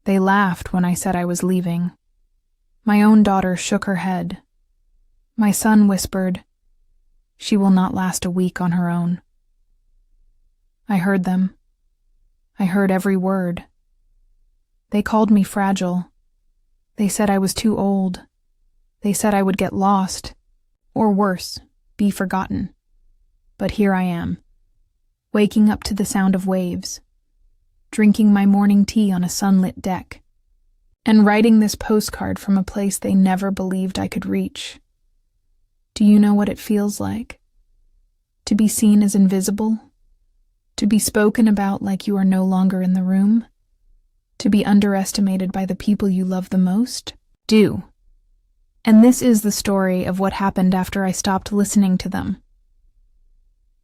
They laughed when I said I was leaving. My own daughter shook her head. My son whispered, "She will not last a week on her own." I heard them. I heard every word. They called me fragile. They said I was too old. They said I would get lost, or worse, be forgotten. But here I am, waking up to the sound of waves, drinking my morning tea on a sunlit deck, and writing this postcard from a place they never believed I could reach. Do you know what it feels like? To be seen as invisible? To be spoken about like you are no longer in the room? To be underestimated by the people you love the most? Do. And this is the story of what happened after I stopped listening to them.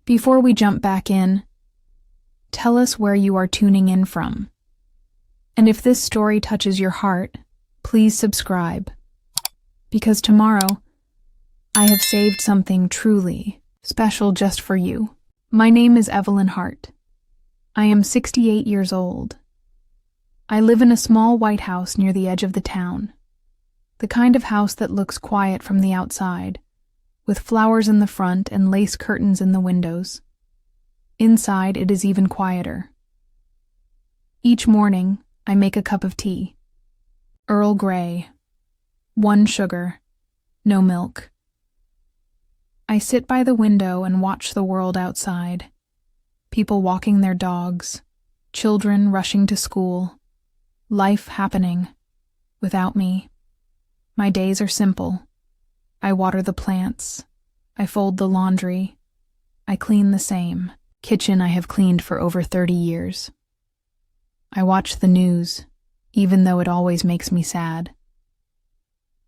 Before we jump back in, tell us where you are tuning in from. And if this story touches your heart, please subscribe. Because tomorrow, I have saved something truly special just for you. My name is Evelyn Hart. I am 68 years old. I live in a small white house near the edge of the town. The kind of house that looks quiet from the outside, with flowers in the front and lace curtains in the windows. Inside, it is even quieter. Each morning, I make a cup of tea. Earl Grey. 1 sugar. No milk. I sit by the window and watch the world outside. People walking their dogs, children rushing to school, life happening without me. My days are simple. I water the plants. I fold the laundry. I clean the same kitchen I have cleaned for over 30 years. I watch the news, even though it always makes me sad.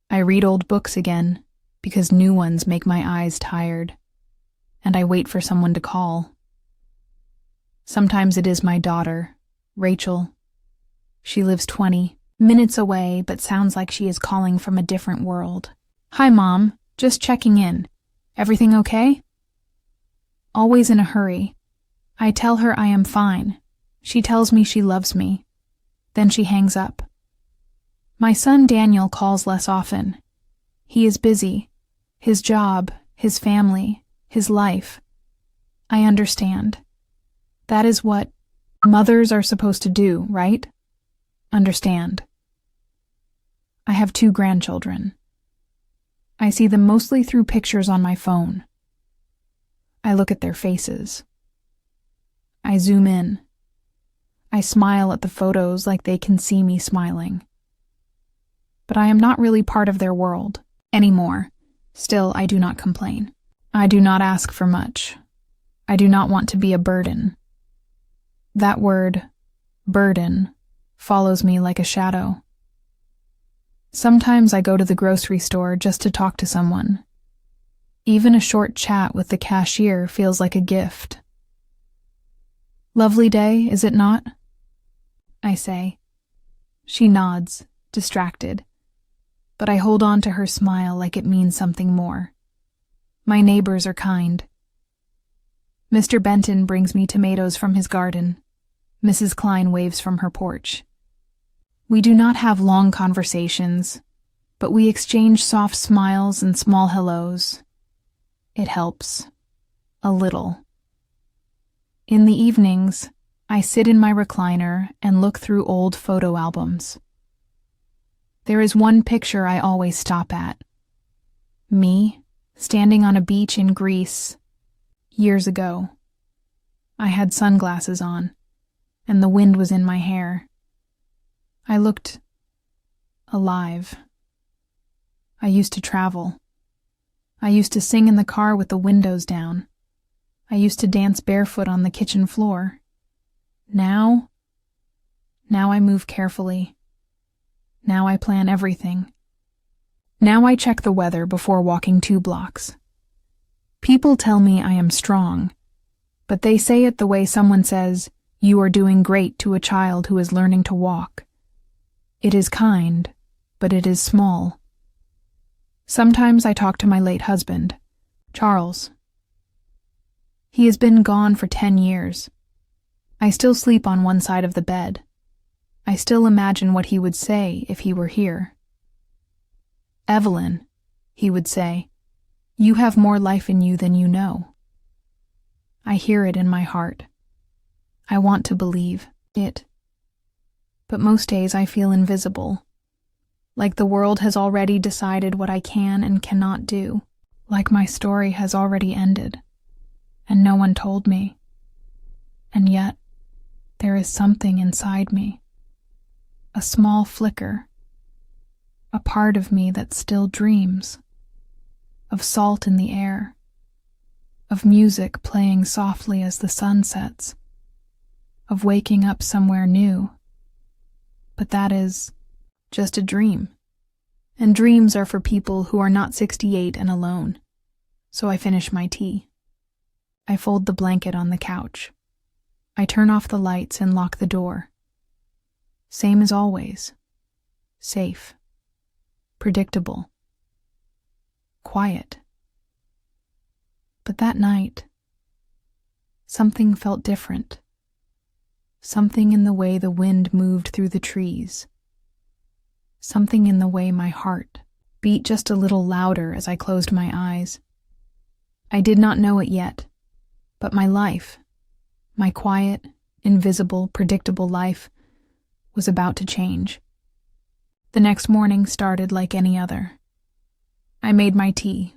I read old books again, because new ones make my eyes tired, and I wait for someone to call. Sometimes it is my daughter, Rachel. She lives 20 minutes away, but sounds like she is calling from a different world. "Hi, Mom. Just checking in. Everything okay?" Always in a hurry. I tell her I am fine. She tells me she loves me. Then she hangs up. My son Daniel calls less often. He is busy. His job, his family, his life. I understand. That is what mothers are supposed to do, right? Understand. I have 2 grandchildren. I see them mostly through pictures on my phone. I look at their faces. I zoom in. I smile at the photos like they can see me smiling. But I am not really part of their world anymore. Still, I do not complain. I do not ask for much. I do not want to be a burden. That word, burden, follows me like a shadow. Sometimes I go to the grocery store just to talk to someone. Even a short chat with the cashier feels like a gift. "Lovely day, is it not?" I say. She nods, distracted. But I hold on to her smile like it means something more. My neighbors are kind. Mr. Benton brings me tomatoes from his garden. Mrs. Klein waves from her porch. We do not have long conversations, but we exchange soft smiles and small hellos. It helps. A little. In the evenings, I sit in my recliner and look through old photo albums. There is one picture I always stop at. Me, standing on a beach in Greece, years ago. I had sunglasses on, and the wind was in my hair. I looked alive. I used to travel. I used to sing in the car with the windows down. I used to dance barefoot on the kitchen floor. Now I move carefully. Now I plan everything. Now I check the weather before walking 2 blocks. People tell me I am strong, but they say it the way someone says, "You are doing great" to a child who is learning to walk. It is kind, but it is small. Sometimes I talk to my late husband, Charles. He has been gone for 10 years. I still sleep on one side of the bed. I still imagine what he would say if he were here. "Evelyn," he would say, "you have more life in you than you know." I hear it in my heart. I want to believe it. But most days I feel invisible, like the world has already decided what I can and cannot do, like my story has already ended, and no one told me. And yet, there is something inside me, a small flicker, a part of me that still dreams, of salt in the air, of music playing softly as the sun sets, of waking up somewhere new. But that is just a dream, and dreams are for people who are not 68 and alone. So I finish my tea. I fold the blanket on the couch. I turn off the lights and lock the door. Same as always. Safe. Predictable. Quiet. But that night, something felt different. Something in the way the wind moved through the trees. Something in the way my heart beat just a little louder as I closed my eyes. I did not know it yet, but my life, my quiet, invisible, predictable life, was about to change. The next morning started like any other. I made my tea.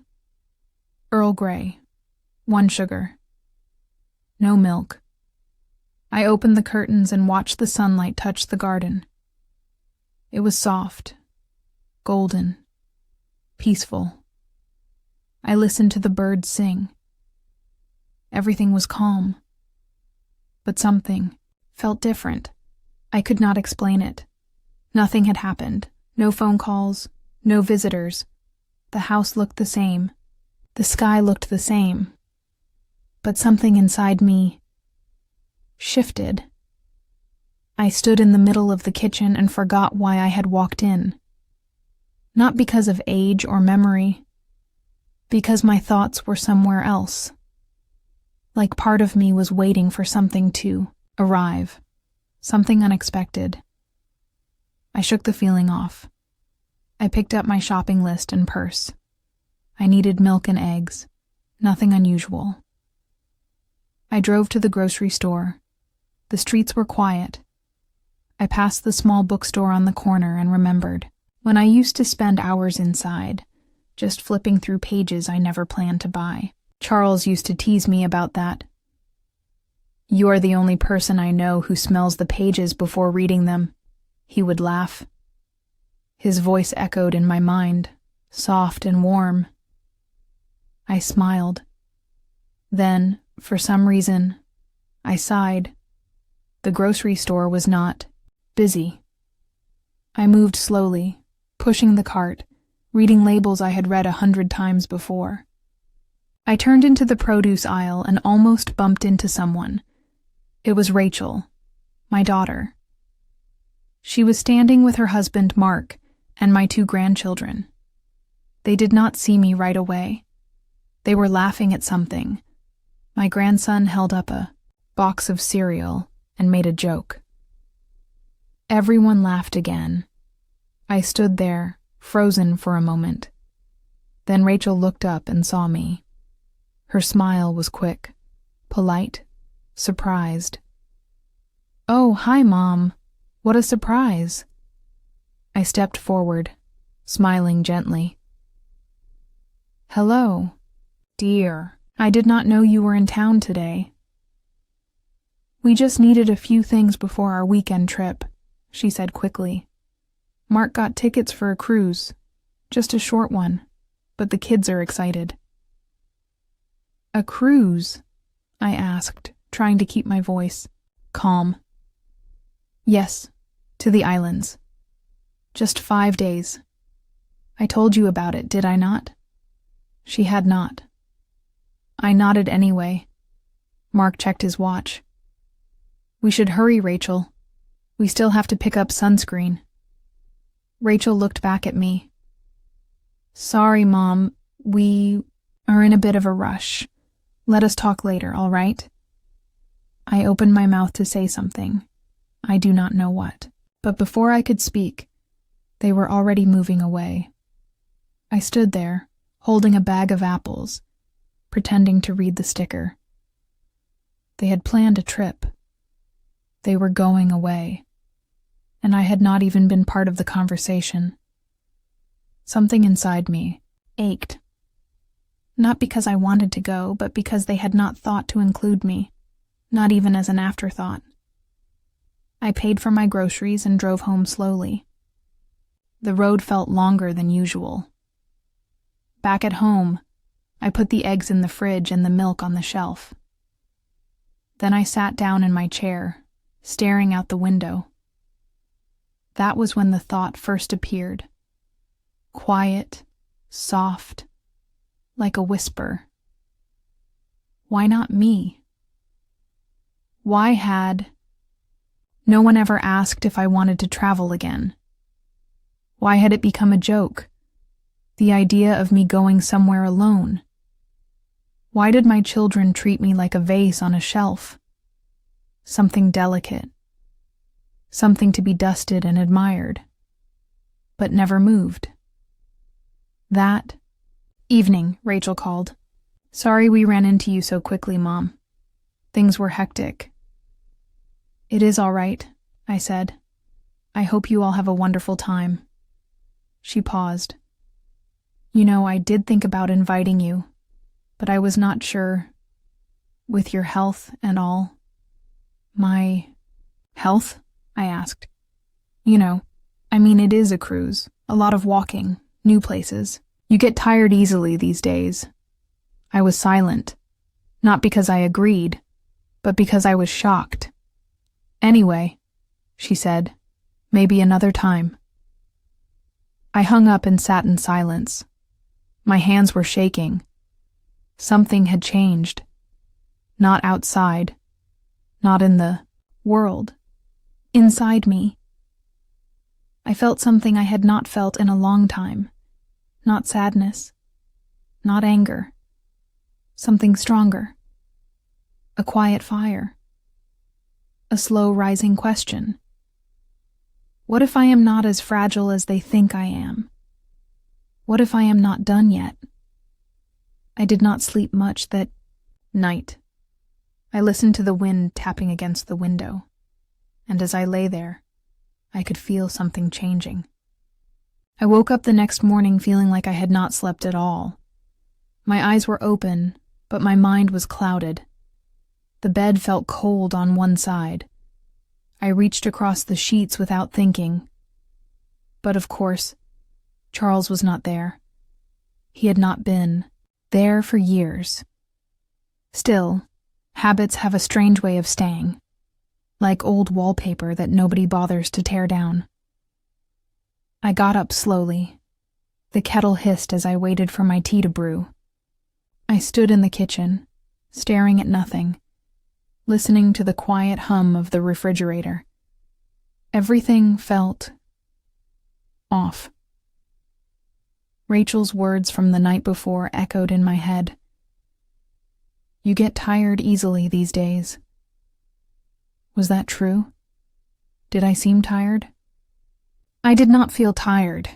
Earl Grey, 1 sugar. No milk. I opened the curtains and watched the sunlight touch the garden. It was soft, golden, peaceful. I listened to the birds sing. Everything was calm. But something felt different. I could not explain it. Nothing had happened. No phone calls, no visitors. The house looked the same. The sky looked the same. But something inside me shifted. I stood in the middle of the kitchen and forgot why I had walked in. Not because of age or memory, because my thoughts were somewhere else. Like part of me was waiting for something to arrive, something unexpected. I shook the feeling off. I picked up my shopping list and purse. I needed milk and eggs, nothing unusual. I drove to the grocery store. The streets were quiet. I passed the small bookstore on the corner and remembered when I used to spend hours inside, just flipping through pages I never planned to buy. Charles used to tease me about that. "You are the only person I know who smells the pages before reading them," he would laugh. His voice echoed in my mind, soft and warm. I smiled. Then, for some reason, I sighed. The grocery store was not busy. I moved slowly, pushing the cart, reading labels I had read 100 times before. I turned into the produce aisle and almost bumped into someone. It was Rachel, my daughter. She was standing with her husband, Mark, and my 2 grandchildren. They did not see me right away. They were laughing at something. My grandson held up a box of cereal and made a joke. Everyone laughed again. I stood there, frozen for a moment. Then Rachel looked up and saw me. Her smile was quick, polite, surprised. "Oh, hi, Mom. What a surprise." I stepped forward, smiling gently. "Hello, dear. I did not know you were in town today." "We just needed a few things before our weekend trip," she said quickly. "Mark got tickets for a cruise, just a short one, but the kids are excited." "A cruise?" I asked, trying to keep my voice calm. "Yes, to the islands. Just 5 days. I told you about it, did I not?" She had not. I nodded anyway. Mark checked his watch. "We should hurry, Rachel. We still have to pick up sunscreen." Rachel looked back at me. "Sorry, Mom. We are in a bit of a rush. Let us talk later, all right?" I opened my mouth to say something. I do not know what. But before I could speak, they were already moving away. I stood there, holding a bag of apples, pretending to read the sticker. They had planned a trip. They were going away, and I had not even been part of the conversation. Something inside me ached. Not because I wanted to go, but because they had not thought to include me, not even as an afterthought. I paid for my groceries and drove home slowly. The road felt longer than usual. Back at home, I put the eggs in the fridge and the milk on the shelf. Then I sat down in my chair, staring out the window. That was when the thought first appeared. Quiet, soft, like a whisper. Why not me? Why had no one ever asked if I wanted to travel again? Why had it become a joke? The idea of me going somewhere alone? Why did my children treat me like a vase on a shelf? Something delicate. Something to be dusted and admired, but never moved. That evening, Rachel called. Sorry we ran into you so quickly, Mom. Things were hectic. It is all right, I said. I hope you all have a wonderful time. She paused. You know, I did think about inviting you, but I was not sure. With your health and all. My health? I asked. You know, I mean, it is a cruise. A lot of walking, new places. You get tired easily these days. I was silent. Not because I agreed, but because I was shocked. Anyway, she said, maybe another time. I hung up and sat in silence. My hands were shaking. Something had changed. Not outside. Not in the world. Inside me. I felt something I had not felt in a long time. Not sadness. Not anger. Something stronger. A quiet fire. A slow rising question. What if I am not as fragile as they think I am? What if I am not done yet? I did not sleep much that night. I listened to the wind tapping against the window, and as I lay there, I could feel something changing. I woke up the next morning feeling like I had not slept at all. My eyes were open, but my mind was clouded. The bed felt cold on one side. I reached across the sheets without thinking. But of course, Charles was not there. He had not been there for years. Still, habits have a strange way of staying, like old wallpaper that nobody bothers to tear down. I got up slowly. The kettle hissed as I waited for my tea to brew. I stood in the kitchen, staring at nothing, listening to the quiet hum of the refrigerator. Everything felt off. Rachel's words from the night before echoed in my head. You get tired easily these days. Was that true? Did I seem tired? I did not feel tired,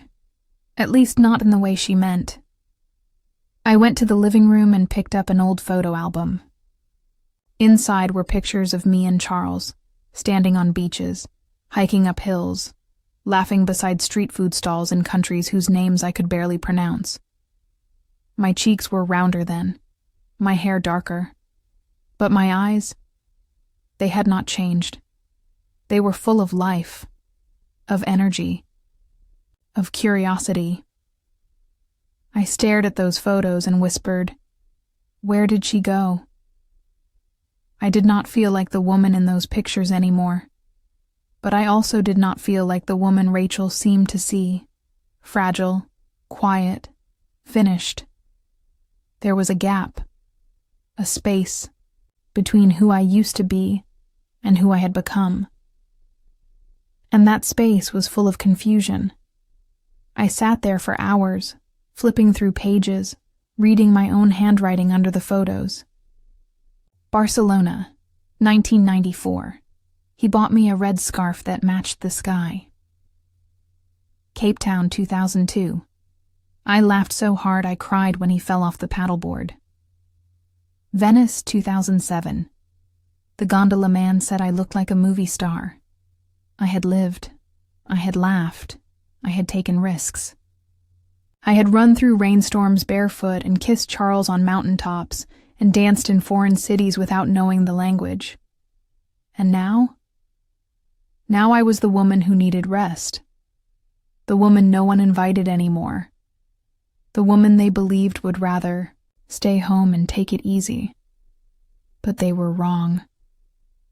at least not in the way she meant. I went to the living room and picked up an old photo album. Inside were pictures of me and Charles, standing on beaches, hiking up hills, laughing beside street food stalls in countries whose names I could barely pronounce. My cheeks were rounder then, my hair darker, but my eyes, they had not changed. They were full of life, of energy, of curiosity. I stared at those photos and whispered, where did she go? I did not feel like the woman in those pictures anymore, but I also did not feel like the woman Rachel seemed to see, fragile, quiet, finished. There was a gap, a space, between who I used to be and who I had become. And that space was full of confusion. I sat there for hours, flipping through pages, reading my own handwriting under the photos. Barcelona, 1994. He bought me a red scarf that matched the sky. Cape Town, 2002. I laughed so hard I cried when he fell off the paddleboard. Venice, 2007. The gondola man said I looked like a movie star. I had lived. I had laughed. I had taken risks. I had run through rainstorms barefoot and kissed Charles on mountaintops and danced in foreign cities without knowing the language. And now? Now I was the woman who needed rest. The woman no one invited anymore. The woman they believed would rather stay home and take it easy. But they were wrong.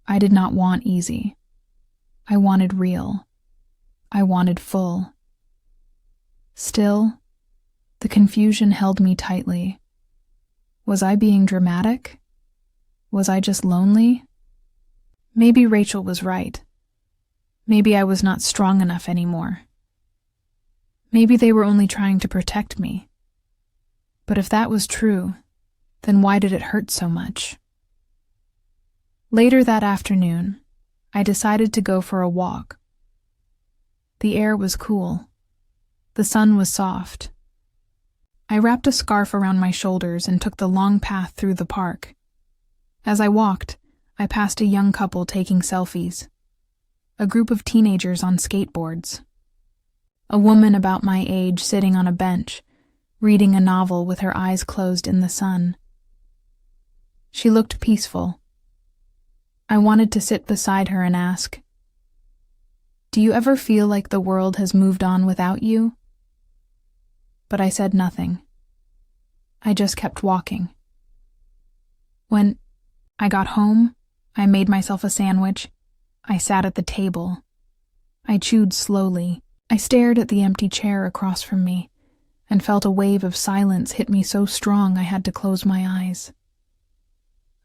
I did not want easy. I wanted real. I wanted full. Still, the confusion held me tightly. Was I being dramatic? Was I just lonely? Maybe Rachel was right. Maybe I was not strong enough anymore. Maybe they were only trying to protect me. But if that was true, then why did it hurt so much? Later that afternoon, I decided to go for a walk. The air was cool. The sun was soft. I wrapped a scarf around my shoulders and took the long path through the park. As I walked, I passed a young couple taking selfies. A group of teenagers on skateboards. A woman about my age sitting on a bench, reading a novel with her eyes closed in the sun. She looked peaceful. I wanted to sit beside her and ask, "Do you ever feel like the world has moved on without you?" But I said nothing. I just kept walking. When I got home, I made myself a sandwich. I sat at the table. I chewed slowly. I stared at the empty chair across from me and felt a wave of silence hit me so strong I had to close my eyes.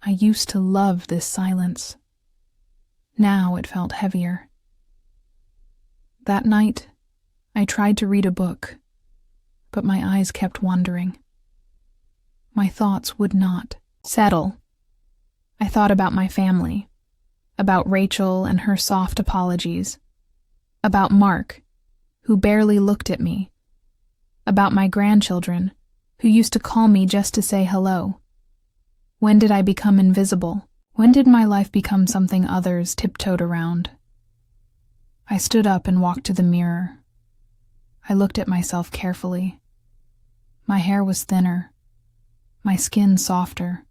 I used to love this silence. Now it felt heavier. That night, I tried to read a book, but my eyes kept wandering. My thoughts would not settle. I thought about my family, about Rachel and her soft apologies, about Mark, who barely looked at me, about my grandchildren, who used to call me just to say hello. When did I become invisible? When did my life become something others tiptoed around? I stood up and walked to the mirror. I looked at myself carefully. My hair was thinner, my skin softer,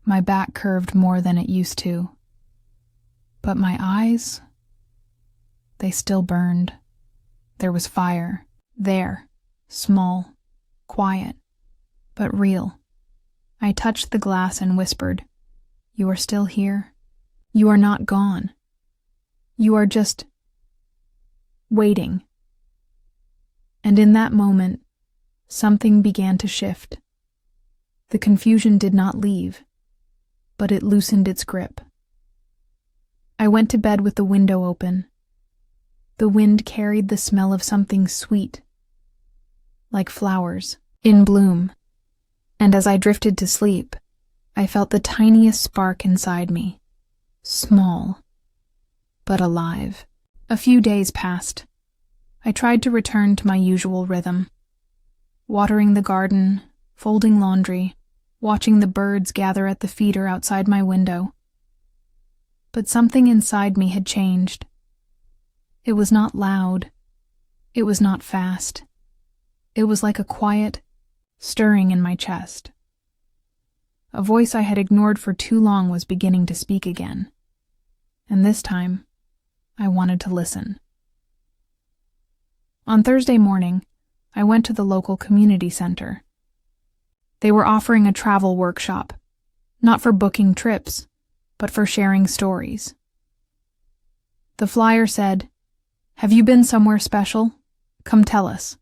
my back curved more than it used to. But my eyes, they still burned. There was fire, there, small, quiet, but real. I touched the glass and whispered, "You are still here. You are not gone. You are just waiting." And in that moment, something began to shift. The confusion did not leave, but it loosened its grip. I went to bed with the window open. The wind carried the smell of something sweet, like flowers in bloom. And as I drifted to sleep, I felt the tiniest spark inside me, small, but alive. A few days passed. I tried to return to my usual rhythm, watering the garden, folding laundry, watching the birds gather at the feeder outside my window. But something inside me had changed. It was not loud. It was not fast. It was like a quiet stirring in my chest. A voice I had ignored for too long was beginning to speak again. And this time, I wanted to listen. On Thursday morning, I went to the local community center. They were offering a travel workshop, not for booking trips, but for sharing stories. The flyer said, "Have you been somewhere special? Come tell us."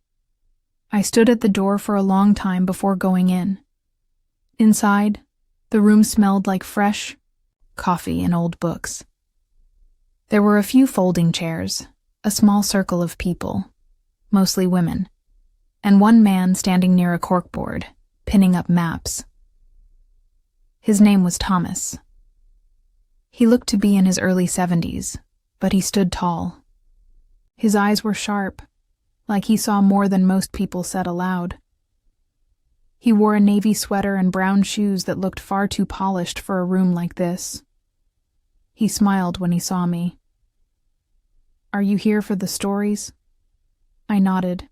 I stood at the door for a long time before going in. Inside, the room smelled like fresh coffee and old books. There were a few folding chairs, a small circle of people, mostly women, and one man standing near a corkboard, pinning up maps. His name was Thomas. He looked to be in his early 70s, but he stood tall. His eyes were sharp, like he saw more than most people said aloud. He wore a navy sweater and brown shoes that looked far too polished for a room like this. He smiled when he saw me. "Are you here for the stories?" I nodded.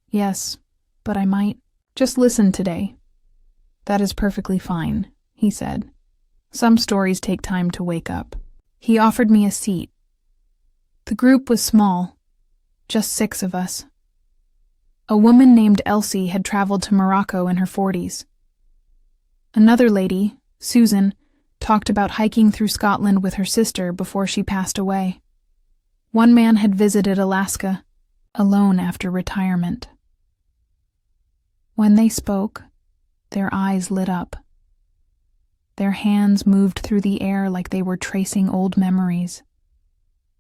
"Yes, but I might just listen today." "That is perfectly fine," he said. "Some stories take time to wake up." He offered me a seat. The group was small, just 6 of us. A woman named Elsie had traveled to Morocco in her 40s. Another lady, Susan, talked about hiking through Scotland with her sister before she passed away. One man had visited Alaska, alone after retirement. When they spoke, their eyes lit up. Their hands moved through the air like they were tracing old memories.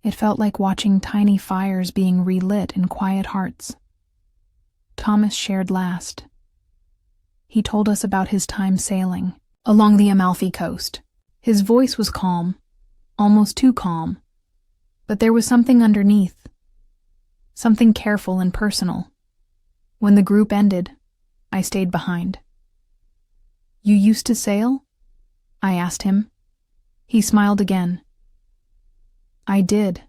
It felt like watching tiny fires being relit in quiet hearts. Thomas shared last. He told us about his time sailing along the Amalfi Coast. His voice was calm, almost too calm, but there was something underneath, something careful and personal. When the group ended, I stayed behind. "You used to sail?" I asked him. He smiled again. "I did.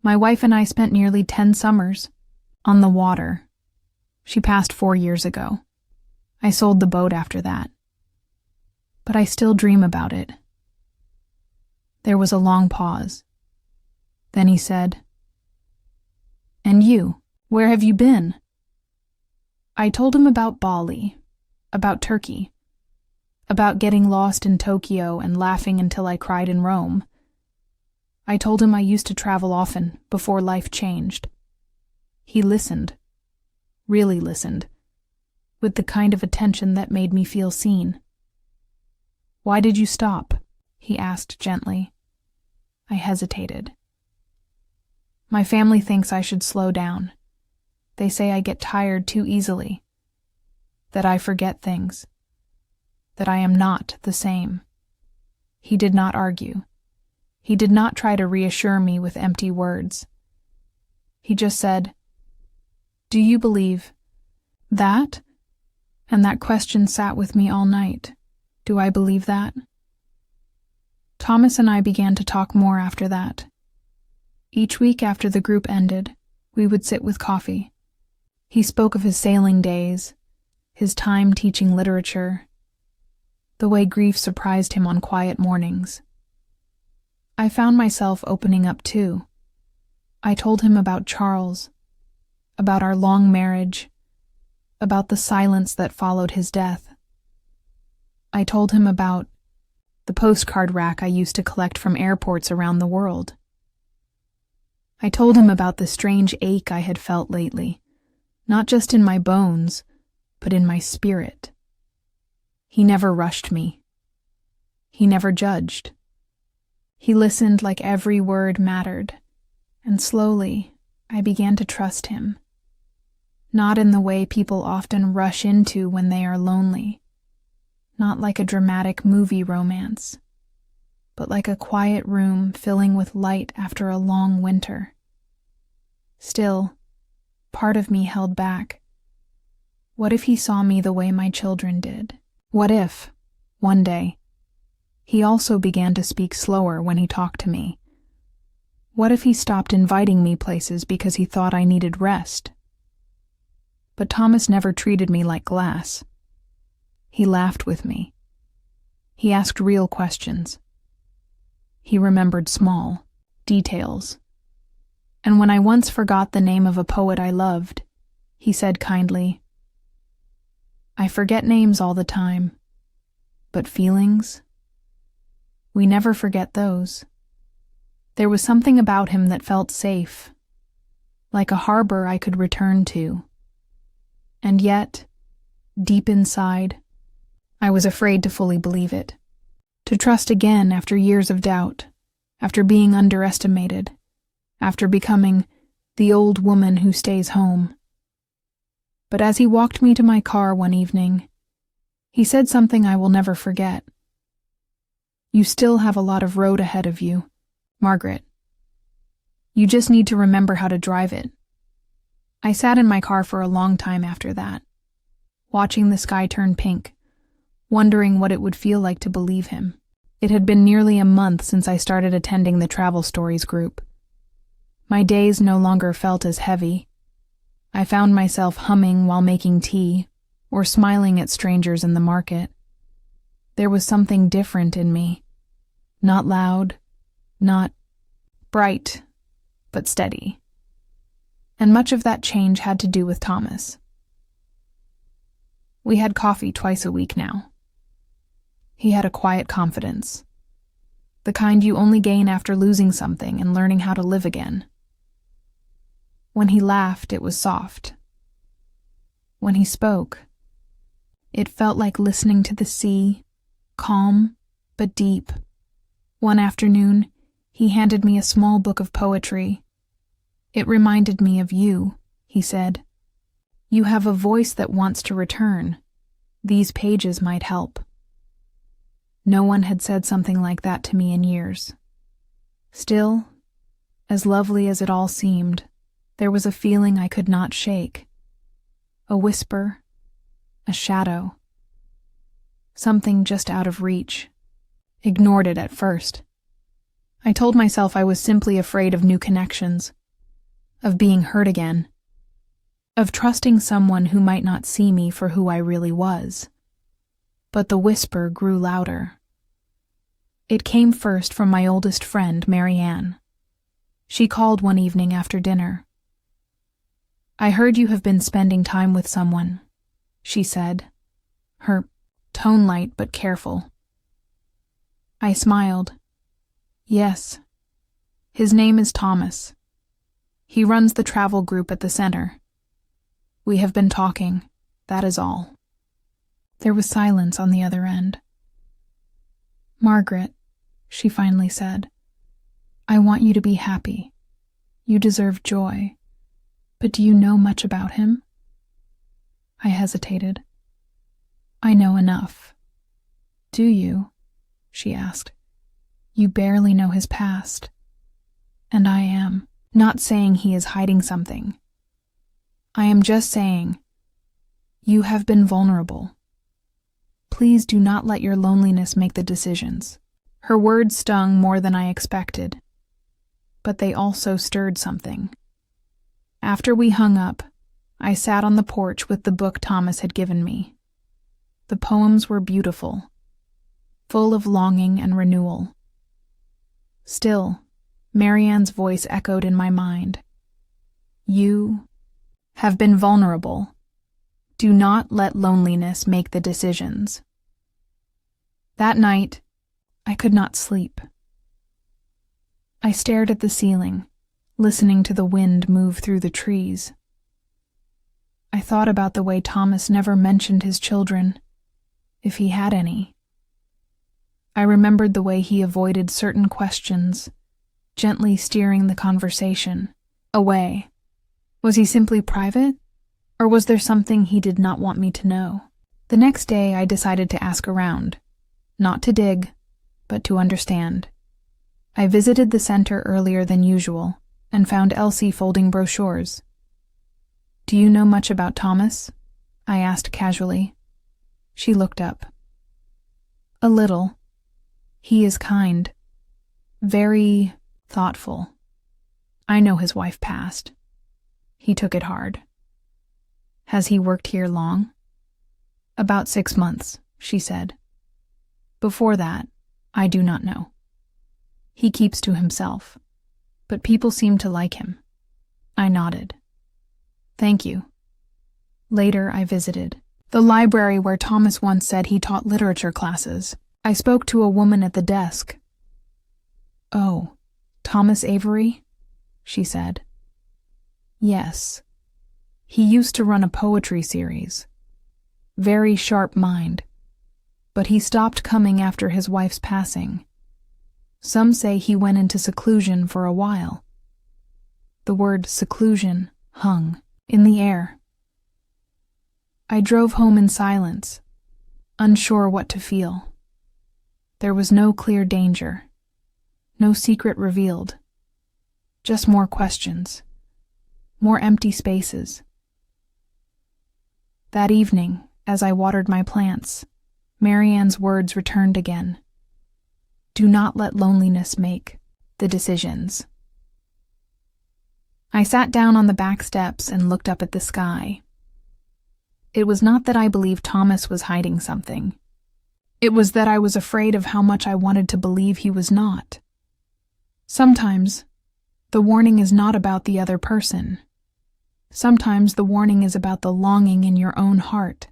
My wife and I spent nearly 10 summers on the water. She passed 4 years ago. I sold the boat after that. But I still dream about it." There was a long pause. Then he said, "And you, where have you been?" I told him about Bali, about Turkey, about getting lost in Tokyo and laughing until I cried in Rome. I told him I used to travel often before life changed. He listened, really listened, with the kind of attention that made me feel seen. "Why did you stop?" he asked gently. I hesitated. "My family thinks I should slow down. They say I get tired too easily, that I forget things, that I am not the same." He did not argue. He did not try to reassure me with empty words. He just said, "Do you believe that?" And that question sat with me all night. Do I believe that? Thomas and I began to talk more after that. Each week after the group ended, we would sit with coffee. He spoke of his sailing days, his time teaching literature, the way grief surprised him on quiet mornings. I found myself opening up too. I told him about Charles, about our long marriage, about the silence that followed his death. I told him about the postcard rack I used to collect from airports around the world. I told him about the strange ache I had felt lately, not just in my bones, but in my spirit. He never rushed me. He never judged. He listened like every word mattered, and slowly I began to trust him. Not in the way people often rush into when they are lonely, not like a dramatic movie romance, but like a quiet room filling with light after a long winter. Still, part of me held back. What if he saw me the way my children did? What if, one day, he also began to speak slower when he talked to me? What if he stopped inviting me places because he thought I needed rest? But Thomas never treated me like glass. He laughed with me. He asked real questions. He remembered small details. And when I once forgot the name of a poet I loved, he said kindly, "I forget names all the time, but feelings? We never forget those." There was something about him that felt safe, like a harbor I could return to. And yet, deep inside, I was afraid to fully believe it, to trust again after years of doubt, after being underestimated, after becoming the old woman who stays home. But as he walked me to my car one evening, he said something I will never forget. You still have a lot of road ahead of you, Margaret. You just need to remember how to drive it. I sat in my car for a long time after that, watching the sky turn pink, wondering what it would feel like to believe him. It had been nearly a month since I started attending the Travel Stories group. My days no longer felt as heavy. I found myself humming while making tea, or smiling at strangers in the market. There was something different in me. Not loud, not bright, but steady. And much of that change had to do with Thomas. We had coffee twice a week now. He had a quiet confidence, the kind you only gain after losing something and learning how to live again. When he laughed, it was soft. When he spoke, it felt like listening to the sea, calm but deep. One afternoon, he handed me a small book of poetry. It reminded me of you, he said. You have a voice that wants to return. These pages might help. No one had said something like that to me in years. Still, as lovely as it all seemed, there was a feeling I could not shake. A whisper, a shadow. Something just out of reach. Ignored it at first. I told myself I was simply afraid of new connections, of being hurt again, of trusting someone who might not see me for who I really was. But the whisper grew louder. It came first from my oldest friend, Marianne. She called one evening after dinner. I heard you have been spending time with someone, she said, her tone light but careful. I smiled. Yes. His name is Thomas. He runs the travel group at the center. We have been talking, that is all. There was silence on the other end. Margaret, she finally said, I want you to be happy. You deserve joy. But do you know much about him? I hesitated. I know enough. Do you? She asked. You barely know his past. And I am not saying he is hiding something. I am just saying, you have been vulnerable. Please do not let your loneliness make the decisions. Her words stung more than I expected, but they also stirred something. After we hung up, I sat on the porch with the book Thomas had given me. The poems were beautiful, full of longing and renewal. Still, Marianne's voice echoed in my mind. You have been vulnerable. Do not let loneliness make the decisions. That night, I could not sleep. I stared at the ceiling, listening to the wind move through the trees. I thought about the way Thomas never mentioned his children, if he had any. I remembered the way he avoided certain questions, gently steering the conversation away. Was he simply private, or was there something he did not want me to know? The next day I decided to ask around, not to dig, but to understand. I visited the center earlier than usual and found Elsie folding brochures. Do you know much about Thomas? I asked casually. She looked up. A little. He is kind. Very thoughtful. I know his wife passed. He took it hard. Has he worked here long? About 6 months, she said. Before that, I do not know. He keeps to himself, but people seem to like him. I nodded. Thank you. Later, I visited the library where Thomas once said he taught literature classes. I spoke to a woman at the desk. Oh, Thomas Avery? She said. Yes. He used to run a poetry series. Very sharp mind. But he stopped coming after his wife's passing. Some say he went into seclusion for a while. The word seclusion hung in the air. I drove home in silence, unsure what to feel. There was no clear danger, no secret revealed, just more questions, more empty spaces. That evening, as I watered my plants, Marianne's words returned again. Do not let loneliness make the decisions. I sat down on the back steps and looked up at the sky. It was not that I believed Thomas was hiding something. It was that I was afraid of how much I wanted to believe he was not. Sometimes, the warning is not about the other person. Sometimes the warning is about the longing in your own heart,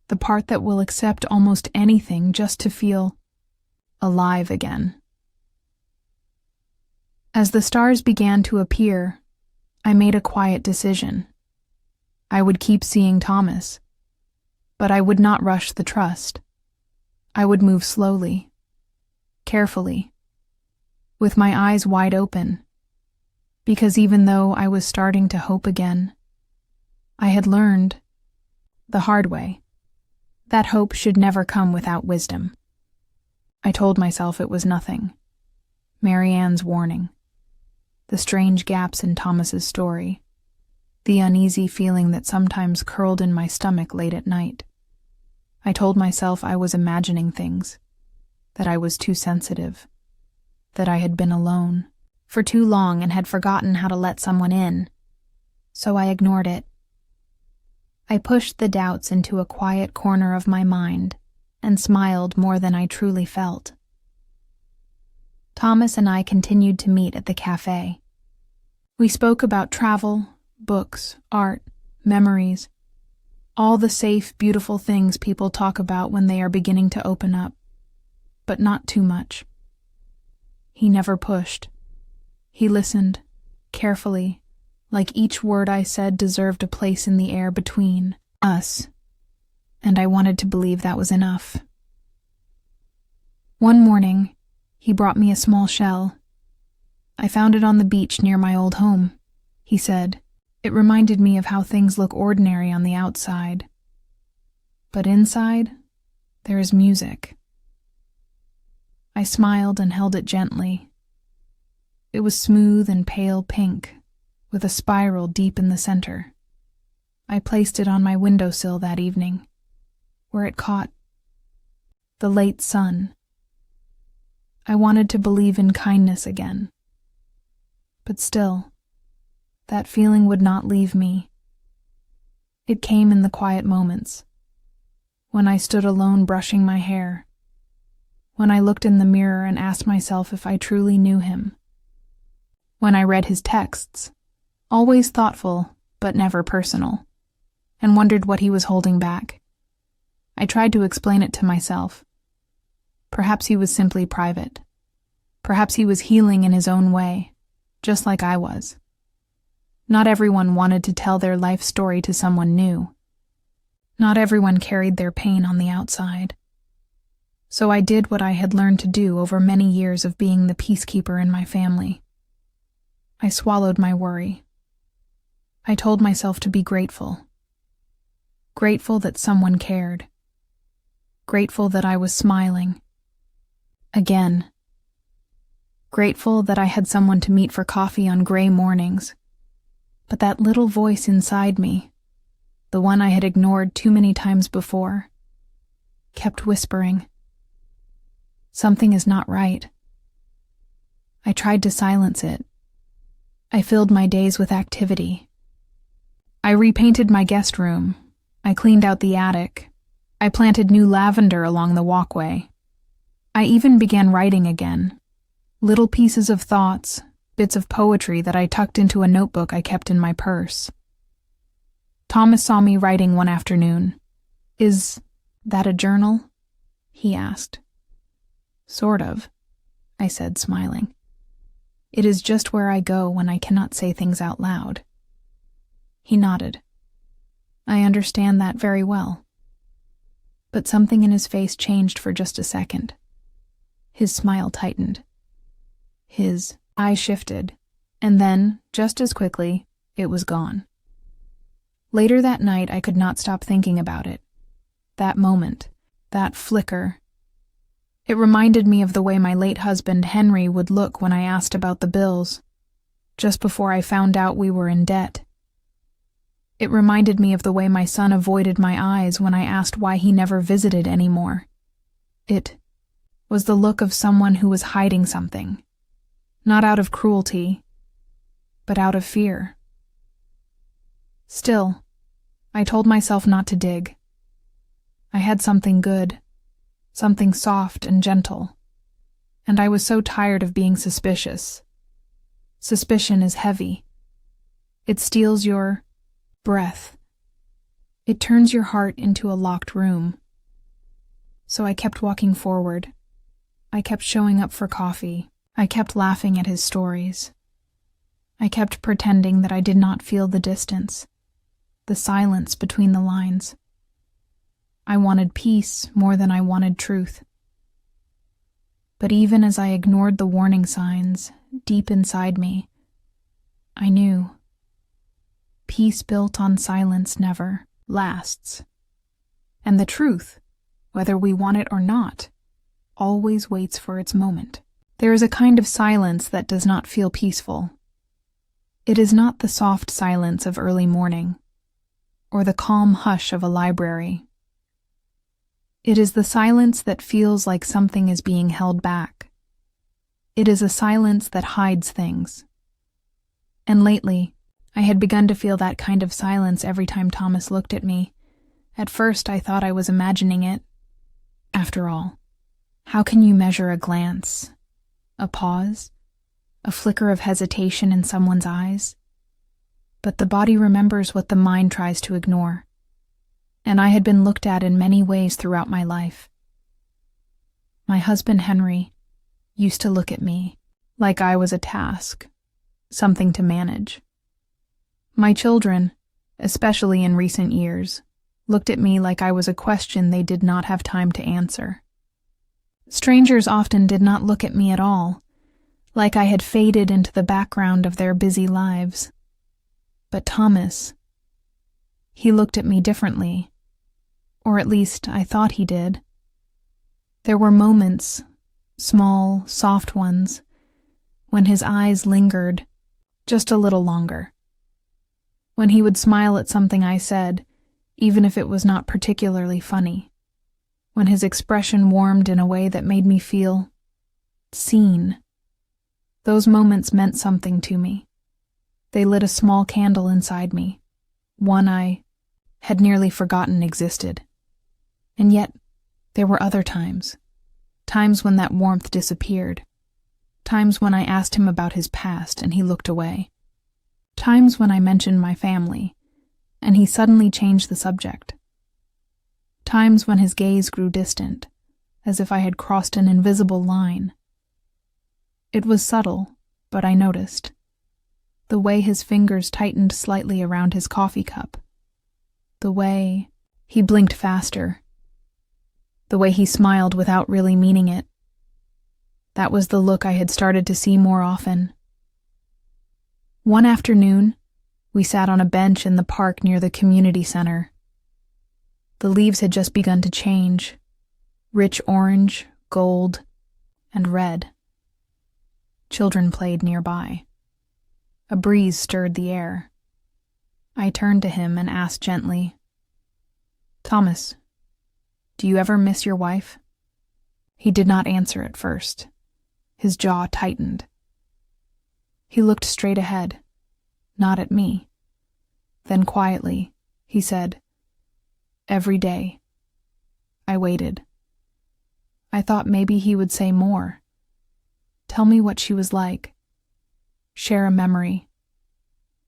the part that will accept almost anything just to feel alive again. As the stars began to appear, I made a quiet decision. I would keep seeing Thomas, but I would not rush the trust. I would move slowly, carefully, with my eyes wide open, because even though I was starting to hope again, I had learned, the hard way, that hope should never come without wisdom. I told myself it was nothing. Marianne's warning, the strange gaps in Thomas's story, the uneasy feeling that sometimes curled in my stomach late at night. I told myself I was imagining things, that I was too sensitive, that I had been alone for too long and had forgotten how to let someone in, so I ignored it. I pushed the doubts into a quiet corner of my mind and smiled more than I truly felt. Thomas and I continued to meet at the cafe. We spoke about travel, books, art, memories, all the safe, beautiful things people talk about when they are beginning to open up, but not too much. He never pushed. He listened, carefully, like each word I said deserved a place in the air between us, and I wanted to believe that was enough. One morning, he brought me a small shell. I found it on the beach near my old home, he said. It reminded me of how things look ordinary on the outside. But inside, there is music. I smiled and held it gently. It was smooth and pale pink, with a spiral deep in the center. I placed it on my windowsill that evening, where it caught the late sun. I wanted to believe in kindness again. But still, that feeling would not leave me. It came in the quiet moments, when I stood alone brushing my hair, when I looked in the mirror and asked myself if I truly knew him, when I read his texts, always thoughtful but never personal, and wondered what he was holding back. I tried to explain it to myself. Perhaps he was simply private. Perhaps he was healing in his own way, just like I was. Not everyone wanted to tell their life story to someone new. Not everyone carried their pain on the outside. So I did what I had learned to do over many years of being the peacekeeper in my family. I swallowed my worry. I told myself to be grateful. Grateful that someone cared. Grateful that I was smiling. Again. Grateful that I had someone to meet for coffee on gray mornings. But that little voice inside me, the one I had ignored too many times before, kept whispering, "Something is not right." I tried to silence it. I filled my days with activity. I repainted my guest room. I cleaned out the attic. I planted new lavender along the walkway. I even began writing again. Little pieces of thoughts, bits of poetry that I tucked into a notebook I kept in my purse. Thomas saw me writing one afternoon. "Is that a journal?" he asked. "Sort of," I said, smiling. "It is just where I go when I cannot say things out loud." He nodded. I understand that very well. But something in his face changed for just a second. His smile tightened. His eyes shifted, and then, just as quickly, it was gone. Later that night, I could not stop thinking about it. That moment, that flicker, It reminded me of the way my late husband, Henry, would look when I asked about the bills, just before I found out we were in debt. It reminded me of the way my son avoided my eyes when I asked why he never visited anymore. It was the look of someone who was hiding something, not out of cruelty, but out of fear. Still, I told myself not to dig. I had something good, something soft and gentle, and I was so tired of being suspicious. Suspicion is heavy. It steals your breath. It turns your heart into a locked room. So I kept walking forward. I kept showing up for coffee. I kept laughing at his stories. I kept pretending that I did not feel the distance, the silence between the lines. I wanted peace more than I wanted truth. But even as I ignored the warning signs deep inside me, I knew peace built on silence never lasts. And the truth, whether we want it or not, always waits for its moment. There is a kind of silence that does not feel peaceful. It is not the soft silence of early morning, or the calm hush of a library. It is the silence that feels like something is being held back. It is a silence that hides things. And lately, I had begun to feel that kind of silence every time Thomas looked at me. At first, I thought I was imagining it. After all, how can you measure a glance, a pause, a flicker of hesitation in someone's eyes? But the body remembers what the mind tries to ignore. And I had been looked at in many ways throughout my life. My husband, Henry, used to look at me like I was a task, something to manage. My children, especially in recent years, looked at me like I was a question they did not have time to answer. Strangers often did not look at me at all, like I had faded into the background of their busy lives. But Thomas, he looked at me differently, or at least I thought he did. There were moments, small, soft ones, when his eyes lingered just a little longer. When he would smile at something I said, even if it was not particularly funny. When his expression warmed in a way that made me feel seen. Those moments meant something to me. They lit a small candle inside me, one I had nearly forgotten existed. And yet, there were other times when that warmth disappeared, times when I asked him about his past and he looked away, times when I mentioned my family and he suddenly changed the subject, times when his gaze grew distant, as if I had crossed an invisible line. It was subtle, but I noticed. The way his fingers tightened slightly around his coffee cup. The way he blinked faster. The way he smiled without really meaning it. That was the look I had started to see more often. One afternoon, we sat on a bench in the park near the community center. The leaves had just begun to change, rich orange, gold, and red. Children played nearby. A breeze stirred the air. I turned to him and asked gently, "Thomas, do you ever miss your wife?" He did not answer at first. His jaw tightened. He looked straight ahead, not at me. Then quietly, he said, "Every day." I waited. I thought maybe he would say more. Tell me what she was like. Share a memory,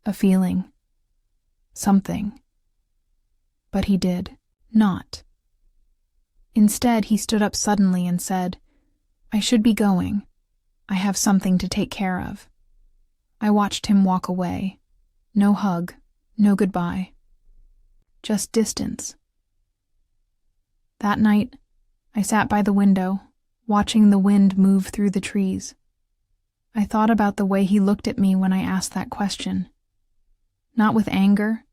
a feeling, something. But he did not. Instead, he stood up suddenly and said, "I should be going. I have something to take care of." I watched him walk away. No hug, no goodbye. Just distance. That night, I sat by the window, watching the wind move through the trees. I thought about the way he looked at me when I asked that question. Not with anger,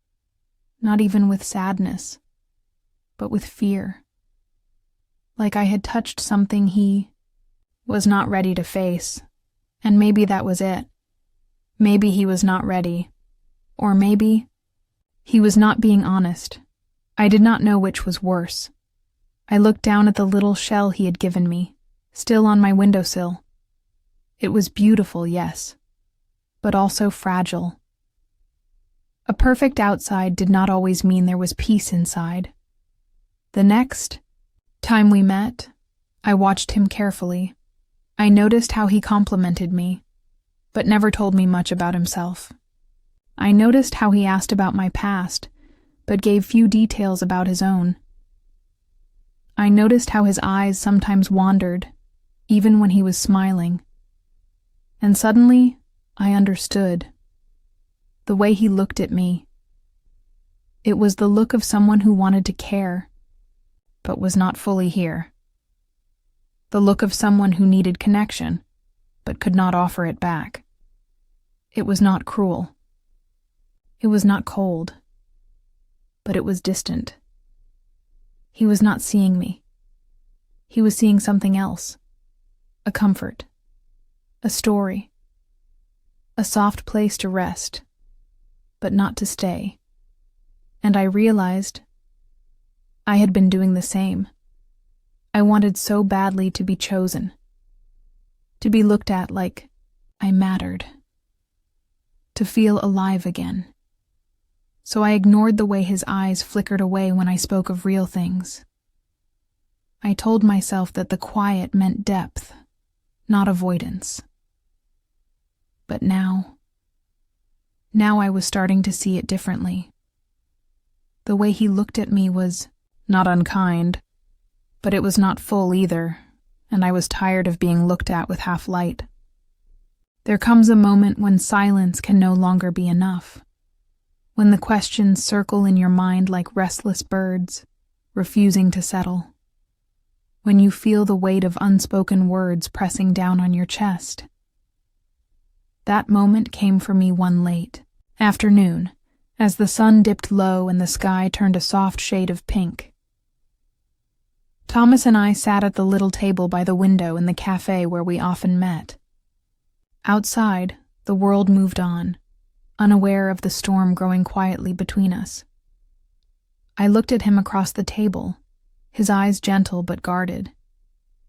not even with sadness, but with fear. like I had touched something he was not ready to face. And maybe that was it. Maybe he was not ready. Or maybe he was not being honest. I did not know which was worse. I looked down at the little shell he had given me, still on my windowsill. It was beautiful, yes, but also fragile. A perfect outside did not always mean there was peace inside. The next time we met, I watched him carefully. I noticed how he complimented me, but never told me much about himself. I noticed how he asked about my past, but gave few details about his own. I noticed how his eyes sometimes wandered, even when he was smiling. And suddenly, I understood. The way he looked at me. It was the look of someone who wanted to care, but was not fully here. The look of someone who needed connection, but could not offer it back. It was not cruel. It was not cold, but it was distant. He was not seeing me. He was seeing something else. A comfort. A story. A soft place to rest, but not to stay. And I realized I had been doing the same. I wanted so badly to be chosen. To be looked at like I mattered. To feel alive again. So I ignored the way his eyes flickered away when I spoke of real things. I told myself that the quiet meant depth, not avoidance. But now I was starting to see it differently. The way he looked at me was not unkind, but it was not full either, and I was tired of being looked at with half light. There comes a moment when silence can no longer be enough. When the questions circle in your mind like restless birds, refusing to settle. When you feel the weight of unspoken words pressing down on your chest. That moment came for me one late afternoon, as the sun dipped low and the sky turned a soft shade of pink. Thomas and I sat at the little table by the window in the cafe where we often met. Outside, the world moved on, unaware of the storm growing quietly between us. I looked at him across the table, his eyes gentle but guarded.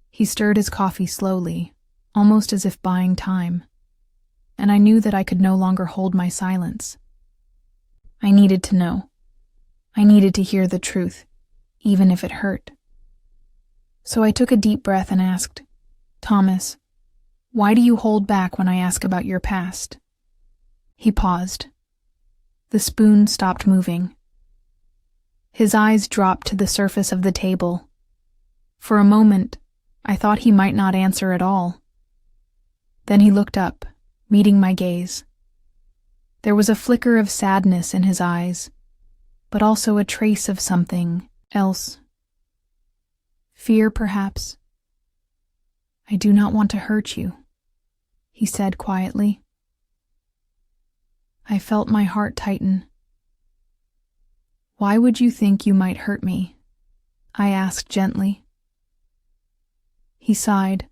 He stirred his coffee slowly, almost as if buying time, and I knew that I could no longer hold my silence. I needed to know. I needed to hear the truth, even if it hurt. So I took a deep breath and asked, "Thomas, why do you hold back when I ask about your past?" He paused. The spoon stopped moving. His eyes dropped to the surface of the table. For a moment, I thought he might not answer at all. Then he looked up, meeting my gaze. There was a flicker of sadness in his eyes, but also a trace of something else. Fear, perhaps. "I do not want to hurt you," he said quietly. I felt my heart tighten. "Why would you think you might hurt me?" I asked gently. He sighed,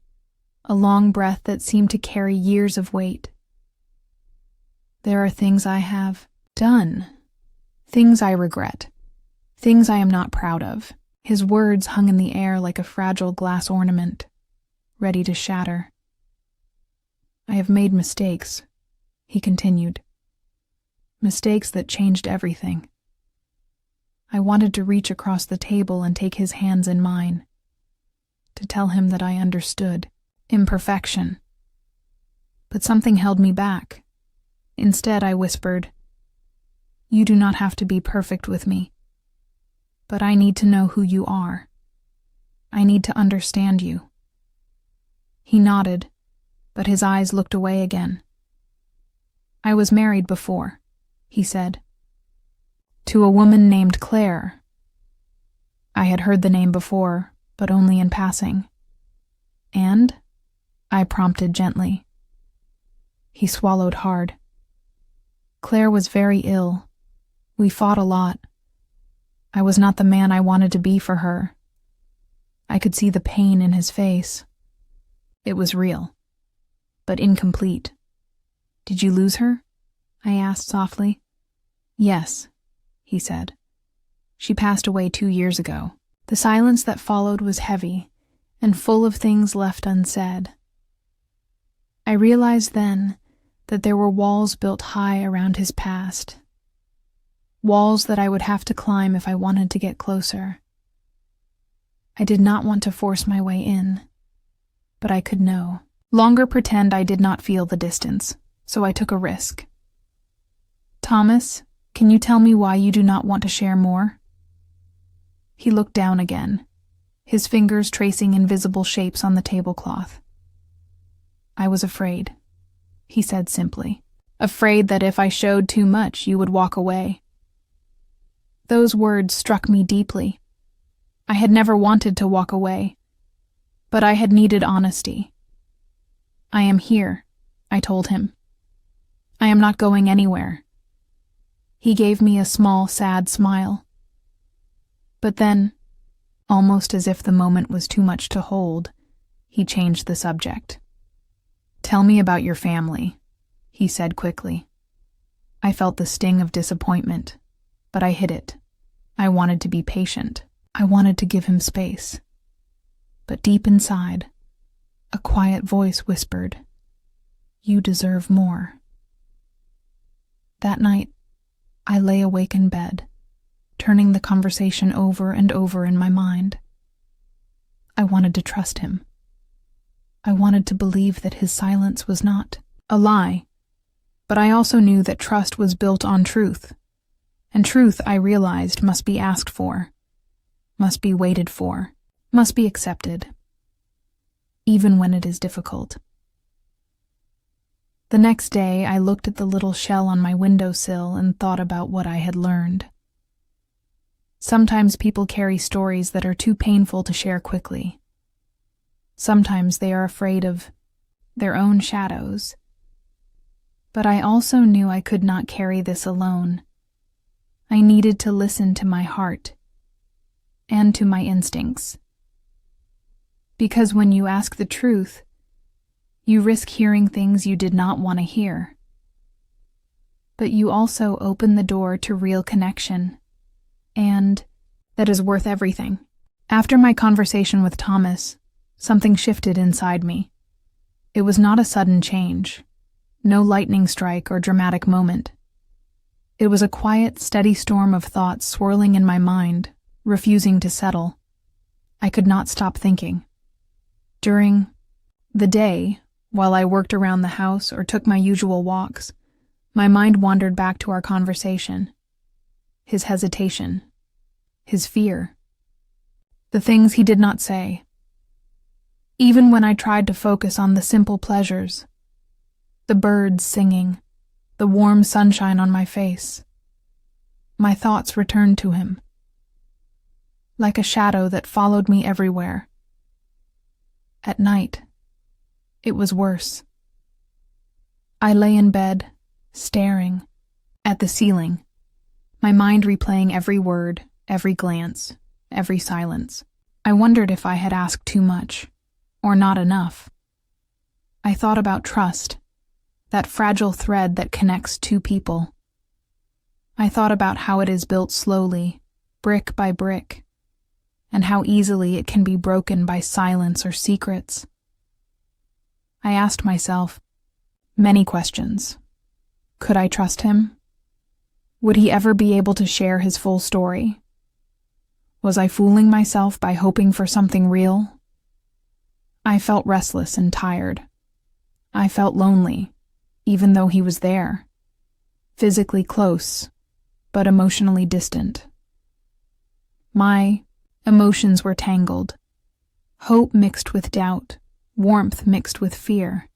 a long breath that seemed to carry years of weight. "There are things I have done, things I regret, things I am not proud of." His words hung in the air like a fragile glass ornament, ready to shatter. "I have made mistakes," he continued. "Mistakes that changed everything." I wanted to reach across the table and take his hands in mine, to tell him that I understood imperfection. But something held me back. Instead, I whispered, "You do not have to be perfect with me, but I need to know who you are. I need to understand you." He nodded, but his eyes looked away again. "I was married before," he said. "To a woman named Claire." I had heard the name before, but only in passing. "And?" I prompted gently. He swallowed hard. "Claire was very ill. We fought a lot. I was not the man I wanted to be for her. I could see the pain in his face. It was real, but incomplete. "Did you lose her?" I asked softly. "Yes," he said. "She passed away 2 years ago." The silence that followed was heavy and full of things left unsaid. I realized then that there were walls built high around his past, walls that I would have to climb if I wanted to get closer. I did not want to force my way in, but I could know. Longer pretend I did not feel the distance, so I took a risk. "Thomas, can you tell me why you do not want to share more?" He looked down again, his fingers tracing invisible shapes on the tablecloth. "I was afraid," he said simply. "Afraid that if I showed too much, you would walk away." Those words struck me deeply. I had never wanted to walk away, but I had needed honesty. "I am here," I told him. "I am not going anywhere." He gave me a small, sad smile. But then, almost as if the moment was too much to hold, he changed the subject. "Tell me about your family," he said quickly. I felt the sting of disappointment, but I hid it. I wanted to be patient. I wanted to give him space. But deep inside, a quiet voice whispered, "You deserve more." That night, I lay awake in bed, turning the conversation over and over in my mind. I wanted to trust him. I wanted to believe that his silence was not a lie, but I also knew that trust was built on truth, and truth, I realized, must be asked for, must be waited for, must be accepted, even when it is difficult. The next day, I looked at the little shell on my windowsill and thought about what I had learned. Sometimes people carry stories that are too painful to share quickly. Sometimes they are afraid of their own shadows. But I also knew I could not carry this alone. I needed to listen to my heart and to my instincts. Because when you ask the truth, you risk hearing things you did not want to hear. But you also open the door to real connection, and that is worth everything. After my conversation with Thomas, something shifted inside me. It was not a sudden change, no lightning strike or dramatic moment. It was a quiet, steady storm of thoughts swirling in my mind, refusing to settle. I could not stop thinking. During the day, while I worked around the house or took my usual walks, my mind wandered back to our conversation. His hesitation, his fear, the things he did not say. Even when I tried to focus on the simple pleasures, the birds singing, the warm sunshine on my face, my thoughts returned to him, like a shadow that followed me everywhere. At night, it was worse. I lay in bed, staring at the ceiling, my mind replaying every word, every glance, every silence. I wondered if I had asked too much, or not enough. I thought about trust, that fragile thread that connects two people. I thought about how it is built slowly, brick by brick, and how easily it can be broken by silence or secrets. I asked myself many questions. Could I trust him? Would he ever be able to share his full story? Was I fooling myself by hoping for something real? I felt restless and tired. I felt lonely, even though he was there, physically close, but emotionally distant. My emotions were tangled, hope mixed with doubt, warmth mixed with fear.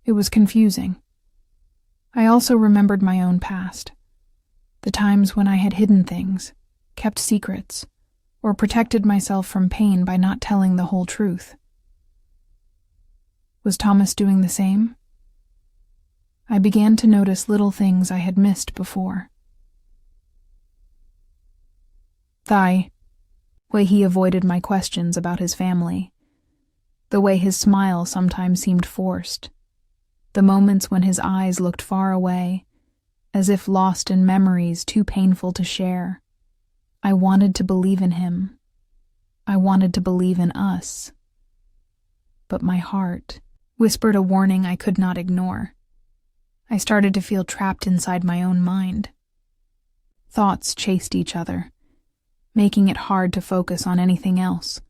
It was confusing. I also remembered my own past, the times when I had hidden things, kept secrets, or protected myself from pain by not telling the whole truth. Was Thomas doing the same? I began to notice little things I had missed before. way he avoided my questions about his family, the way his smile sometimes seemed forced, the moments when his eyes looked far away, as if lost in memories too painful to share. I wanted to believe in him. I wanted to believe in us. But my heart whispered a warning I could not ignore. I started to feel trapped inside my own mind. Thoughts chased each other, making it hard to focus on anything else.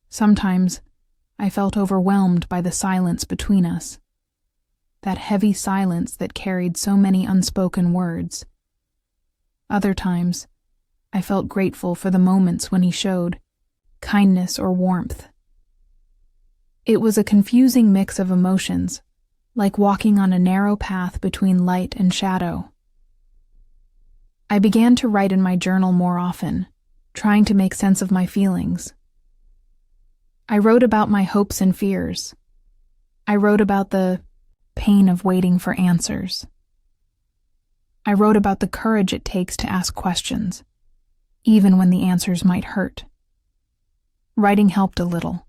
Sometimes I felt overwhelmed by the silence between us, that heavy silence that carried so many unspoken words. Other times, I felt grateful for the moments when he showed kindness or warmth. It was a confusing mix of emotions, like walking on a narrow path between light and shadow. I began to write in my journal more often, trying to make sense of my feelings. I wrote about my hopes and fears. I wrote about the pain of waiting for answers. I wrote about the courage it takes to ask questions, even when the answers might hurt. Writing helped a little.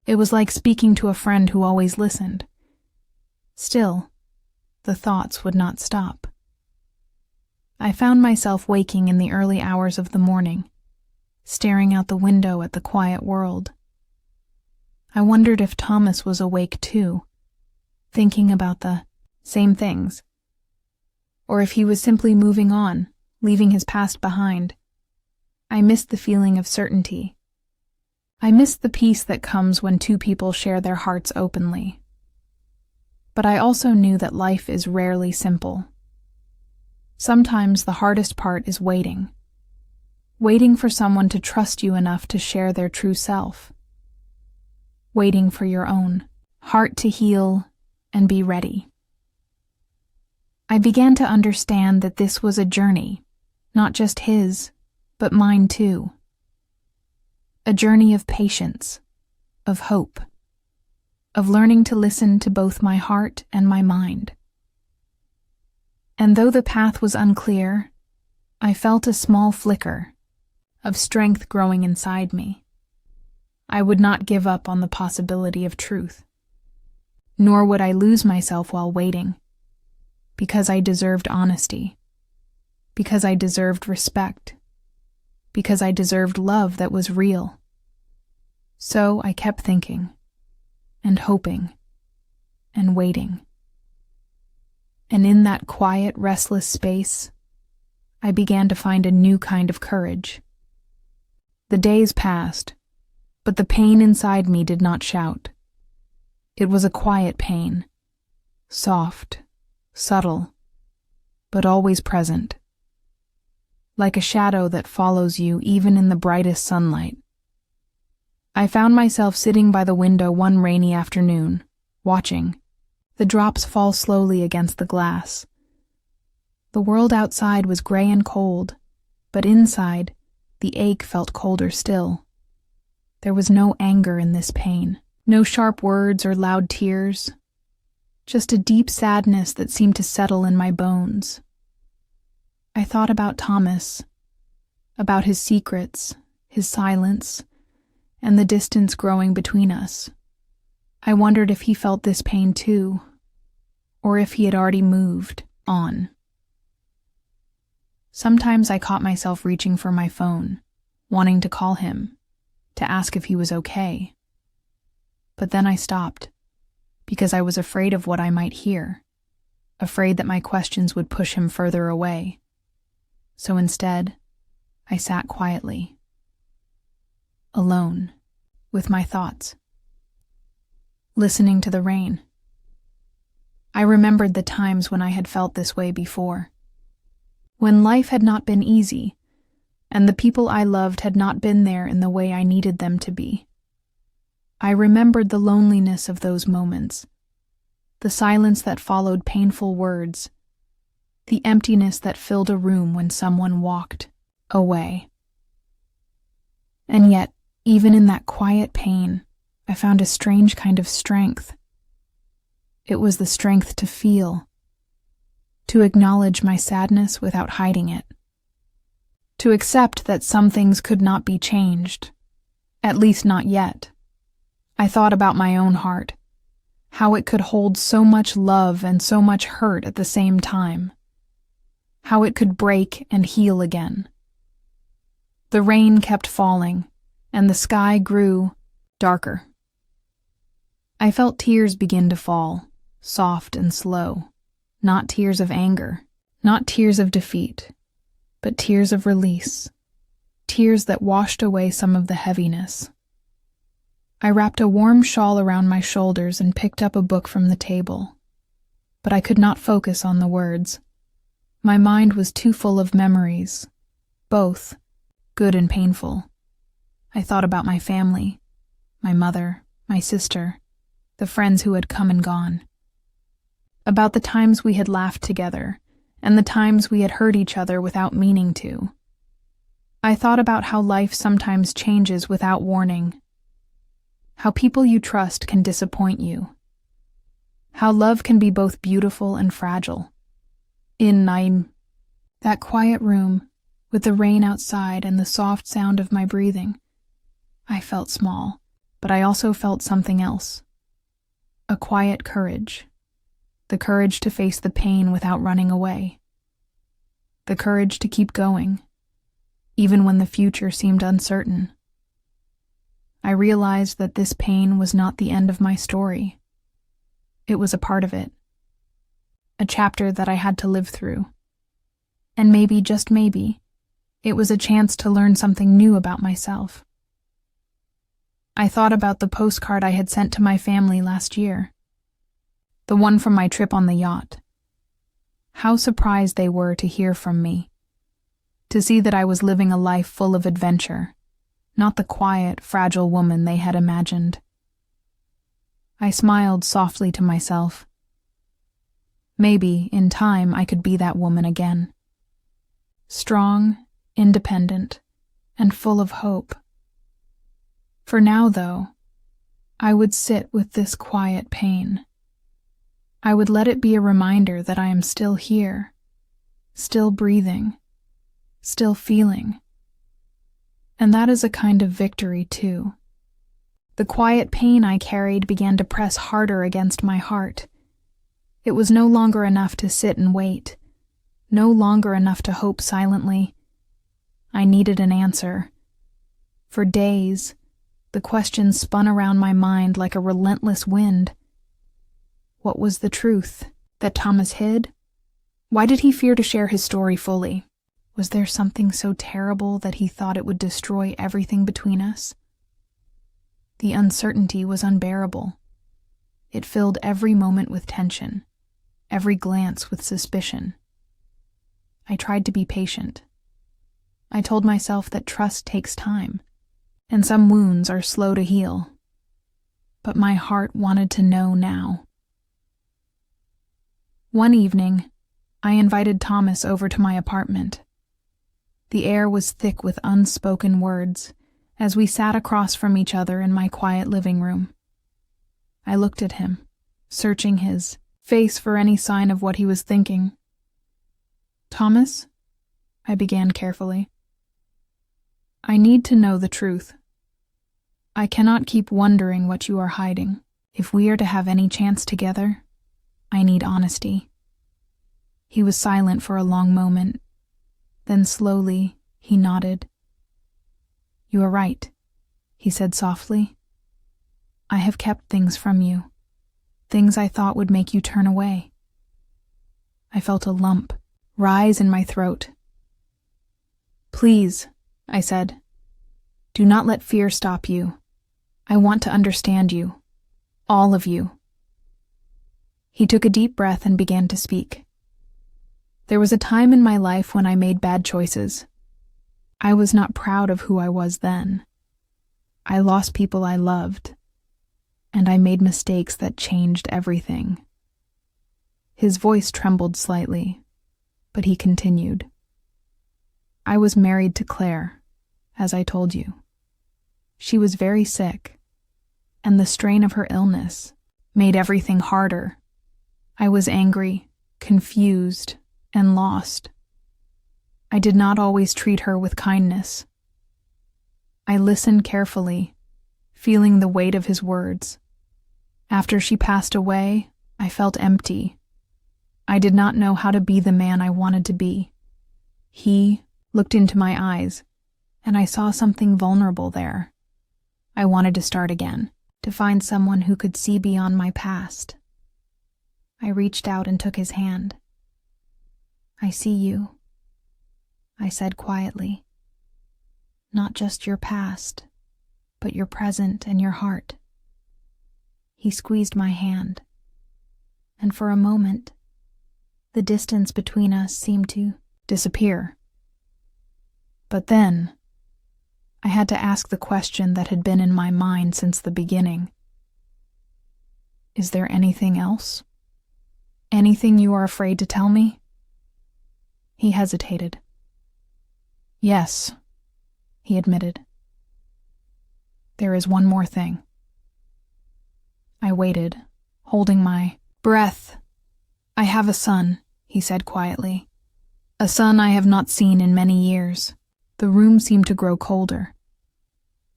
It was like speaking to a friend who always listened. Still, the thoughts would not stop. I found myself waking in the early hours of the morning, staring out the window at the quiet world. I wondered if Thomas was awake too, thinking about the same things, or if he was simply moving on, leaving his past behind. I missed the feeling of certainty. I missed the peace that comes when two people share their hearts openly. But I also knew that life is rarely simple. Sometimes the hardest part is waiting. Waiting for someone to trust you enough to share their true self. Waiting for your own heart to heal and be ready. I began to understand that this was a journey, not just his, but mine too. A journey of patience, of hope, of learning to listen to both my heart and my mind. And though the path was unclear, I felt a small flicker of strength growing inside me. I would not give up on the possibility of truth, nor would I lose myself while waiting, because I deserved honesty, because I deserved respect, because I deserved love that was real. So I kept thinking, and hoping, and waiting. And in that quiet, restless space, I began to find a new kind of courage. The days passed, but the pain inside me did not shout. It was a quiet pain, soft, subtle, but always present, like a shadow that follows you even in the brightest sunlight. I found myself sitting by the window one rainy afternoon, watching. The drops fall slowly against the glass. The world outside was gray and cold, but inside, the ache felt colder still. There was no anger in this pain, no sharp words or loud tears, just a deep sadness that seemed to settle in my bones. I thought about Thomas, about his secrets, his silence, and the distance growing between us. I wondered if he felt this pain too, or if he had already moved on. Sometimes I caught myself reaching for my phone, wanting to call him, to ask if he was okay. But then I stopped, because I was afraid of what I might hear, afraid that my questions would push him further away. So instead, I sat quietly, alone, with my thoughts, listening to the rain. I remembered the times when I had felt this way before, when life had not been easy, and the people I loved had not been there in the way I needed them to be. I remembered the loneliness of those moments, the silence that followed painful words, the emptiness that filled a room when someone walked away. And yet, even in that quiet pain, I found a strange kind of strength. It was the strength to feel, to acknowledge my sadness without hiding it. to accept that some things could not be changed, at least not yet. I thought about my own heart, how it could hold so much love and so much hurt at the same time, how it could break and heal again. The rain kept falling, and the sky grew darker. I felt tears begin to fall, soft and slow, not tears of anger, not tears of defeat, but tears of release, tears that washed away some of the heaviness. I wrapped a warm shawl around my shoulders and picked up a book from the table, but I could not focus on the words. My mind was too full of memories, both good and painful. I thought about my family, my mother, my sister, the friends who had come and gone, about the times we had laughed together and the times we had hurt each other without meaning to. I thought about how life sometimes changes without warning, how people you trust can disappoint you, how love can be both beautiful and fragile. In that quiet room, with the rain outside and the soft sound of my breathing, I felt small, but I also felt something else. A quiet courage. The courage to face the pain without running away. The courage to keep going, even when the future seemed uncertain. I realized that this pain was not the end of my story. It was a part of it. A chapter that I had to live through. And maybe, just maybe, it was a chance to learn something new about myself. I thought about the postcard I had sent to my family last year. The one from my trip on the yacht. How surprised they were to hear from me. To see that I was living a life full of adventure, not the quiet, fragile woman they had imagined. I smiled softly to myself. Maybe, in time, I could be that woman again. Strong, independent, and full of hope. For now, though, I would sit with this quiet pain. I would let it be a reminder that I am still here, still breathing, still feeling. And that is a kind of victory, too. The quiet pain I carried began to press harder against my heart. It was no longer enough to sit and wait, no longer enough to hope silently. I needed an answer. For days, the question spun around my mind like a relentless wind. What was the truth that Thomas hid? Why did he fear to share his story fully? Was there something so terrible that he thought it would destroy everything between us? The uncertainty was unbearable. It filled every moment with tension, every glance with suspicion. I tried to be patient. I told myself that trust takes time, and some wounds are slow to heal. But my heart wanted to know now. One evening, I invited Thomas over to my apartment. The air was thick with unspoken words as we sat across from each other in my quiet living room. I looked at him, searching his face for any sign of what he was thinking. "Thomas," I began carefully, "I need to know the truth. I cannot keep wondering what you are hiding. If we are to have any chance together, I need honesty." He was silent for a long moment. Then slowly, he nodded. "You are right," he said softly. "I have kept things from you, things I thought would make you turn away." I felt a lump rise in my throat. "Please," I said, "do not let fear stop you. I want to understand you, all of you." He took a deep breath and began to speak. "There was a time in my life when I made bad choices. I was not proud of who I was then. I lost people I loved, and I made mistakes that changed everything." His voice trembled slightly, but he continued. "I was married to Claire, as I told you. She was very sick, and the strain of her illness made everything harder. I was angry, confused, and lost. I did not always treat her with kindness. I listened carefully, feeling the weight of his words. After she passed away, I felt empty. I did not know how to be the man I wanted to be. He looked into my eyes, and I saw something vulnerable there. I wanted to start again, to find someone who could see beyond my past. I reached out and took his hand. "I see you," I said quietly. "Not just your past, but your present and your heart." He squeezed my hand, and for a moment, the distance between us seemed to disappear. But then, I had to ask the question that had been in my mind since the beginning. "Is there anything else? Anything you are afraid to tell me?" He hesitated. "Yes," he admitted. "There is one more thing." I waited, holding my breath. "I have a son," he said quietly. "A son I have not seen in many years." The room seemed to grow colder.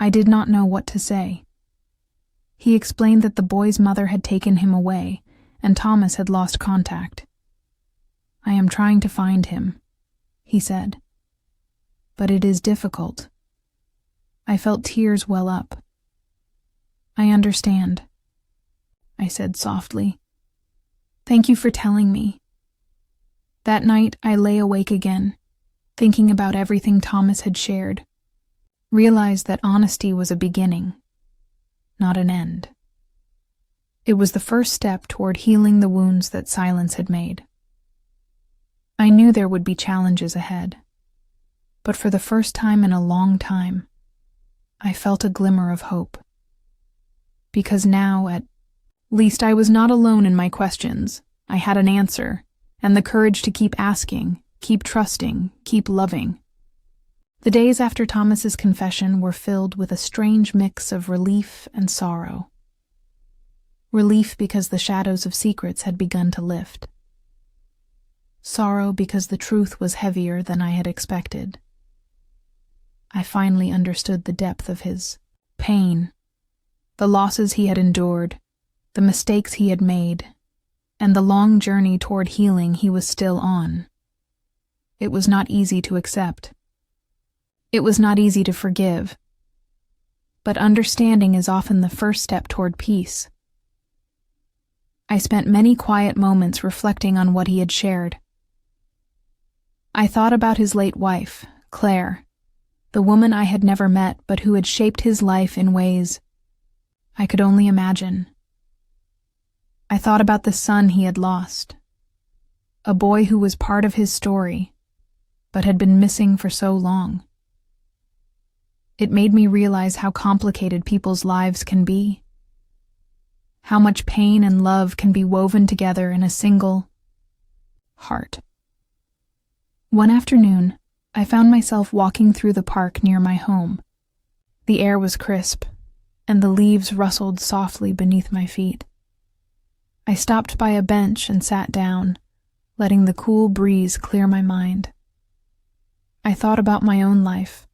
I did not know what to say. He explained that the boy's mother had taken him away, and Thomas had lost contact. "I am trying to find him," he said. "But it is difficult." I felt tears well up. "I understand," I said softly. "Thank you for telling me." That night I lay awake again, thinking about everything Thomas had shared, realized that honesty was a beginning, not an end. It was the first step toward healing the wounds that silence had made. I knew there would be challenges ahead, but for the first time in a long time, I felt a glimmer of hope. Because now, at least, I was not alone in my questions. I had an answer, and the courage to keep asking, keep trusting, keep loving. The days after Thomas's confession were filled with a strange mix of relief and sorrow. Relief because the shadows of secrets had begun to lift. Sorrow because the truth was heavier than I had expected. I finally understood the depth of his pain, the losses he had endured, the mistakes he had made, and the long journey toward healing he was still on. It was not easy to accept. It was not easy to forgive. But understanding is often the first step toward peace. I spent many quiet moments reflecting on what he had shared. I thought about his late wife, Claire, the woman I had never met but who had shaped his life in ways I could only imagine. I thought about the son he had lost, a boy who was part of his story, but had been missing for so long. It made me realize how complicated people's lives can be, how much pain and love can be woven together in a single heart. One afternoon, I found myself walking through the park near my home. The air was crisp, and the leaves rustled softly beneath my feet. I stopped by a bench and sat down, letting the cool breeze clear my mind. I thought about my own life,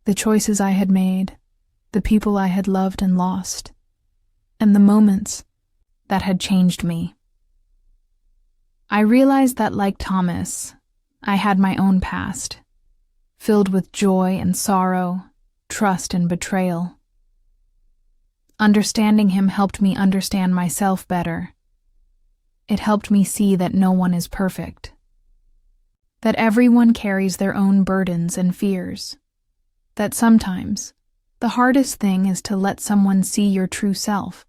the choices I had made, the people I had loved and lost, and the moments that had changed me. I realized that, like Thomas, I had my own past, filled with joy and sorrow, trust and betrayal. Understanding him helped me understand myself better. It helped me see that no one is perfect, that everyone carries their own burdens and fears, that sometimes the hardest thing is to let someone see your true self.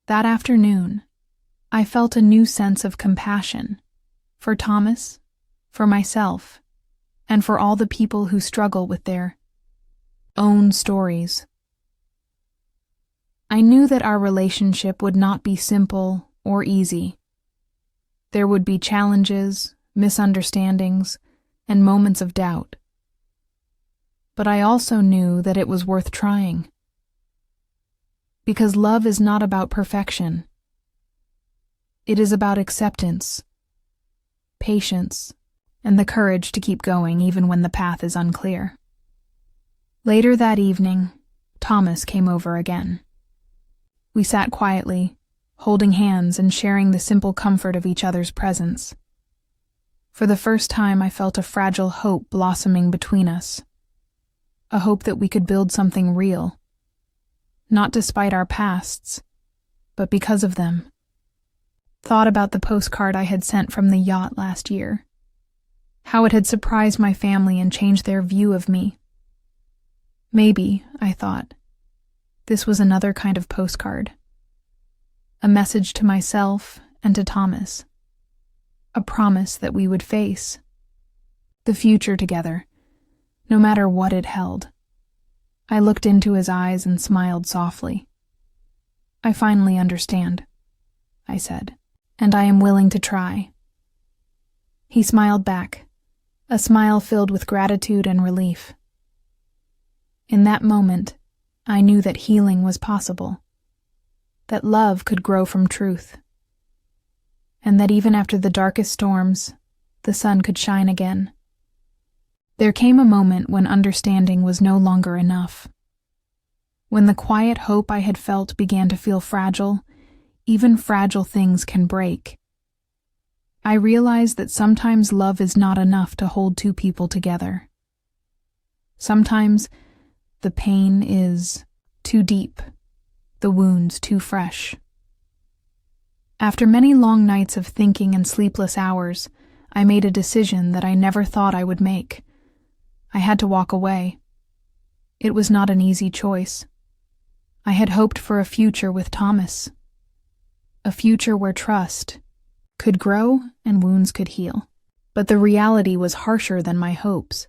That afternoon, I felt a new sense of compassion for Thomas, for myself, and for all the people who struggle with their own stories. I knew that our relationship would not be simple or easy. There would be challenges, misunderstandings, and moments of doubt. But I also knew that it was worth trying. Because love is not about perfection. It is about acceptance, patience, and the courage to keep going even when the path is unclear. Later that evening, Thomas came over again. We sat quietly, holding hands and sharing the simple comfort of each other's presence. For the first time, I felt a fragile hope blossoming between us. A hope that we could build something real. Not despite our pasts, but because of them. Thought about the postcard I had sent from the yacht last year. How it had surprised my family and changed their view of me. Maybe, I thought, this was another kind of postcard. A message to myself and to Thomas. A promise that we would face the future together, no matter what it held. I looked into his eyes and smiled softly. I finally understand, I said, and I am willing to try. He smiled back, a smile filled with gratitude and relief. In that moment, I knew that healing was possible, that love could grow from truth, and that even after the darkest storms, the sun could shine again. There came a moment when understanding was no longer enough. When the quiet hope I had felt began to feel fragile, even fragile things can break. I realized that sometimes love is not enough to hold two people together. Sometimes the pain is too deep, the wounds too fresh. After many long nights of thinking and sleepless hours, I made a decision that I never thought I would make. I had to walk away. It was not an easy choice. I had hoped for a future with Thomas. A future where trust could grow and wounds could heal. But the reality was harsher than my hopes.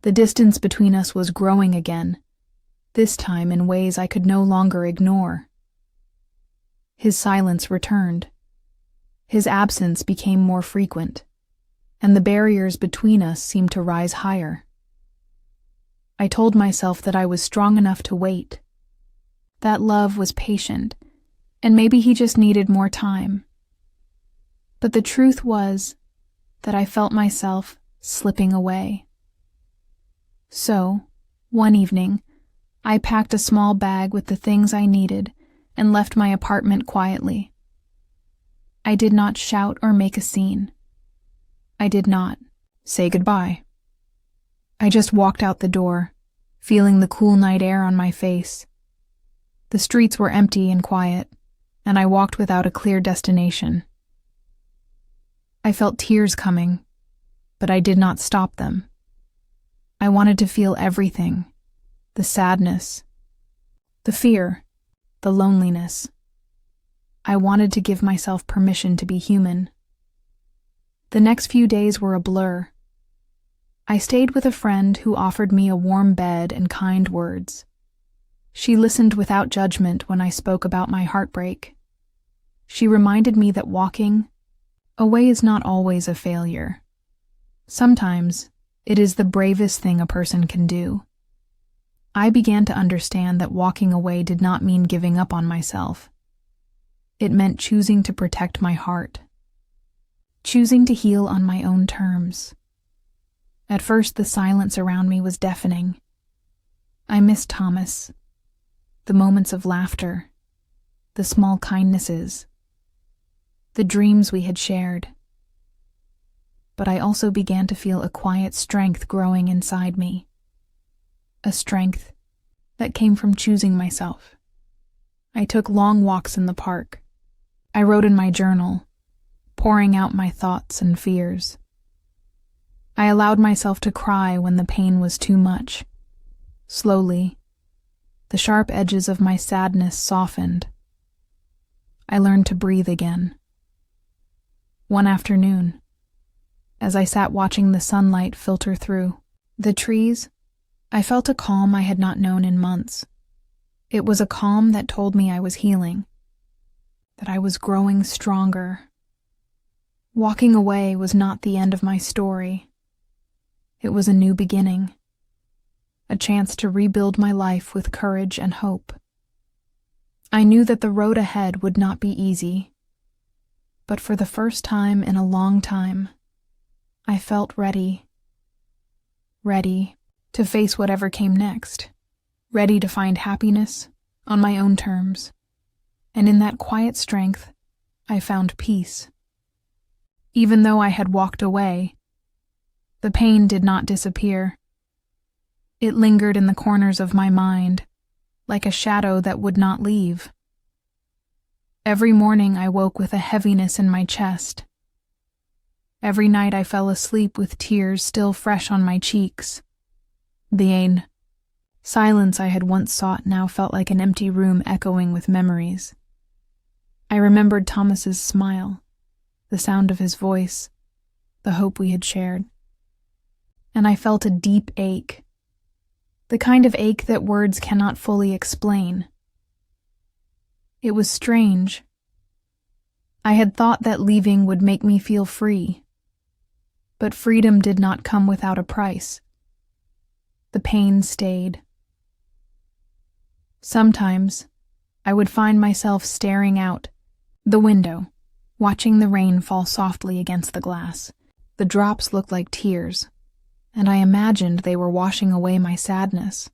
The distance between us was growing again, this time in ways I could no longer ignore. His silence returned. His absence became more frequent, and the barriers between us seemed to rise higher. I told myself that I was strong enough to wait, that love was patient, and maybe he just needed more time. But the truth was that I felt myself slipping away. So, one evening, I packed a small bag with the things I needed and left my apartment quietly. I did not shout or make a scene. I did not say goodbye. I just walked out the door, feeling the cool night air on my face. The streets were empty and quiet, and I walked without a clear destination. I felt tears coming, but I did not stop them. I wanted to feel everything, the sadness, the fear, the loneliness. I wanted to give myself permission to be human. The next few days were a blur. I stayed with a friend who offered me a warm bed and kind words. She listened without judgment when I spoke about my heartbreak. She reminded me that walking away is not always a failure. Sometimes it is the bravest thing a person can do. I began to understand that walking away did not mean giving up on myself. It meant choosing to protect my heart, choosing to heal on my own terms. At first, the silence around me was deafening. I missed Thomas, the moments of laughter, the small kindnesses, the dreams we had shared. But I also began to feel a quiet strength growing inside me, a strength that came from choosing myself. I took long walks in the park. I wrote in my journal, pouring out my thoughts and fears. I allowed myself to cry when the pain was too much. Slowly, the sharp edges of my sadness softened. I learned to breathe again. One afternoon, as I sat watching the sunlight filter through the trees, I felt a calm I had not known in months. It was a calm that told me I was healing, that I was growing stronger. Walking away was not the end of my story. It was a new beginning, a chance to rebuild my life with courage and hope. I knew that the road ahead would not be easy, but for the first time in a long time, I felt ready to face whatever came next, ready to find happiness on my own terms. And in that quiet strength, I found peace. Even though I had walked away, the pain did not disappear. It lingered in the corners of my mind, like a shadow that would not leave. Every morning I woke with a heaviness in my chest. Every night I fell asleep with tears still fresh on my cheeks. The silence I had once sought now felt like an empty room echoing with memories. I remembered Thomas's smile, the sound of his voice, the hope we had shared. And I felt a deep ache, the kind of ache that words cannot fully explain. It was strange. I had thought that leaving would make me feel free, but freedom did not come without a price. The pain stayed. Sometimes I would find myself staring out the window, watching the rain fall softly against the glass. The drops looked like tears, and I imagined they were washing away my sadness.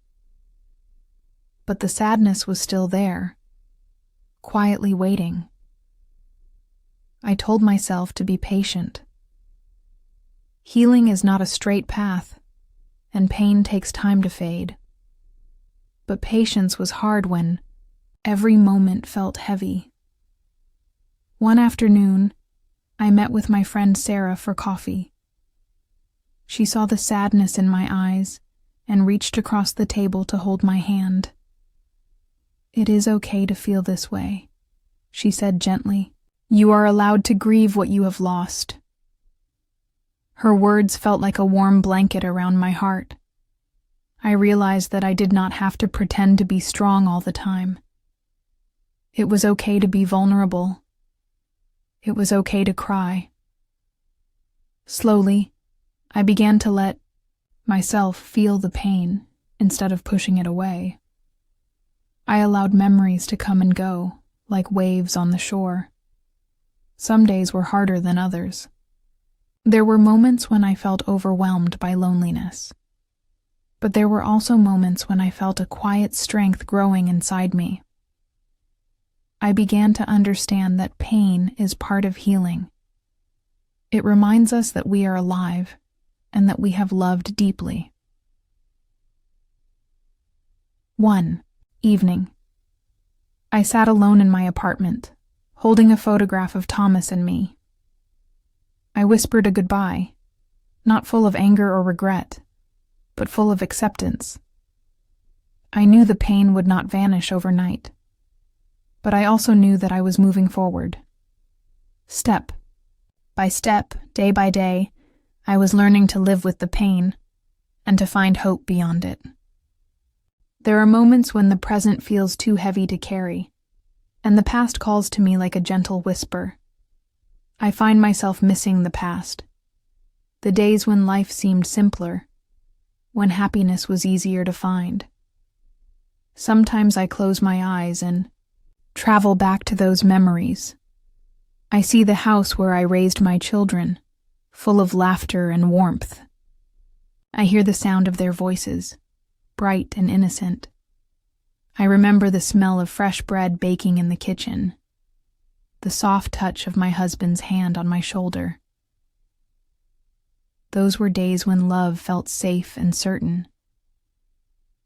But the sadness was still there, quietly waiting. I told myself to be patient. Healing is not a straight path, and pain takes time to fade. But patience was hard when every moment felt heavy. One afternoon, I met with my friend Sarah for coffee. She saw the sadness in my eyes and reached across the table to hold my hand. "It is okay to feel this way," she said gently. "You are allowed to grieve what you have lost." Her words felt like a warm blanket around my heart. I realized that I did not have to pretend to be strong all the time. It was okay to be vulnerable. It was okay to cry. Slowly, I began to let myself feel the pain instead of pushing it away. I allowed memories to come and go, like waves on the shore. Some days were harder than others. There were moments when I felt overwhelmed by loneliness. But there were also moments when I felt a quiet strength growing inside me. I began to understand that pain is part of healing. It reminds us that we are alive and that we have loved deeply. 1. Evening. I sat alone in my apartment, holding a photograph of Thomas and me. I whispered a goodbye, not full of anger or regret, but full of acceptance. I knew the pain would not vanish overnight, but I also knew that I was moving forward. Step by step, day by day, I was learning to live with the pain and to find hope beyond it. There are moments when the present feels too heavy to carry, and the past calls to me like a gentle whisper. I find myself missing the past, the days when life seemed simpler, when happiness was easier to find. Sometimes I close my eyes and travel back to those memories. I see the house where I raised my children, full of laughter and warmth. I hear the sound of their voices, bright and innocent. I remember the smell of fresh bread baking in the kitchen, the soft touch of my husband's hand on my shoulder. Those were days when love felt safe and certain.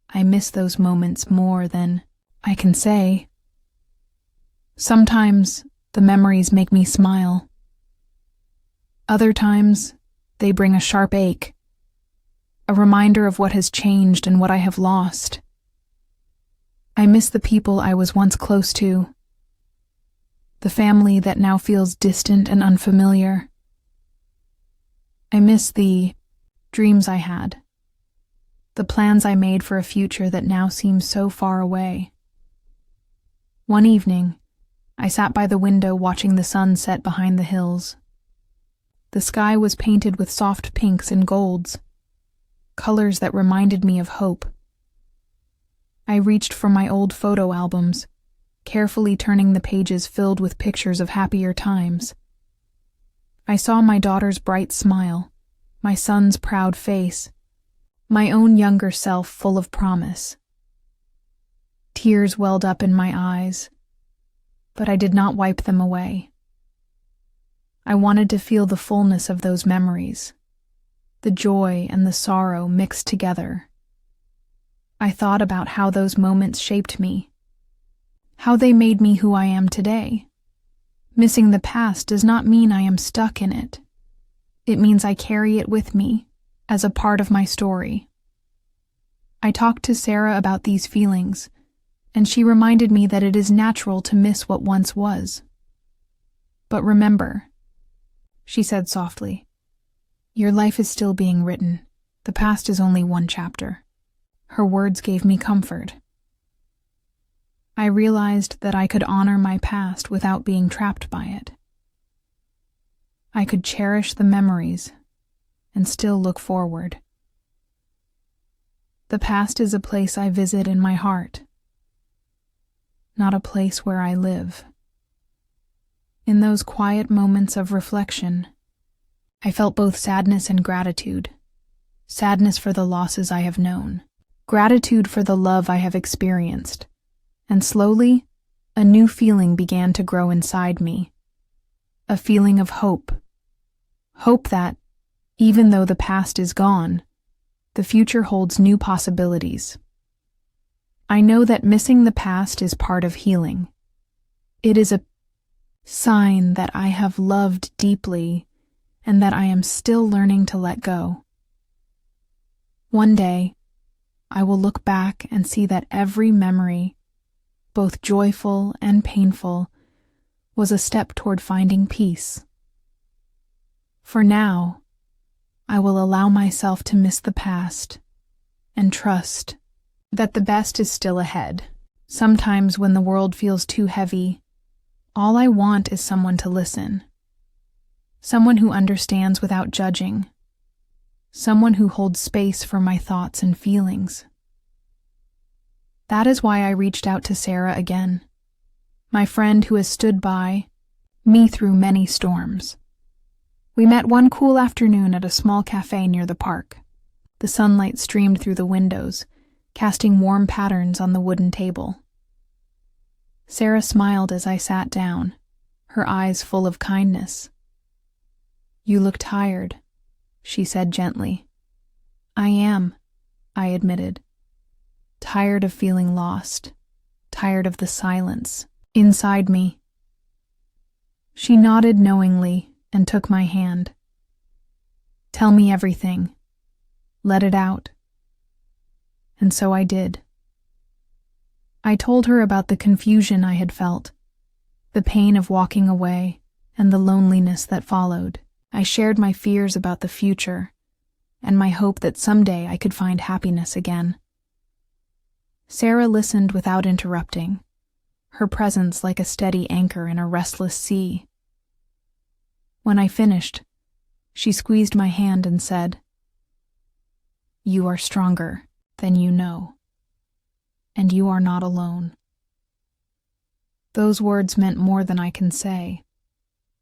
I miss those moments more than I can say. Sometimes the memories make me smile. Other times, they bring a sharp ache, a reminder of what has changed and what I have lost. I miss the people I was once close to, the family that now feels distant and unfamiliar. I miss the dreams I had, the plans I made for a future that now seems so far away. One evening, I sat by the window watching the sun set behind the hills. The sky was painted with soft pinks and golds, colors that reminded me of hope. I reached for my old photo albums, carefully turning the pages filled with pictures of happier times. I saw my daughter's bright smile, my son's proud face, my own younger self full of promise. Tears welled up in my eyes, but I did not wipe them away. I wanted to feel the fullness of those memories, the joy and the sorrow mixed together. I thought about how those moments shaped me, how they made me who I am today. Missing the past does not mean I am stuck in it. It means I carry it with me as a part of my story. I talked to Sarah about these feelings, and she reminded me that it is natural to miss what once was. But remember, she said softly, your life is still being written. The past is only one chapter. Her words gave me comfort. I realized that I could honor my past without being trapped by it. I could cherish the memories and still look forward. The past is a place I visit in my heart, not a place where I live. In those quiet moments of reflection, I felt both sadness and gratitude. Sadness for the losses I have known, gratitude for the love I have experienced, and slowly, a new feeling began to grow inside me. A feeling of hope. Hope that, even though the past is gone, the future holds new possibilities. I know that missing the past is part of healing. It is a sign that I have loved deeply and that I am still learning to let go. One day, I will look back and see that every memory, both joyful and painful, was a step toward finding peace. For now, I will allow myself to miss the past and trust that the best is still ahead. Sometimes when the world feels too heavy, all I want is someone to listen. Someone who understands without judging. Someone who holds space for my thoughts and feelings. That is why I reached out to Sarah again, my friend who has stood by me through many storms. We met one cool afternoon at a small cafe near the park. The sunlight streamed through the windows, casting warm patterns on the wooden table. Sarah smiled as I sat down, her eyes full of kindness. "You look tired," she said gently. "I am," I admitted. Tired of feeling lost, tired of the silence inside me. She nodded knowingly and took my hand. "Tell me everything. Let it out." And so I did. I told her about the confusion I had felt, the pain of walking away, and the loneliness that followed. I shared my fears about the future, and my hope that someday I could find happiness again. Sarah listened without interrupting, her presence like a steady anchor in a restless sea. When I finished, she squeezed my hand and said, "You are stronger than you know, and you are not alone." Those words meant more than I can say.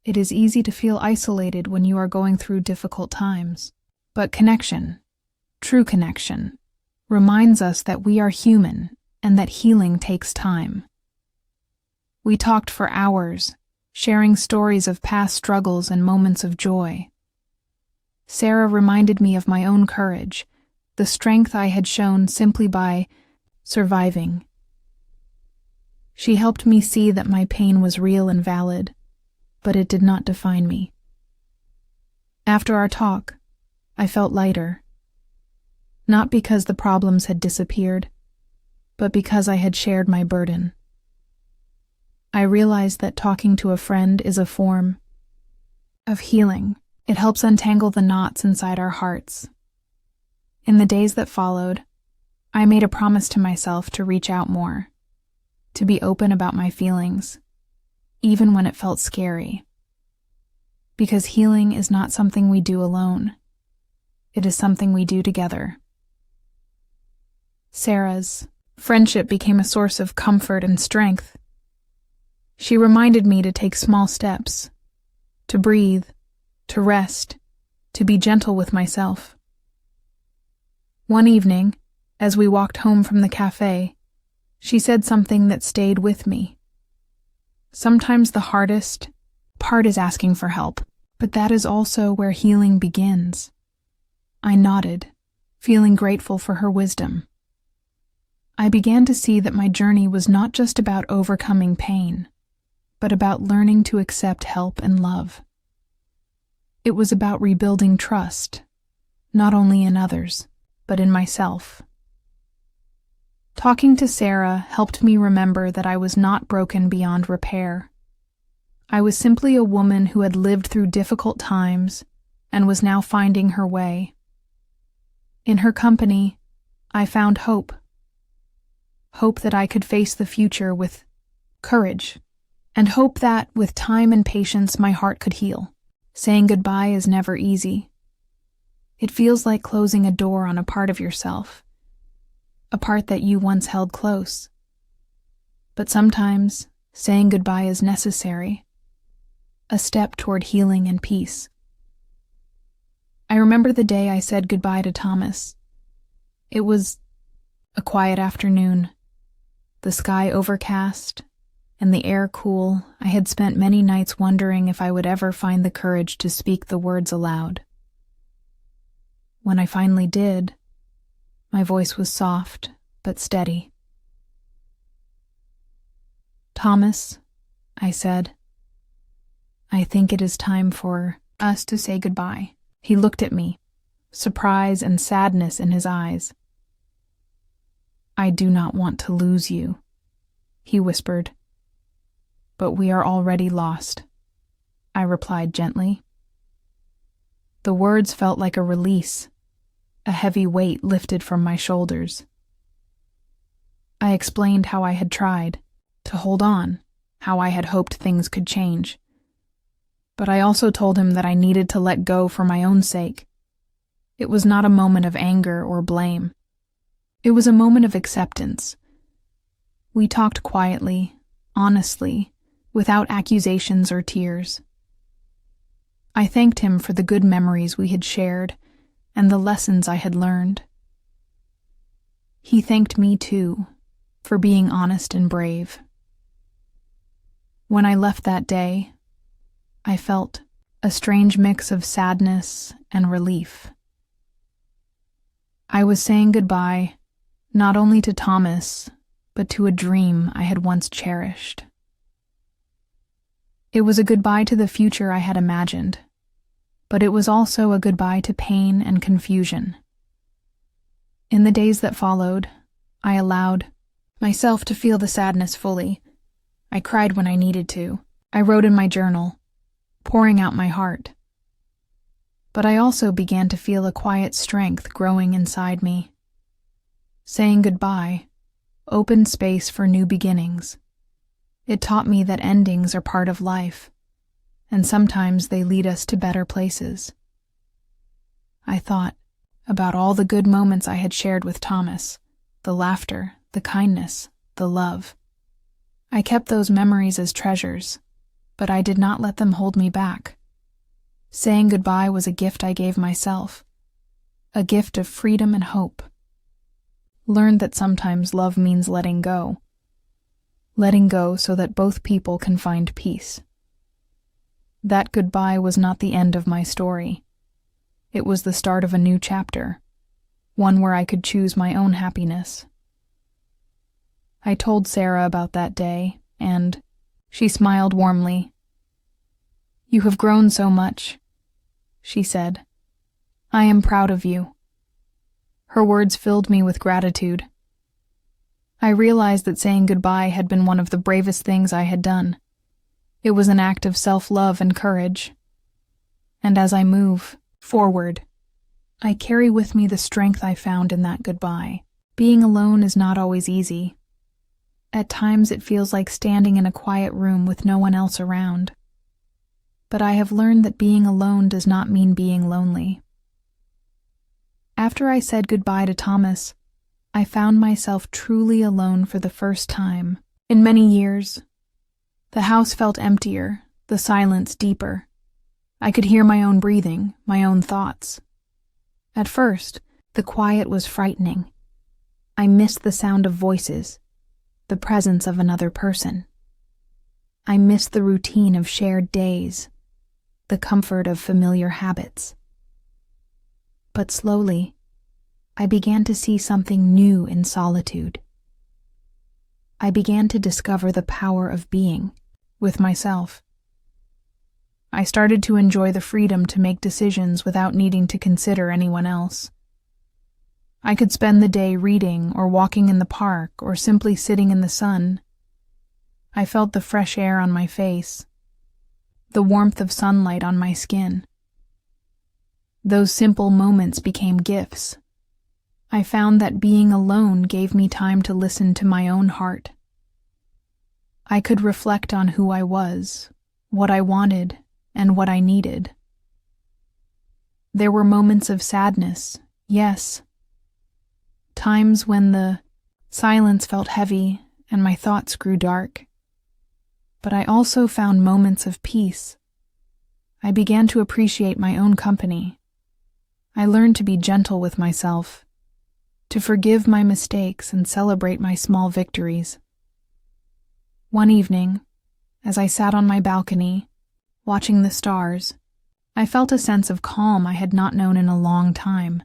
It is easy to feel isolated when you are going through difficult times, but connection, true connection, reminds us that we are human and that healing takes time. We talked for hours, sharing stories of past struggles and moments of joy. Sarah reminded me of my own courage, the strength I had shown simply by surviving. She helped me see that my pain was real and valid, but it did not define me. After our talk, I felt lighter. Not because the problems had disappeared, but because I had shared my burden. I realized that talking to a friend is a form of healing. It helps untangle the knots inside our hearts. In the days that followed, I made a promise to myself to reach out more, to be open about my feelings, even when it felt scary. Because healing is not something we do alone. It is something we do together. Sarah's friendship became a source of comfort and strength. She reminded me to take small steps, to breathe, to rest, to be gentle with myself. One evening, as we walked home from the cafe, she said something that stayed with me. Sometimes the hardest part is asking for help, but that is also where healing begins. I nodded, feeling grateful for her wisdom. I began to see that my journey was not just about overcoming pain, but about learning to accept help and love. It was about rebuilding trust, not only in others, but in myself. Talking to Sarah helped me remember that I was not broken beyond repair. I was simply a woman who had lived through difficult times and was now finding her way. In her company, I found hope. Hope that I could face the future with courage, and hope that, with time and patience, my heart could heal. Saying goodbye is never easy. It feels like closing a door on a part of yourself, a part that you once held close. But sometimes, saying goodbye is necessary, a step toward healing and peace. I remember the day I said goodbye to Thomas. It was a quiet afternoon, the sky overcast, and the air cool. I had spent many nights wondering if I would ever find the courage to speak the words aloud. When I finally did, my voice was soft but steady. "Thomas," I said, "I think it is time for us to say goodbye." He looked at me, surprise and sadness in his eyes. "I do not want to lose you," he whispered. "But we are already lost," I replied gently. The words felt like a release, a heavy weight lifted from my shoulders. I explained how I had tried to hold on, how I had hoped things could change. But I also told him that I needed to let go for my own sake. It was not a moment of anger or blame. It was a moment of acceptance. We talked quietly, honestly, without accusations or tears. I thanked him for the good memories we had shared and the lessons I had learned. He thanked me too, for being honest and brave. When I left that day, I felt a strange mix of sadness and relief. I was saying goodbye not only to Thomas, but to a dream I had once cherished. It was a goodbye to the future I had imagined, but it was also a goodbye to pain and confusion. In the days that followed, I allowed myself to feel the sadness fully. I cried when I needed to. I wrote in my journal, pouring out my heart. But I also began to feel a quiet strength growing inside me. Saying goodbye opened space for new beginnings. It taught me that endings are part of life, and sometimes they lead us to better places. I thought about all the good moments I had shared with Thomas, the laughter, the kindness, the love. I kept those memories as treasures, but I did not let them hold me back. Saying goodbye was a gift I gave myself, a gift of freedom and hope. Learned that sometimes love means letting go so that both people can find peace. That goodbye was not the end of my story. It was the start of a new chapter, one where I could choose my own happiness. I told Sarah about that day, and she smiled warmly. "You have grown so much," she said. "I am proud of you." Her words filled me with gratitude. I realized that saying goodbye had been one of the bravest things I had done. It was an act of self-love and courage. And as I move forward, I carry with me the strength I found in that goodbye. Being alone is not always easy. At times it feels like standing in a quiet room with no one else around. But I have learned that being alone does not mean being lonely. After I said goodbye to Thomas, I found myself truly alone for the first time in many years. The house felt emptier, the silence deeper. I could hear my own breathing, my own thoughts. At first, the quiet was frightening. I missed the sound of voices, the presence of another person. I missed the routine of shared days, the comfort of familiar habits. But slowly, I began to see something new in solitude. I began to discover the power of being with myself. I started to enjoy the freedom to make decisions without needing to consider anyone else. I could spend the day reading or walking in the park or simply sitting in the sun. I felt the fresh air on my face, the warmth of sunlight on my skin. Those simple moments became gifts. I found that being alone gave me time to listen to my own heart. I could reflect on who I was, what I wanted, and what I needed. There were moments of sadness, yes. Times when the silence felt heavy and my thoughts grew dark. But I also found moments of peace. I began to appreciate my own company. I learned to be gentle with myself, to forgive my mistakes and celebrate my small victories. One evening, as I sat on my balcony, watching the stars, I felt a sense of calm I had not known in a long time.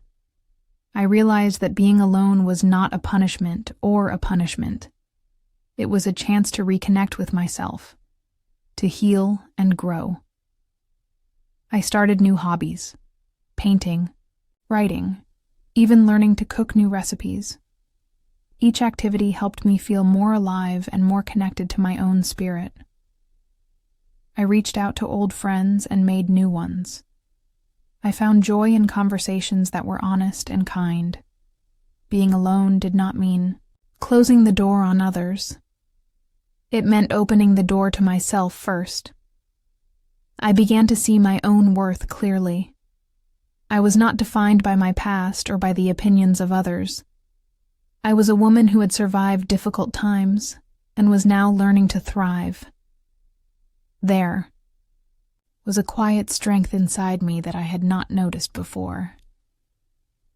I realized that being alone was not a punishment or a punishment. It was a chance to reconnect with myself, to heal and grow. I started new hobbies, painting, writing, even learning to cook new recipes. Each activity helped me feel more alive and more connected to my own spirit. I reached out to old friends and made new ones. I found joy in conversations that were honest and kind. Being alone did not mean closing the door on others. It meant opening the door to myself first. I began to see my own worth clearly. I was not defined by my past or by the opinions of others. I was a woman who had survived difficult times and was now learning to thrive. There was a quiet strength inside me that I had not noticed before.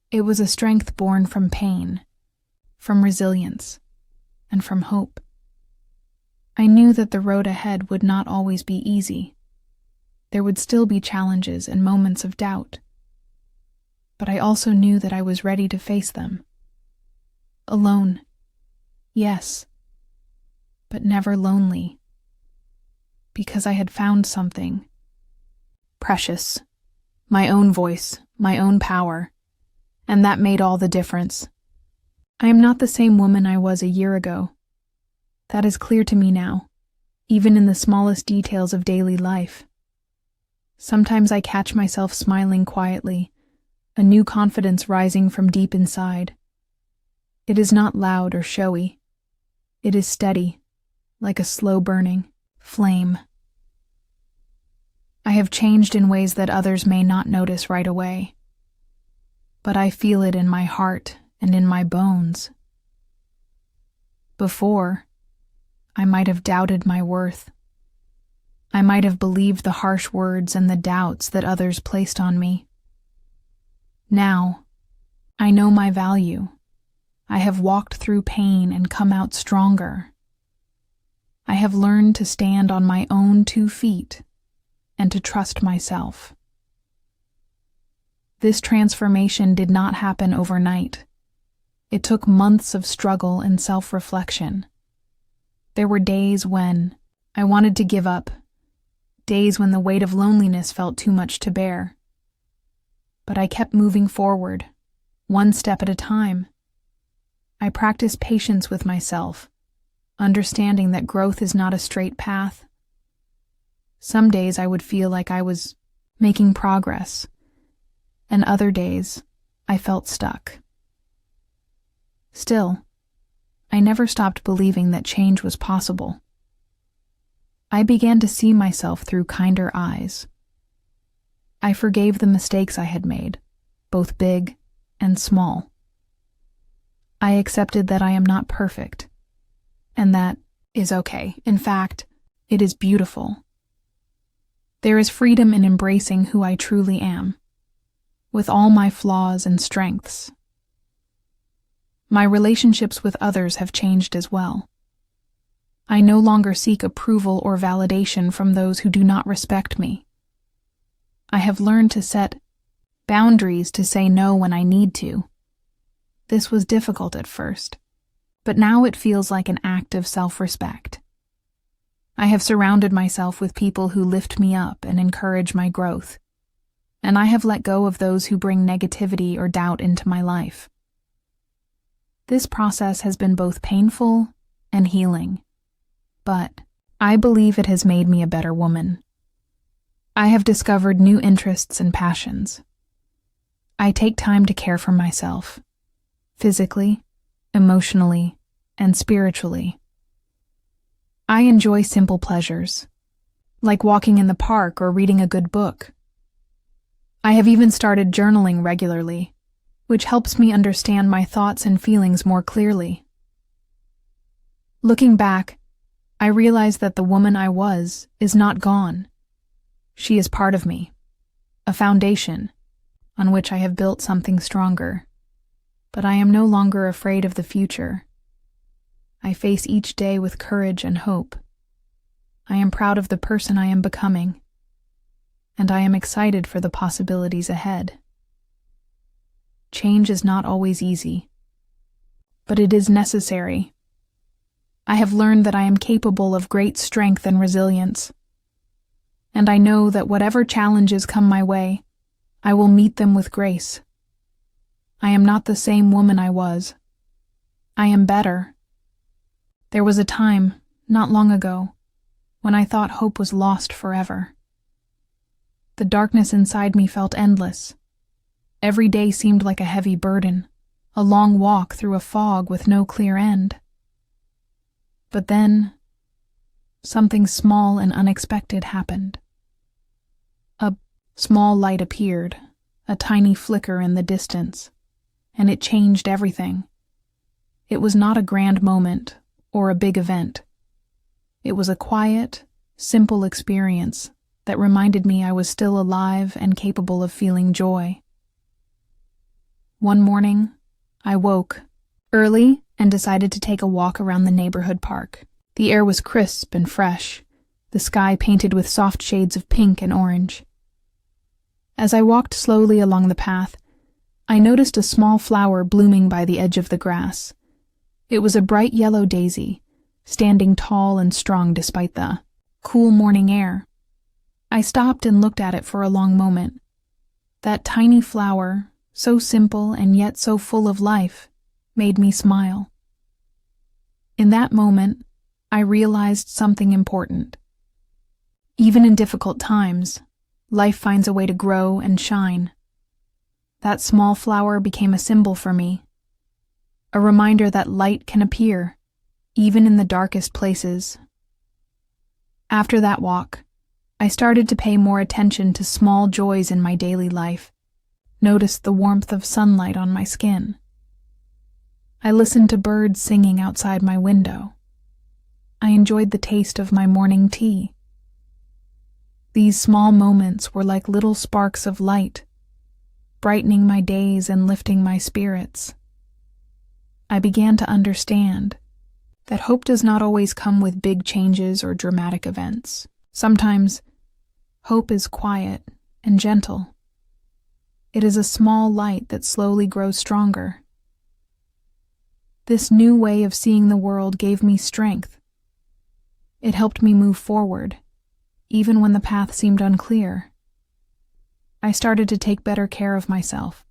It was a strength born from pain, from resilience, and from hope. I knew that the road ahead would not always be easy. There would still be challenges and moments of doubt. But I also knew that I was ready to face them. Alone, yes, but never lonely. Because I had found something precious, my own voice, my own power, and that made all the difference. I am not the same woman I was a year ago. That is clear to me now, even in the smallest details of daily life. Sometimes I catch myself smiling quietly, a new confidence rising from deep inside. It is not loud or showy. It is steady, like a slow-burning flame. I have changed in ways that others may not notice right away, but I feel it in my heart and in my bones. Before, I might have doubted my worth. I might have believed the harsh words and the doubts that others placed on me. Now, I know my value. I have walked through pain and come out stronger. I have learned to stand on my own 2 feet and to trust myself. This transformation did not happen overnight. It took months of struggle and self-reflection. There were days when I wanted to give up, days when the weight of loneliness felt too much to bear. But I kept moving forward, one step at a time. I practiced patience with myself, understanding that growth is not a straight path. Some days I would feel like I was making progress, and other days I felt stuck. Still, I never stopped believing that change was possible. I began to see myself through kinder eyes. I forgave the mistakes I had made, both big and small. I accepted that I am not perfect, and that is okay. In fact, it is beautiful. There is freedom in embracing who I truly am, with all my flaws and strengths. My relationships with others have changed as well. I no longer seek approval or validation from those who do not respect me. I have learned to set boundaries to say no when I need to. This was difficult at first, but now it feels like an act of self-respect. I have surrounded myself with people who lift me up and encourage my growth, and I have let go of those who bring negativity or doubt into my life. This process has been both painful and healing, but I believe it has made me a better woman. I have discovered new interests and passions. I take time to care for myself, physically, emotionally, and spiritually. I enjoy simple pleasures, like walking in the park or reading a good book. I have even started journaling regularly, which helps me understand my thoughts and feelings more clearly. Looking back, I realize that the woman I was is not gone. She is part of me, a foundation on which I have built something stronger. But I am no longer afraid of the future. I face each day with courage and hope. I am proud of the person I am becoming, and I am excited for the possibilities ahead. Change is not always easy, but it is necessary. I have learned that I am capable of great strength and resilience, and I know that whatever challenges come my way, I will meet them with grace. I am not the same woman I was. I am better. There was a time, not long ago, when I thought hope was lost forever. The darkness inside me felt endless. Every day seemed like a heavy burden, a long walk through a fog with no clear end. But then, something small and unexpected happened. A small light appeared, a tiny flicker in the distance, and it changed everything. It was not a grand moment or a big event. It was a quiet, simple experience that reminded me I was still alive and capable of feeling joy. One morning, I woke early and decided to take a walk around the neighborhood park. The air was crisp and fresh, the sky painted with soft shades of pink and orange. As I walked slowly along the path, I noticed a small flower blooming by the edge of the grass. It was a bright yellow daisy, standing tall and strong despite the cool morning air. I stopped and looked at it for a long moment. That tiny flower, so simple and yet so full of life, made me smile. In that moment, I realized something important. Even in difficult times, life finds a way to grow and shine. That small flower became a symbol for me, a reminder that light can appear, even in the darkest places. After that walk, I started to pay more attention to small joys in my daily life, noticed the warmth of sunlight on my skin. I listened to birds singing outside my window. I enjoyed the taste of my morning tea. These small moments were like little sparks of light, brightening my days and lifting my spirits. I began to understand that hope does not always come with big changes or dramatic events. Sometimes, hope is quiet and gentle. It is a small light that slowly grows stronger. This new way of seeing the world gave me strength. It helped me move forward, even when the path seemed unclear. I started to take better care of myself.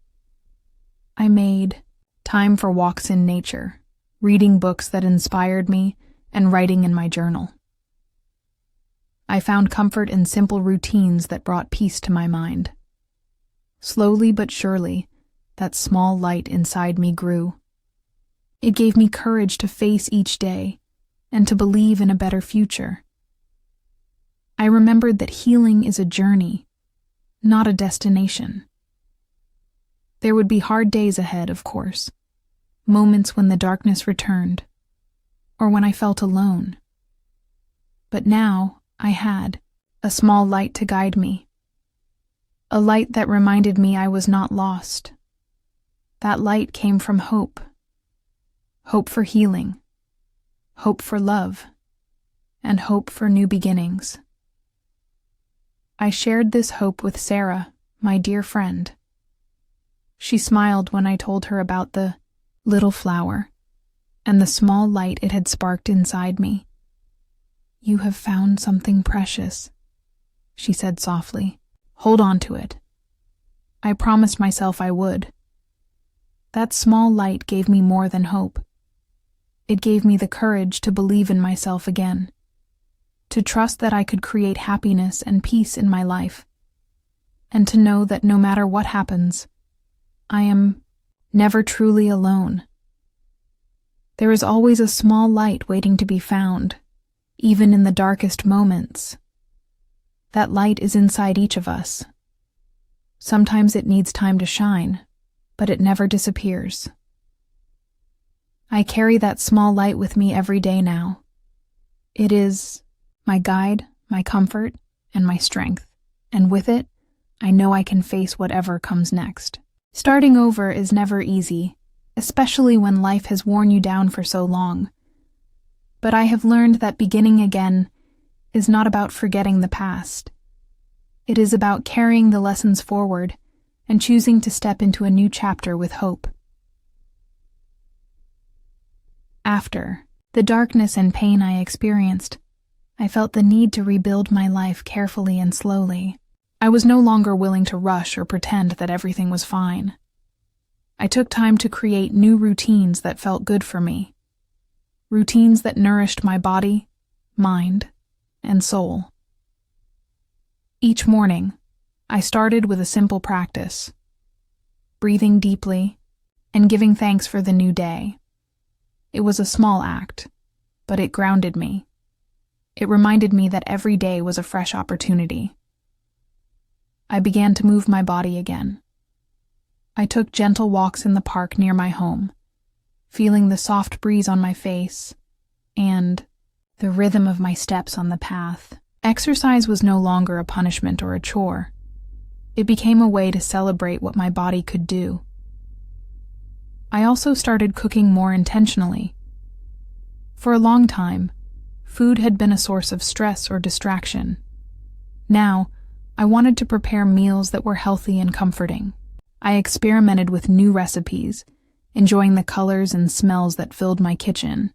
I made time for walks in nature, reading books that inspired me, and writing in my journal. I found comfort in simple routines that brought peace to my mind. Slowly but surely, that small light inside me grew. It gave me courage to face each day and to believe in a better future. I remembered that healing is a journey, not a destination. There would be hard days ahead, of course, moments when the darkness returned, or when I felt alone. But now I had a small light to guide me. A light that reminded me I was not lost. That light came from hope. Hope for healing. Hope for love. And hope for new beginnings. I shared this hope with Sarah, my dear friend. She smiled when I told her about the little flower and the small light it had sparked inside me. "You have found something precious," she said softly. "Hold on to it." I promised myself I would. That small light gave me more than hope. It gave me the courage to believe in myself again, to trust that I could create happiness and peace in my life, and to know that no matter what happens, I am never truly alone. There is always a small light waiting to be found, even in the darkest moments. That light is inside each of us. Sometimes it needs time to shine, but it never disappears. I carry that small light with me every day now. It is my guide, my comfort, and my strength, and with it, I know I can face whatever comes next. Starting over is never easy, especially when life has worn you down for so long. But I have learned that beginning again is not about forgetting the past. It is about carrying the lessons forward and choosing to step into a new chapter with hope. After the darkness and pain I experienced, I felt the need to rebuild my life carefully and slowly. I was no longer willing to rush or pretend that everything was fine. I took time to create new routines that felt good for me. Routines that nourished my body, mind, and soul. Each morning, I started with a simple practice: breathing deeply and giving thanks for the new day. It was a small act, but it grounded me. It reminded me that every day was a fresh opportunity. I began to move my body again. I took gentle walks in the park near my home, feeling the soft breeze on my face and the rhythm of my steps on the path. Exercise was no longer a punishment or a chore. It became a way to celebrate what my body could do. I also started cooking more intentionally. For a long time, food had been a source of stress or distraction. Now, I wanted to prepare meals that were healthy and comforting. I experimented with new recipes, enjoying the colors and smells that filled my kitchen.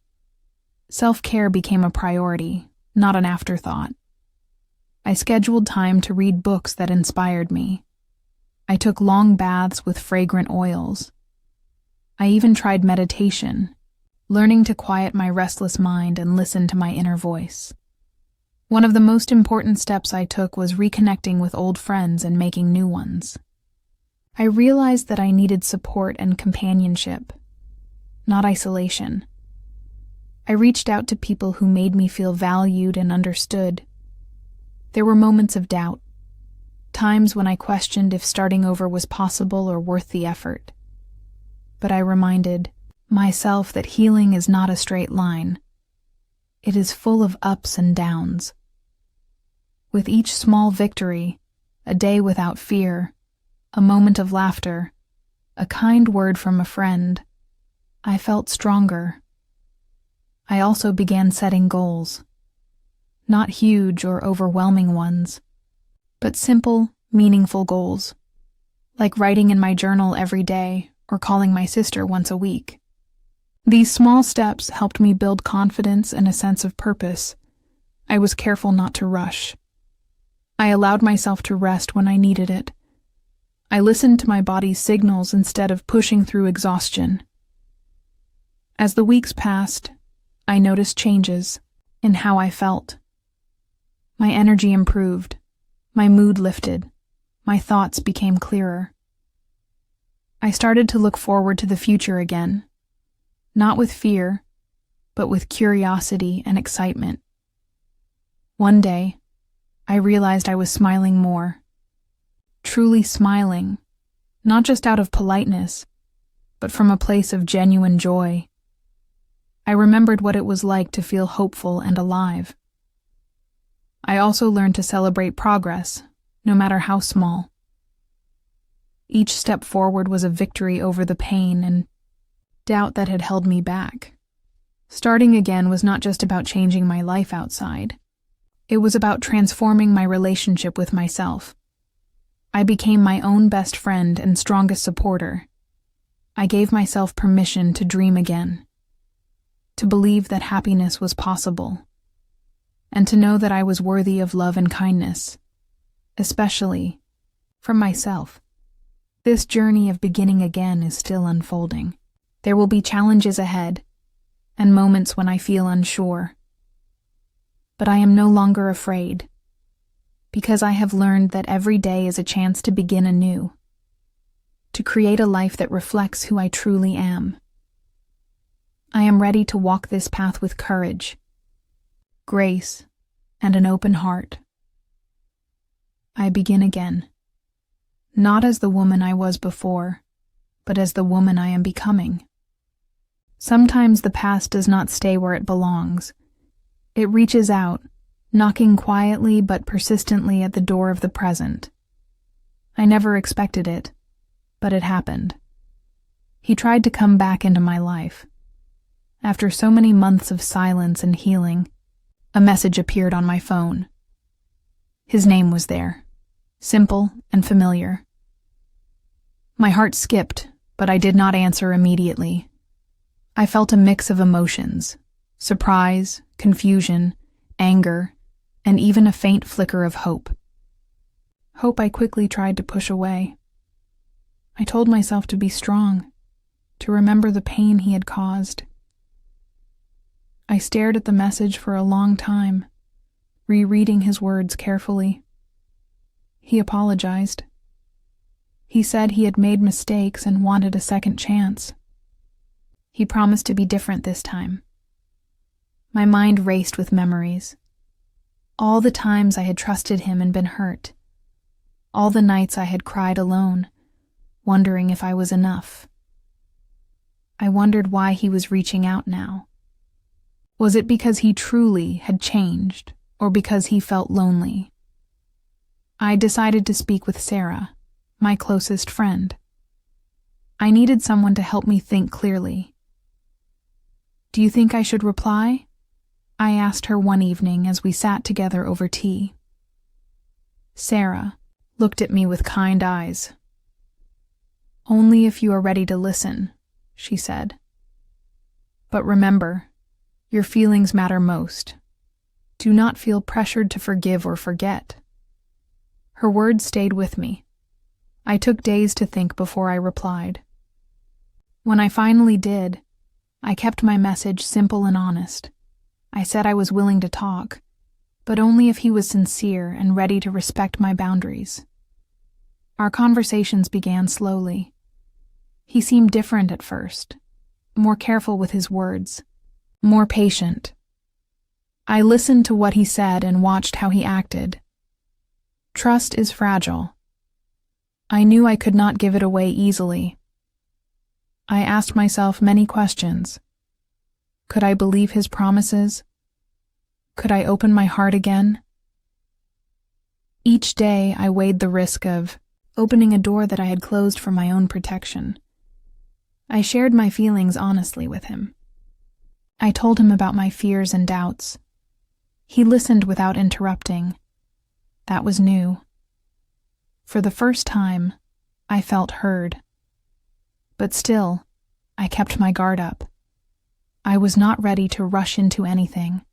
Self-care became a priority, not an afterthought. I scheduled time to read books that inspired me. I took long baths with fragrant oils. I even tried meditation, learning to quiet my restless mind and listen to my inner voice. One of the most important steps I took was reconnecting with old friends and making new ones. I realized that I needed support and companionship, not isolation. I reached out to people who made me feel valued and understood. There were moments of doubt, times when I questioned if starting over was possible or worth the effort. But I reminded myself that healing is not a straight line. It is full of ups and downs. With each small victory, a day without fear, a moment of laughter, a kind word from a friend, I felt stronger. I also began setting goals. Not huge or overwhelming ones, but simple, meaningful goals, like writing in my journal every day or calling my sister once a week. These small steps helped me build confidence and a sense of purpose. I was careful not to rush. I allowed myself to rest when I needed it. I listened to my body's signals instead of pushing through exhaustion. As the weeks passed, I noticed changes in how I felt. My energy improved, my mood lifted, my thoughts became clearer. I started to look forward to the future again, not with fear, but with curiosity and excitement. One day, I realized I was smiling more. Truly smiling, not just out of politeness, but from a place of genuine joy. I remembered what it was like to feel hopeful and alive. I also learned to celebrate progress, no matter how small. Each step forward was a victory over the pain and doubt that had held me back. Starting again was not just about changing my life outside. It was about transforming my relationship with myself. I became my own best friend and strongest supporter. I gave myself permission to dream again, to believe that happiness was possible, and to know that I was worthy of love and kindness, especially from myself. This journey of beginning again is still unfolding. There will be challenges ahead, and moments when I feel unsure. But I am no longer afraid, because I have learned that every day is a chance to begin anew, to create a life that reflects who I truly am. I am ready to walk this path with courage, grace, and an open heart. I begin again, not as the woman I was before, but as the woman I am becoming. Sometimes the past does not stay where it belongs. It reaches out, knocking quietly but persistently at the door of the present. I never expected it, but it happened. He tried to come back into my life. After so many months of silence and healing, a message appeared on my phone. His name was there, simple and familiar. My heart skipped, but I did not answer immediately. I felt a mix of emotions: surprise, confusion, anger, and even a faint flicker of hope. Hope I quickly tried to push away. I told myself to be strong, to remember the pain he had caused. I stared at the message for a long time, rereading his words carefully. He apologized. He said he had made mistakes and wanted a second chance. He promised to be different this time. My mind raced with memories. All the times I had trusted him and been hurt. All the nights I had cried alone, wondering if I was enough. I wondered why he was reaching out now. Was it because he truly had changed, or because he felt lonely? I decided to speak with Sarah, my closest friend. I needed someone to help me think clearly. "Do you think I should reply?" I asked her one evening as we sat together over tea. Sarah looked at me with kind eyes. "Only if you are ready to listen," she said. "But remember, your feelings matter most. Do not feel pressured to forgive or forget." Her words stayed with me. I took days to think before I replied. When I finally did, I kept my message simple and honest. I said I was willing to talk, but only if he was sincere and ready to respect my boundaries. Our conversations began slowly. He seemed different at first, more careful with his words, more patient. I listened to what he said and watched how he acted. Trust is fragile. I knew I could not give it away easily. I asked myself many questions. Could I believe his promises? Could I open my heart again? Each day I weighed the risk of opening a door that I had closed for my own protection. I shared my feelings honestly with him. I told him about my fears and doubts. He listened without interrupting. That was new. For the first time, I felt heard. But still, I kept my guard up. I was not ready to rush into anything.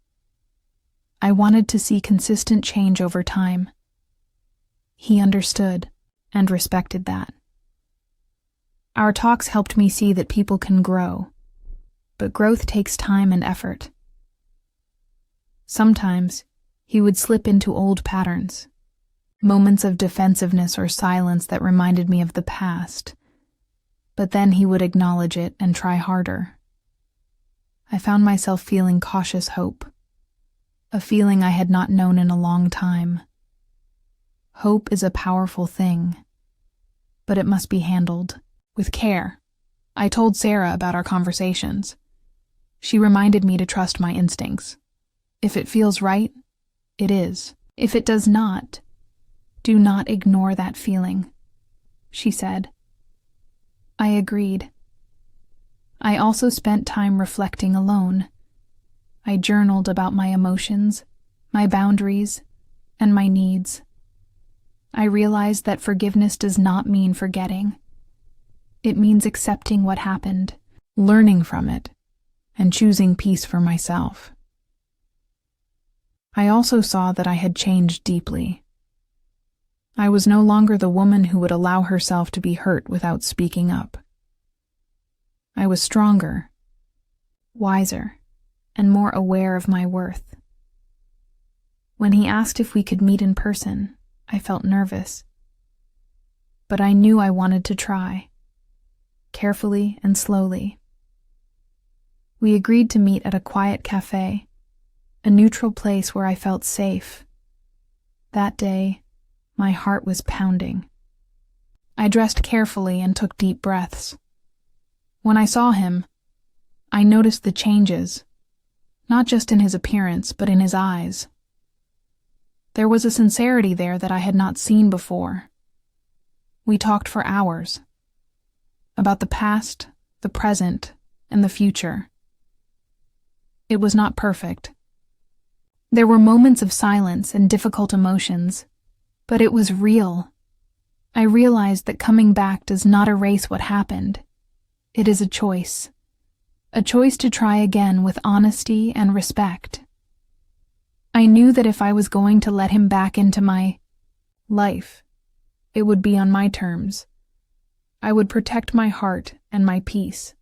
I wanted to see consistent change over time. He understood and respected that. Our talks helped me see that people can grow, but growth takes time and effort. Sometimes, he would slip into old patterns, moments of defensiveness or silence that reminded me of the past, but then he would acknowledge it and try harder. I found myself feeling cautious hope, a feeling I had not known in a long time. Hope is a powerful thing, but it must be handled with care. I told Sarah about our conversations. She reminded me to trust my instincts. If it feels right, it is. If it does not, do not ignore that feeling, she said. I agreed. I also spent time reflecting alone. I journaled about my emotions, my boundaries, and my needs. I realized that forgiveness does not mean forgetting. It means accepting what happened, learning from it, and choosing peace for myself. I also saw that I had changed deeply. I was no longer the woman who would allow herself to be hurt without speaking up. I was stronger, wiser, and more aware of my worth. When he asked if we could meet in person, I felt nervous. But I knew I wanted to try, carefully and slowly. We agreed to meet at a quiet cafe, a neutral place where I felt safe. That day, my heart was pounding. I dressed carefully and took deep breaths. When I saw him, I noticed the changes, not just in his appearance, but in his eyes. There was a sincerity there that I had not seen before. We talked for hours, about the past, the present, and the future. It was not perfect. There were moments of silence and difficult emotions, but it was real. I realized that coming back does not erase what happened. It is a choice to try again with honesty and respect. I knew that if I was going to let him back into my life, it would be on my terms. I would protect my heart and my peace.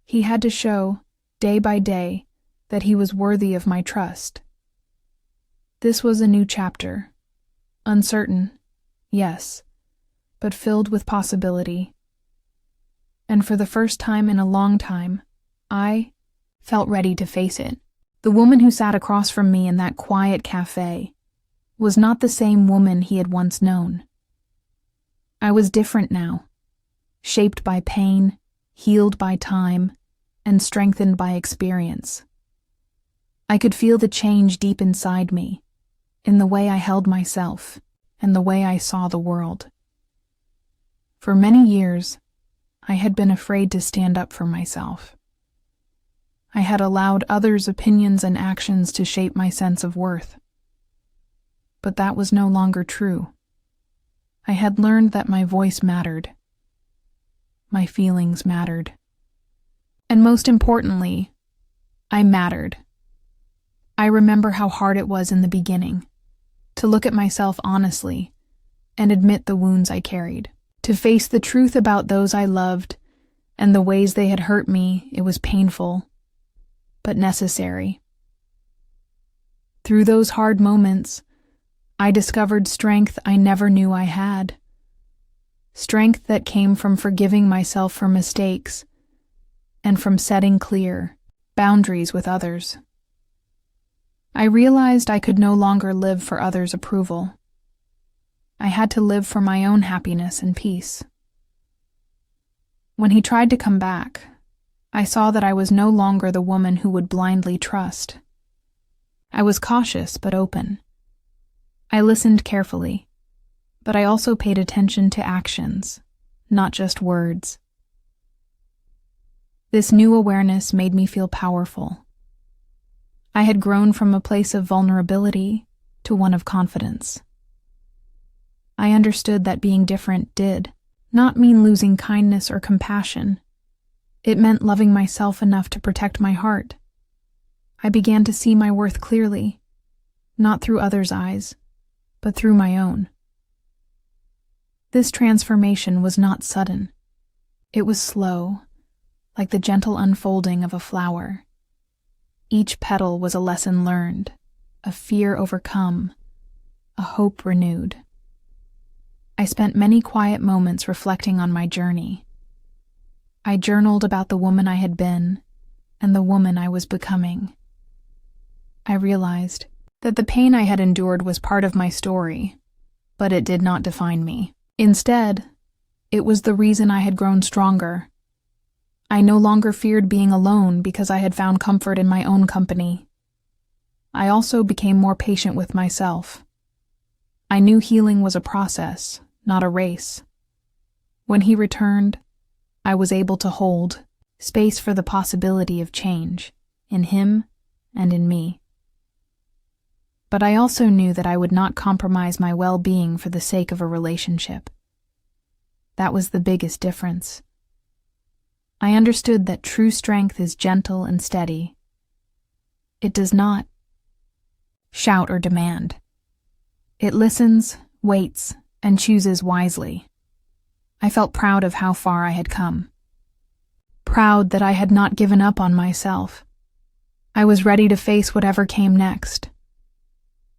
He had to show, day by day, that he was worthy of my trust. This was a new chapter. Uncertain, yes, but filled with possibility. And for the first time in a long time, I felt ready to face it. The woman who sat across from me in that quiet cafe was not the same woman he had once known. I was different now, shaped by pain, healed by time, and strengthened by experience. I could feel the change deep inside me, in the way I held myself and the way I saw the world. For many years, I had been afraid to stand up for myself. I had allowed others' opinions and actions to shape my sense of worth. But that was no longer true. I had learned that my voice mattered. My feelings mattered. And most importantly, I mattered. I remember how hard it was in the beginning, to look at myself honestly and admit the wounds I carried. To face the truth about those I loved and the ways they had hurt me. It was painful, but necessary. Through those hard moments, I discovered strength I never knew I had. Strength that came from forgiving myself for mistakes and from setting clear boundaries with others. I realized I could no longer live for others' approval. I had to live for my own happiness and peace. When he tried to come back, I saw that I was no longer the woman who would blindly trust. I was cautious but open. I listened carefully, but I also paid attention to actions, not just words. This new awareness made me feel powerful. I had grown from a place of vulnerability to one of confidence. I understood that being different did not mean losing kindness or compassion. It meant loving myself enough to protect my heart. I began to see my worth clearly, not through others' eyes, but through my own. This transformation was not sudden. It was slow, like the gentle unfolding of a flower. Each petal was a lesson learned, a fear overcome, a hope renewed. I spent many quiet moments reflecting on my journey. I journaled about the woman I had been and the woman I was becoming. I realized that the pain I had endured was part of my story, but it did not define me. Instead, it was the reason I had grown stronger. I no longer feared being alone because I had found comfort in my own company. I also became more patient with myself. I knew healing was a process, not a race. When he returned, I was able to hold space for the possibility of change, in him and in me. But I also knew that I would not compromise my well-being for the sake of a relationship. That was the biggest difference. I understood that true strength is gentle and steady. It does not shout or demand. It listens, waits, and chooses wisely. I felt proud of how far I had come. Proud that I had not given up on myself. I was ready to face whatever came next,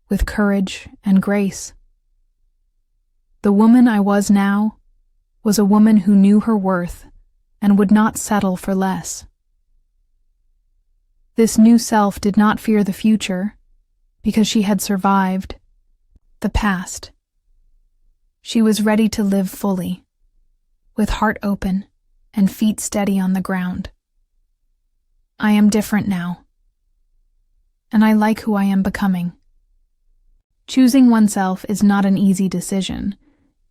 with courage and grace. The woman I was now was a woman who knew her worth and would not settle for less. This new self did not fear the future because she had survived the past. She was ready to live fully, with heart open and feet steady on the ground. I am different now, and I like who I am becoming. Choosing oneself is not an easy decision.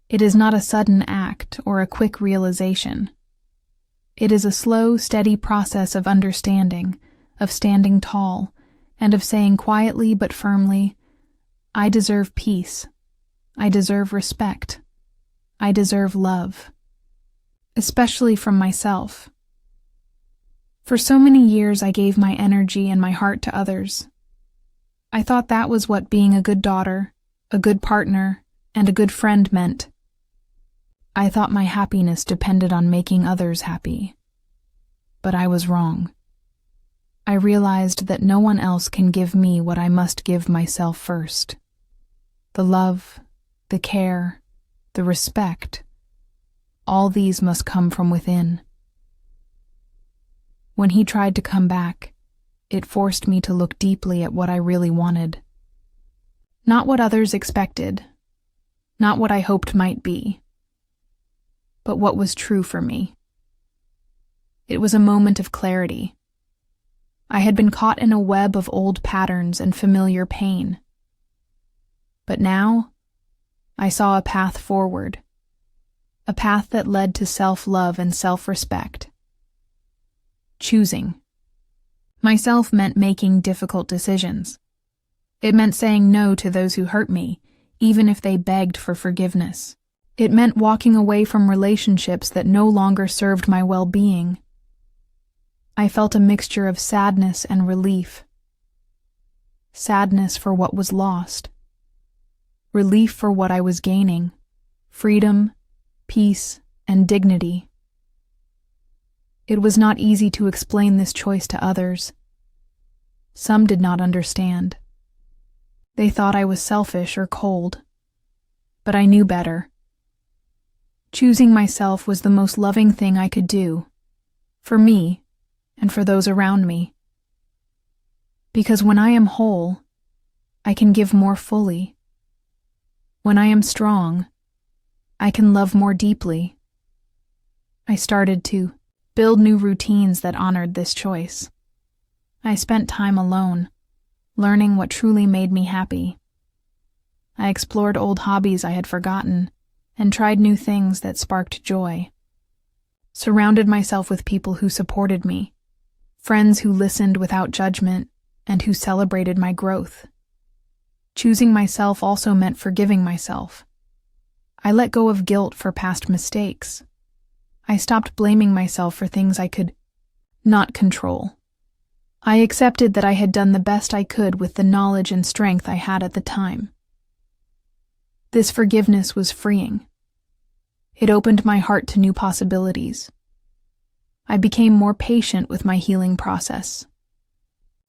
It is not a sudden act or a quick realization. It is a slow, steady process of understanding, of standing tall, and of saying quietly but firmly, I deserve peace. I deserve respect. I deserve love. Especially from myself. For so many years I gave my energy and my heart to others. I thought that was what being a good daughter, a good partner, and a good friend meant. I thought my happiness depended on making others happy. But I was wrong. I realized that no one else can give me what I must give myself first. The love, the care, the respect, all these must come from within. When he tried to come back, it forced me to look deeply at what I really wanted. Not what others expected, not what I hoped might be, but what was true for me. It was a moment of clarity. I had been caught in a web of old patterns and familiar pain. But now, I saw a path forward, a path that led to self-love and self-respect. Choosing. Myself meant making difficult decisions. It meant saying no to those who hurt me, even if they begged for forgiveness. It meant walking away from relationships that no longer served my well-being. I felt a mixture of sadness and relief. Sadness for what was lost. Relief for what I was gaining. Freedom, peace, and dignity. It was not easy to explain this choice to others. Some did not understand. They thought I was selfish or cold. But I knew better. Choosing myself was the most loving thing I could do, for me and for those around me. Because when I am whole, I can give more fully. When I am strong, I can love more deeply. I started to build new routines that honored this choice. I spent time alone, learning what truly made me happy. I explored old hobbies I had forgotten and tried new things that sparked joy. Surrounded myself with people who supported me, friends who listened without judgment and who celebrated my growth. Choosing myself also meant forgiving myself. I let go of guilt for past mistakes. I stopped blaming myself for things I could not control. I accepted that I had done the best I could with the knowledge and strength I had at the time. This forgiveness was freeing. It opened my heart to new possibilities. I became more patient with my healing process.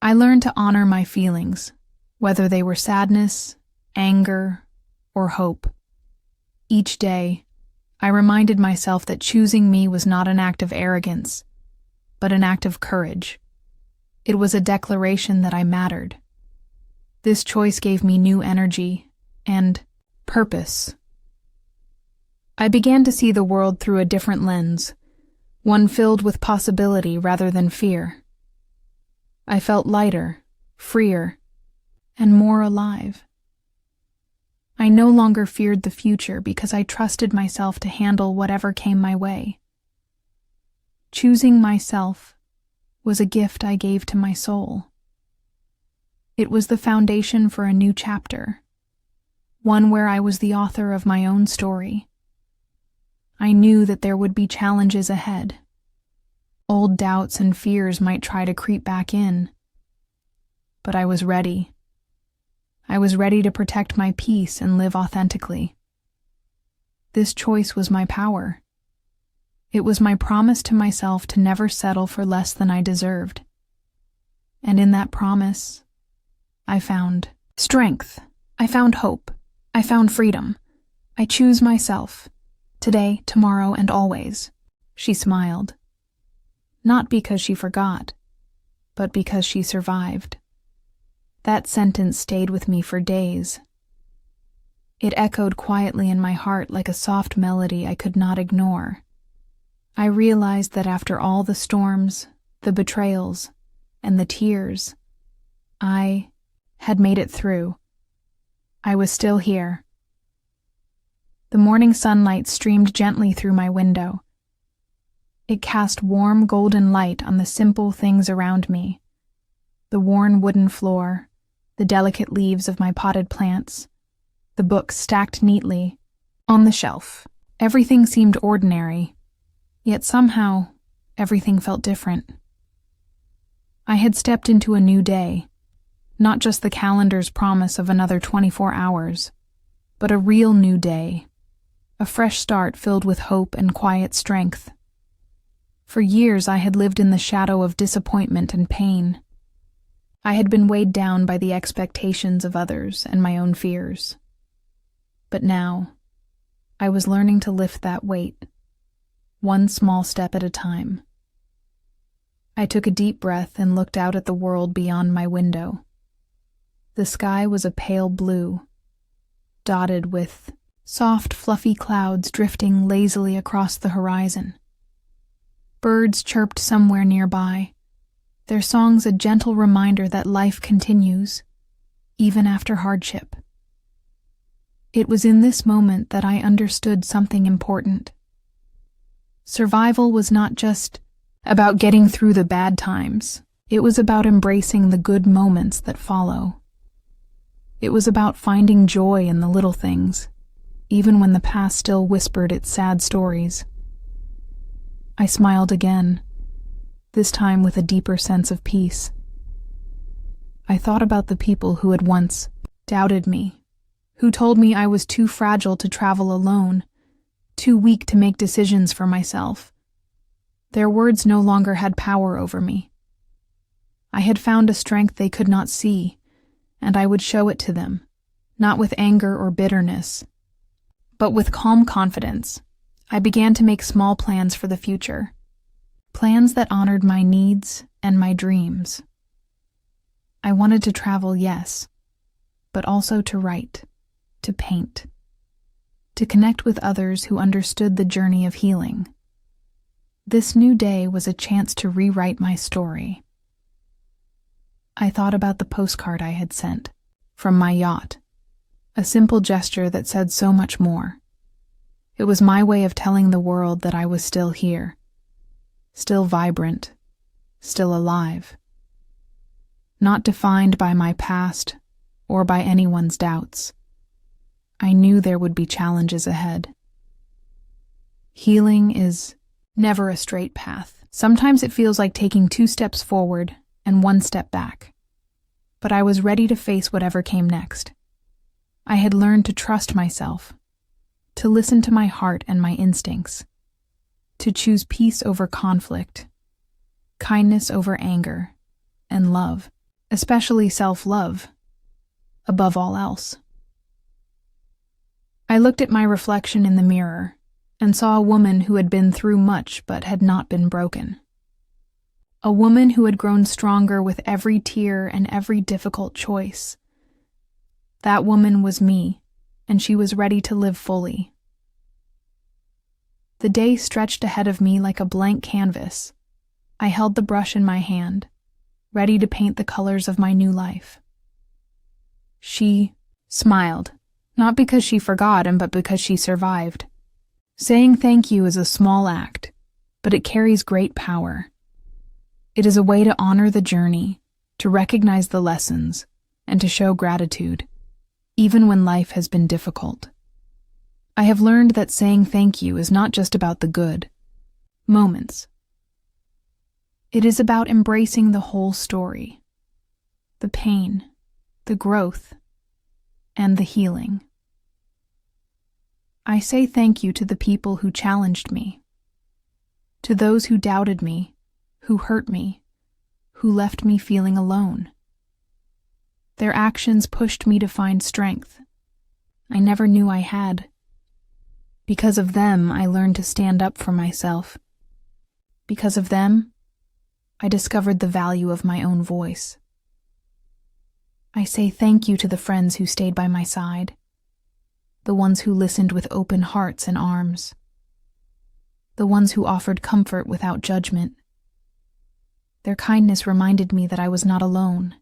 I learned to honor my feelings, whether they were sadness, anger, or hope. Each day, I reminded myself that choosing me was not an act of arrogance, but an act of courage. It was a declaration that I mattered. This choice gave me new energy and purpose. I began to see the world through a different lens, one filled with possibility rather than fear. I felt lighter, freer, and more alive. I no longer feared the future because I trusted myself to handle whatever came my way. Choosing myself was a gift I gave to my soul. It was the foundation for a new chapter, one where I was the author of my own story. I knew that there would be challenges ahead. Old doubts and fears might try to creep back in. But I was ready. I was ready to protect my peace and live authentically. This choice was my power. It was my promise to myself to never settle for less than I deserved. And in that promise, I found strength. I found hope. I found freedom. I choose myself. Today, tomorrow, and always. She smiled. Not because she forgot, but because she survived. That sentence stayed with me for days. It echoed quietly in my heart like a soft melody I could not ignore. I realized that after all the storms, the betrayals, and the tears, I had made it through. I was still here. The morning sunlight streamed gently through my window. It cast warm golden light on the simple things around me. The worn wooden floor, the delicate leaves of my potted plants, the books stacked neatly on the shelf. Everything seemed ordinary, yet somehow everything felt different. I had stepped into a new day, not just the calendar's promise of another 24 hours, but a real new day, a fresh start filled with hope and quiet strength. For years I had lived in the shadow of disappointment and pain. I had been weighed down by the expectations of others and my own fears. But now, I was learning to lift that weight, one small step at a time. I took a deep breath and looked out at the world beyond my window. The sky was a pale blue, dotted with soft, fluffy clouds drifting lazily across the horizon. Birds chirped somewhere nearby, their songs a gentle reminder that life continues, even after hardship. It was in this moment that I understood something important. Survival was not just about getting through the bad times. It was about embracing the good moments that follow. It was about finding joy in the little things, even when the past still whispered its sad stories. I smiled again, this time with a deeper sense of peace. I thought about the people who had once doubted me, who told me I was too fragile to travel alone, too weak to make decisions for myself. Their words no longer had power over me. I had found a strength they could not see, and I would show it to them, not with anger or bitterness, but with calm confidence. I began to make small plans for the future, plans that honored my needs and my dreams. I wanted to travel, yes, but also to write, to paint, to connect with others who understood the journey of healing. This new day was a chance to rewrite my story. I thought about the postcard I had sent from my yacht, a simple gesture that said so much more. It was my way of telling the world that I was still here, still vibrant, still alive, not defined by my past or by anyone's doubts. I knew there would be challenges ahead. Healing is never a straight path. Sometimes it feels like taking 2 steps forward and 1 step back. But I was ready to face whatever came next. I had learned to trust myself, to listen to my heart and my instincts, to choose peace over conflict, kindness over anger, and love, especially self-love, above all else. I looked at my reflection in the mirror and saw a woman who had been through much but had not been broken. A woman who had grown stronger with every tear and every difficult choice. That woman was me, and she was ready to live fully. The day stretched ahead of me like a blank canvas. I held the brush in my hand, ready to paint the colors of my new life. She smiled, not because she forgot him, but because she survived. Saying thank you is a small act, but it carries great power. It is a way to honor the journey, to recognize the lessons, and to show gratitude, even when life has been difficult. I have learned that saying thank you is not just about the good moments. It is about embracing the whole story, the pain, the growth, and the healing. I say thank you to the people who challenged me, to those who doubted me, who hurt me, who left me feeling alone. Their actions pushed me to find strength I never knew I had. Because of them, I learned to stand up for myself. Because of them, I discovered the value of my own voice. I say thank you to the friends who stayed by my side, the ones who listened with open hearts and arms, the ones who offered comfort without judgment. Their kindness reminded me that I was not alone.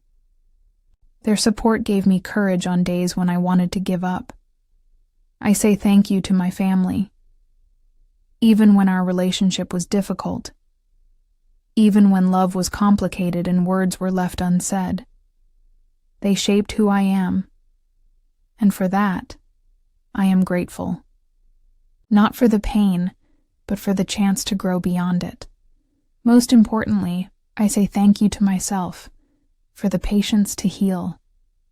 Their support gave me courage on days when I wanted to give up. I say thank you to my family. Even when our relationship was difficult, even when love was complicated and words were left unsaid, they shaped who I am, and for that, I am grateful. Not for the pain, but for the chance to grow beyond it. Most importantly, I say thank you to myself, for the patience to heal,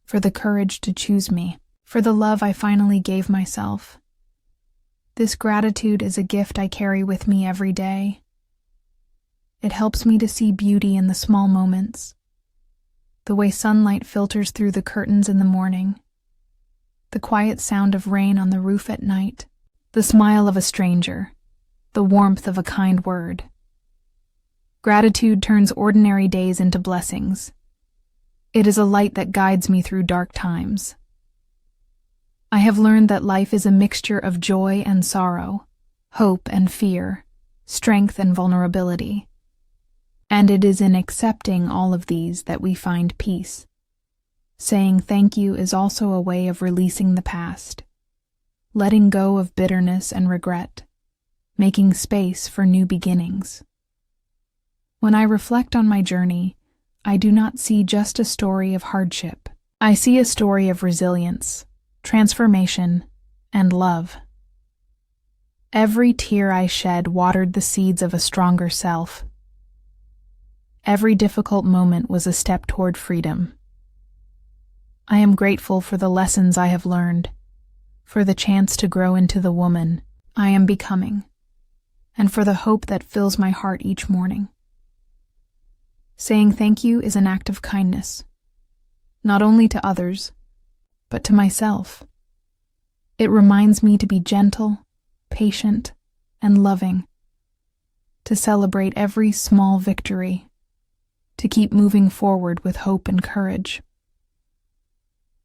for the courage to choose me, for the love I finally gave myself. This gratitude is a gift I carry with me every day. It helps me to see beauty in the small moments, the way sunlight filters through the curtains in the morning, the quiet sound of rain on the roof at night, the smile of a stranger, the warmth of a kind word. Gratitude turns ordinary days into blessings. It is a light that guides me through dark times. I have learned that life is a mixture of joy and sorrow, hope and fear, strength and vulnerability. And it is in accepting all of these that we find peace. Saying thank you is also a way of releasing the past, letting go of bitterness and regret, making space for new beginnings. When I reflect on my journey, I do not see just a story of hardship. I see a story of resilience, transformation, and love. Every tear I shed watered the seeds of a stronger self. Every difficult moment was a step toward freedom. I am grateful for the lessons I have learned, for the chance to grow into the woman I am becoming, and for the hope that fills my heart each morning. Saying thank you is an act of kindness, not only to others, but to myself. It reminds me to be gentle, patient, and loving, to celebrate every small victory, to keep moving forward with hope and courage.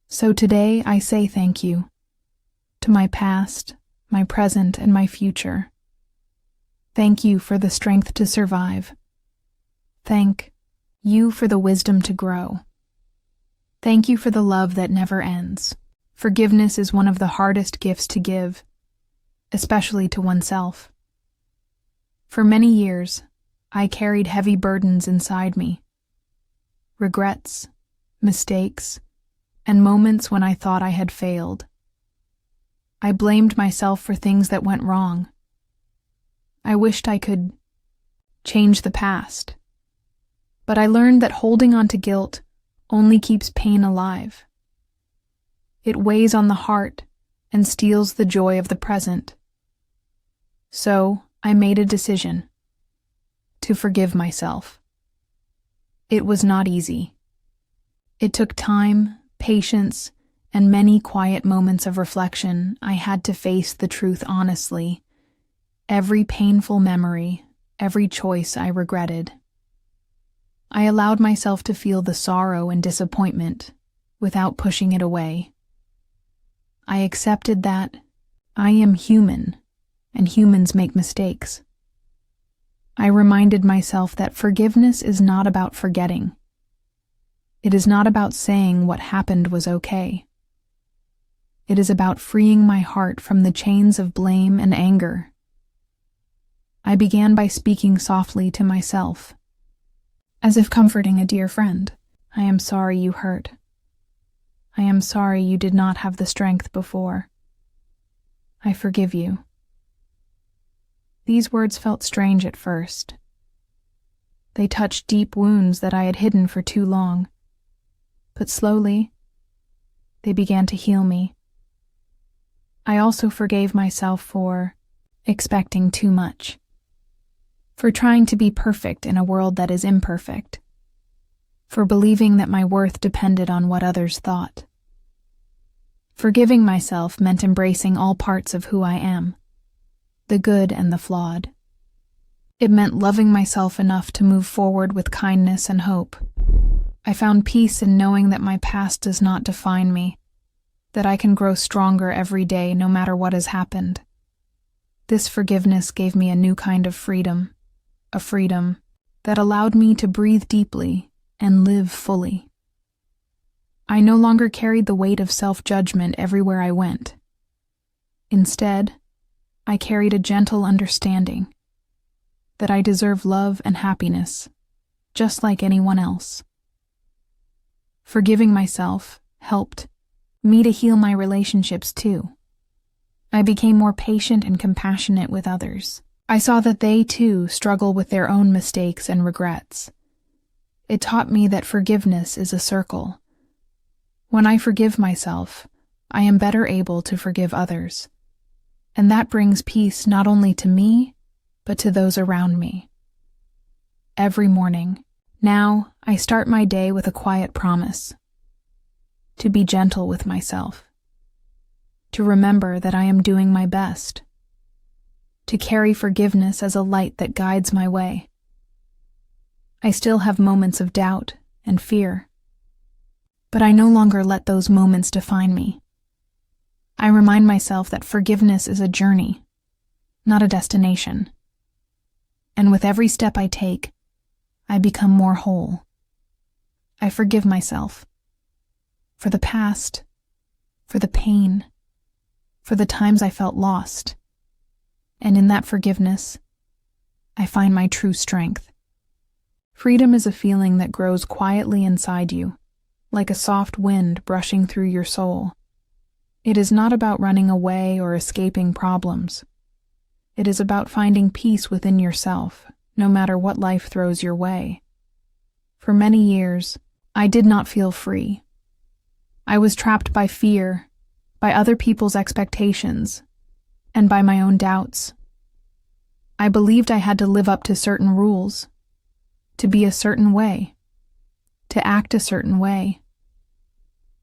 So today I say thank you to my past, my present, and my future. Thank you for the strength to survive. Thank you for the wisdom to grow. Thank you for the love that never ends. Forgiveness is one of the hardest gifts to give, especially to oneself. For many years, I carried heavy burdens inside me. Regrets, mistakes, and moments when I thought I had failed. I blamed myself for things that went wrong. I wished I could change the past. But I learned that holding on to guilt only keeps pain alive. It weighs on the heart and steals the joy of the present. So I made a decision to forgive myself. It was not easy. It took time, patience, and many quiet moments of reflection. I had to face the truth honestly. Every painful memory, every choice I regretted. I allowed myself to feel the sorrow and disappointment without pushing it away. I accepted that I am human, and humans make mistakes. I reminded myself that forgiveness is not about forgetting. It is not about saying what happened was okay. It is about freeing my heart from the chains of blame and anger. I began by speaking softly to myself, as if comforting a dear friend. I am sorry you hurt. I am sorry you did not have the strength before. I forgive you. These words felt strange at first. They touched deep wounds that I had hidden for too long. But slowly, they began to heal me. I also forgave myself for expecting too much, for trying to be perfect in a world that is imperfect, for believing that my worth depended on what others thought. Forgiving myself meant embracing all parts of who I am, the good and the flawed. It meant loving myself enough to move forward with kindness and hope. I found peace in knowing that my past does not define me, that I can grow stronger every day no matter what has happened. This forgiveness gave me a new kind of freedom, a freedom that allowed me to breathe deeply and live fully. I no longer carried the weight of self-judgment everywhere I went. Instead, I carried a gentle understanding that I deserve love and happiness, just like anyone else. Forgiving myself helped me to heal my relationships too. I became more patient and compassionate with others. I saw that they too struggle with their own mistakes and regrets. It taught me that forgiveness is a circle. When I forgive myself, I am better able to forgive others. And that brings peace not only to me, but to those around me. Every morning, now I start my day with a quiet promise: to be gentle with myself, to remember that I am doing my best, to carry forgiveness as a light that guides my way. I still have moments of doubt and fear, but I no longer let those moments define me. I remind myself that forgiveness is a journey, not a destination. And with every step I take, I become more whole. I forgive myself for the past, for the pain, for the times I felt lost. And in that forgiveness, I find my true strength. Freedom is a feeling that grows quietly inside you, like a soft wind brushing through your soul. It is not about running away or escaping problems. It is about finding peace within yourself, no matter what life throws your way. For many years, I did not feel free. I was trapped by fear, by other people's expectations, and by my own doubts. I believed I had to live up to certain rules, to be a certain way, to act a certain way.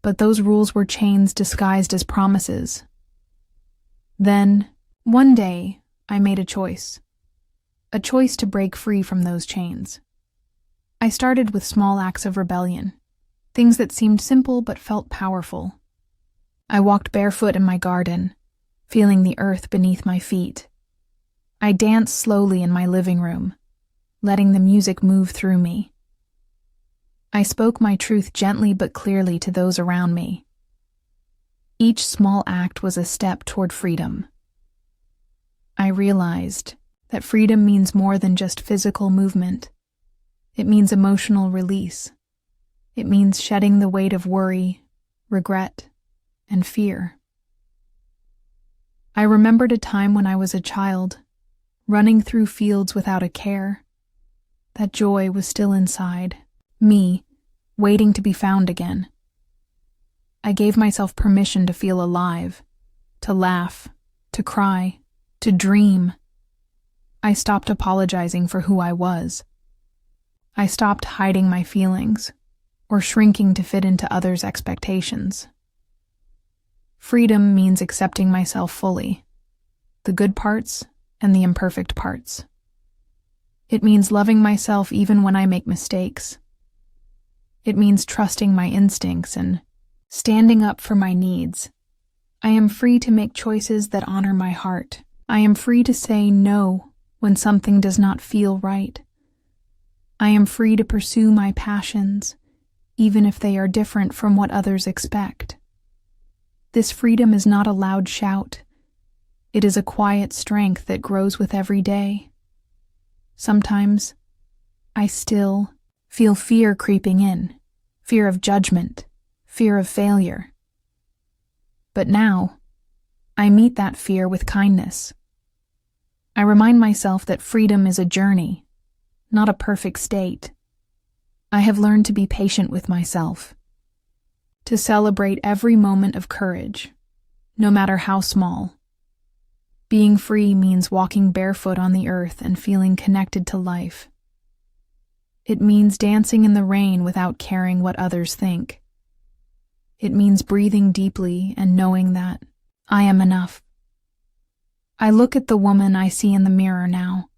But those rules were chains disguised as promises. Then, one day, I made a choice to break free from those chains. I started with small acts of rebellion, things that seemed simple but felt powerful. I walked barefoot in my garden, feeling the earth beneath my feet. I danced slowly in my living room, letting the music move through me. I spoke my truth gently but clearly to those around me. Each small act was a step toward freedom. I realized that freedom means more than just physical movement. It means emotional release. It means shedding the weight of worry, regret, and fear. I remembered a time when I was a child, running through fields without a care. That joy was still inside, me, waiting to be found again. I gave myself permission to feel alive, to laugh, to cry, to dream. I stopped apologizing for who I was. I stopped hiding my feelings, or shrinking to fit into others' expectations. Freedom means accepting myself fully, the good parts and the imperfect parts. It means loving myself even when I make mistakes. It means trusting my instincts and standing up for my needs. I am free to make choices that honor my heart. I am free to say no when something does not feel right. I am free to pursue my passions, even if they are different from what others expect. This freedom is not a loud shout. It is a quiet strength that grows with every day. Sometimes, I still feel fear creeping in, fear of judgment, fear of failure. But now, I meet that fear with kindness. I remind myself that freedom is a journey, not a perfect state. I have learned to be patient with myself, to celebrate every moment of courage, no matter how small. Being free means walking barefoot on the earth and feeling connected to life. It means dancing in the rain without caring what others think. It means breathing deeply and knowing that I am enough. I look at the woman I see in the mirror now,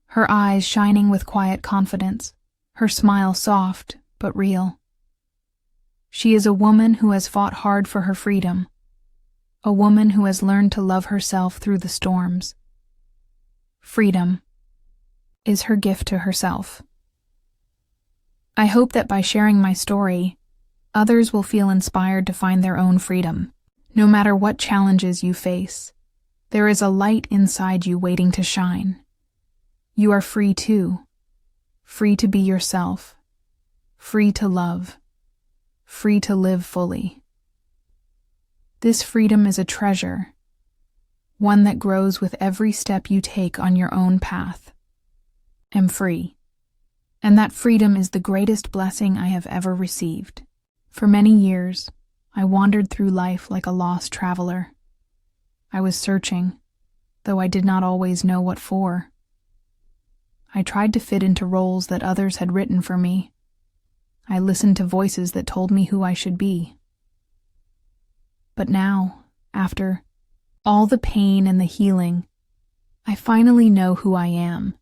her eyes shining with quiet confidence, her smile soft but real. She is a woman who has fought hard for her freedom, a woman who has learned to love herself through the storms. Freedom is her gift to herself. I hope that by sharing my story, others will feel inspired to find their own freedom. No matter what challenges you face, there is a light inside you waiting to shine. You are free too, free to be yourself, free to love, free to live fully. This freedom is a treasure, one that grows with every step you take on your own path. I'm free, and that freedom is the greatest blessing I have ever received. For many years, I wandered through life like a lost traveler. I was searching, though I did not always know what for. I tried to fit into roles that others had written for me. I listened to voices that told me who I should be. But now, after all the pain and the healing, I finally know who I am.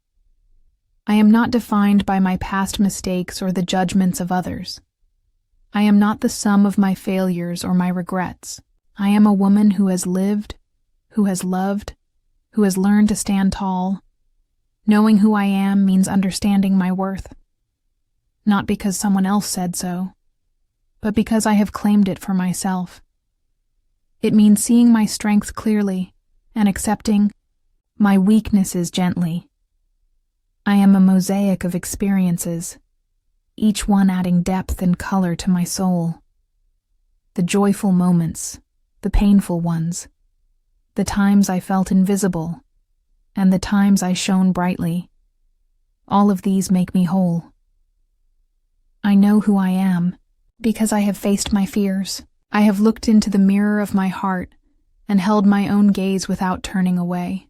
I am not defined by my past mistakes or the judgments of others. I am not the sum of my failures or my regrets. I am a woman who has lived, who has loved, who has learned to stand tall. Knowing who I am means understanding my worth. Not because someone else said so, but because I have claimed it for myself. It means seeing my strengths clearly and accepting my weaknesses gently. I am a mosaic of experiences, each one adding depth and color to my soul. The joyful moments, the painful ones, the times I felt invisible, and the times I shone brightly. All of these make me whole. I know who I am because I have faced my fears. I have looked into the mirror of my heart and held my own gaze without turning away.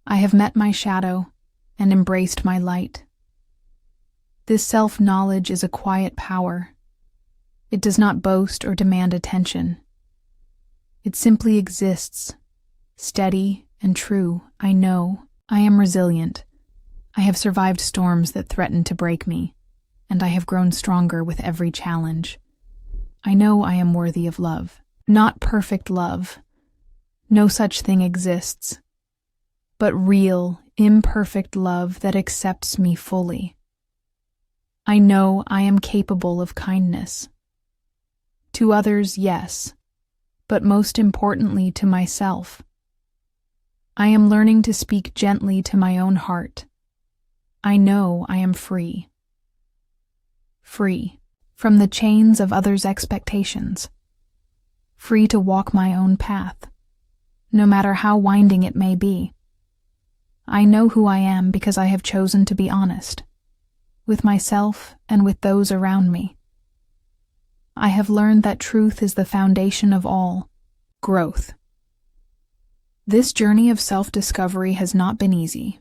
I have met my shadow and embraced my light. This self-knowledge is a quiet power. It does not boast or demand attention. It simply exists, steady and true. I know I am resilient. I have survived storms that threatened to break me, and I have grown stronger with every challenge. I know I am worthy of love. Not perfect love. No such thing exists. But real, imperfect love that accepts me fully. I know I am capable of kindness. To others, yes, but most importantly to myself. I am learning to speak gently to my own heart. I know I am free. Free from the chains of others' expectations. Free to walk my own path, no matter how winding it may be. I know who I am because I have chosen to be honest, with myself and with those around me. I have learned that truth is the foundation of all growth. This journey of self-discovery has not been easy.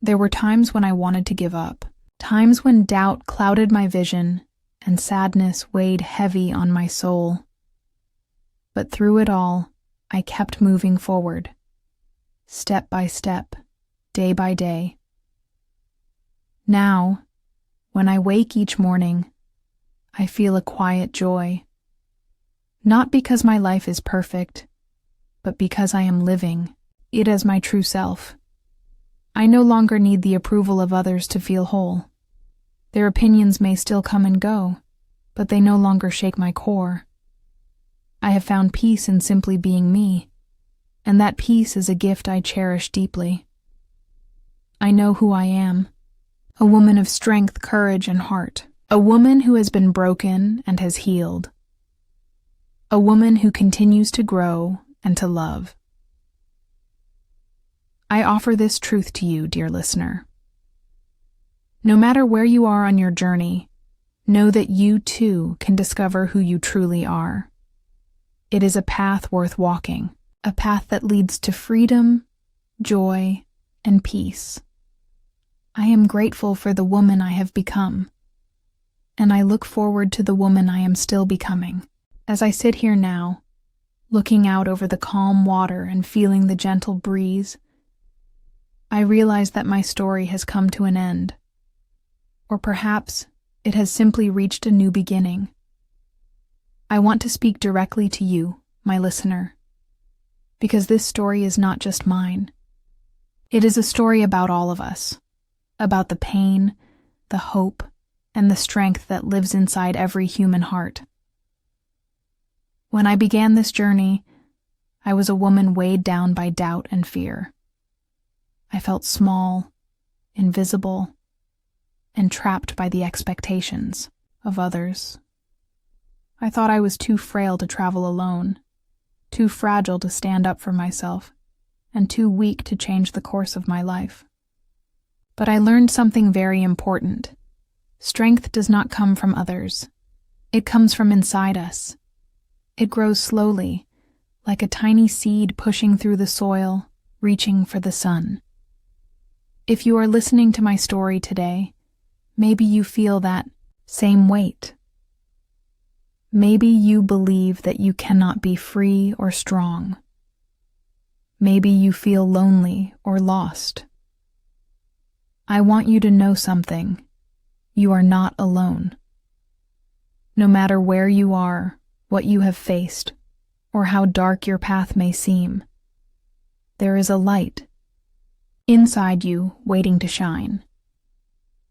There were times when I wanted to give up, times when doubt clouded my vision and sadness weighed heavy on my soul. But through it all, I kept moving forward, step by step, day by day. Now, when I wake each morning, I feel a quiet joy. Not because my life is perfect, but because I am living it as my true self. I no longer need the approval of others to feel whole. Their opinions may still come and go, but they no longer shake my core. I have found peace in simply being me, and that peace is a gift I cherish deeply. I know who I am, a woman of strength, courage, and heart, a woman who has been broken and has healed, a woman who continues to grow and to love. I offer this truth to you, dear listener. No matter where you are on your journey, know that you too can discover who you truly are. It is a path worth walking, a path that leads to freedom, joy, and peace. I am grateful for the woman I have become, and I look forward to the woman I am still becoming. As I sit here now, looking out over the calm water and feeling the gentle breeze, I realize that my story has come to an end. Or perhaps it has simply reached a new beginning. I want to speak directly to you, my listener, because this story is not just mine. It is a story about all of us, about the pain, the hope, and the strength that lives inside every human heart. When I began this journey, I was a woman weighed down by doubt and fear. I felt small, invisible, and trapped by the expectations of others. I thought I was too frail to travel alone, too fragile to stand up for myself, and too weak to change the course of my life. But I learned something very important. Strength does not come from others. It comes from inside us. It grows slowly, like a tiny seed pushing through the soil, reaching for the sun. If you are listening to my story today, maybe you feel that same weight. Maybe you believe that you cannot be free or strong. Maybe you feel lonely or lost. I want you to know something. You are not alone. No matter where you are, what you have faced, or how dark your path may seem, there is a light inside you waiting to shine.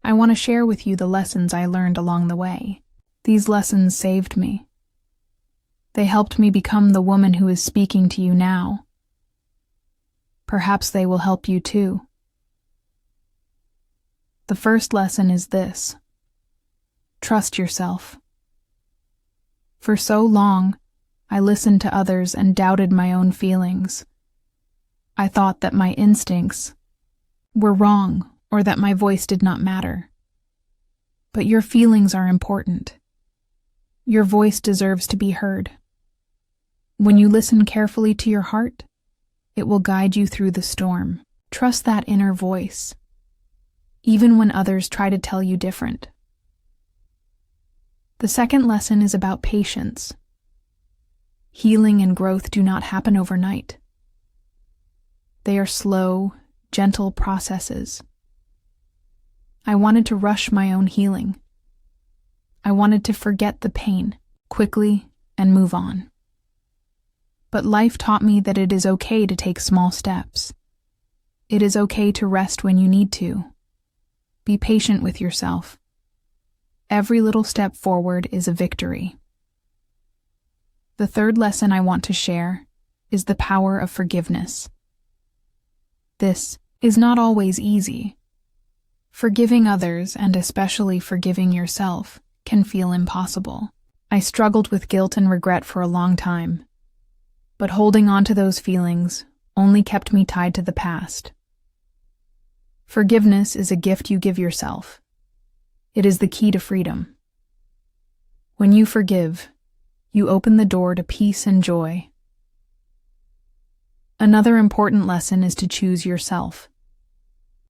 I want to share with you the lessons I learned along the way. These lessons saved me. They helped me become the woman who is speaking to you now. Perhaps they will help you too. The first lesson is this: trust yourself. For so long, I listened to others and doubted my own feelings. I thought that my instincts were wrong or that my voice did not matter. But your feelings are important. Your voice deserves to be heard. When you listen carefully to your heart, it will guide you through the storm. Trust that inner voice, even when others try to tell you different. The second lesson is about patience. Healing and growth do not happen overnight. They are slow, gentle processes. I wanted to rush my own healing. I wanted to forget the pain quickly and move on. But life taught me that it is okay to take small steps. It is okay to rest when you need to. Be patient with yourself. Every little step forward is a victory. The third lesson I want to share is the power of forgiveness. This is not always easy. Forgiving others, and especially forgiving yourself, can feel impossible. I struggled with guilt and regret for a long time, but holding on to those feelings only kept me tied to the past. Forgiveness is a gift you give yourself. It is the key to freedom. When you forgive, you open the door to peace and joy. Another important lesson is to choose yourself.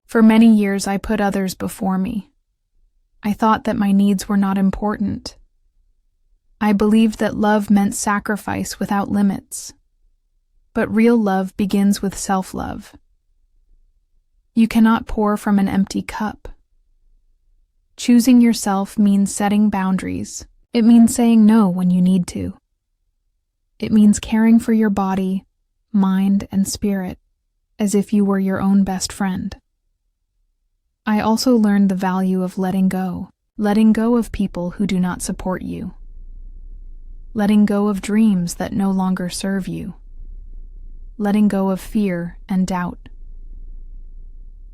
For many years, I put others before me. I thought that my needs were not important. I believed that love meant sacrifice without limits. But real love begins with self-love. You cannot pour from an empty cup. Choosing yourself means setting boundaries. It means saying no when you need to. It means caring for your body, mind, and spirit as if you were your own best friend. I also learned the value of letting go. letting go of people who do not support you, letting go of dreams that no longer serve you, letting go of fear and doubt.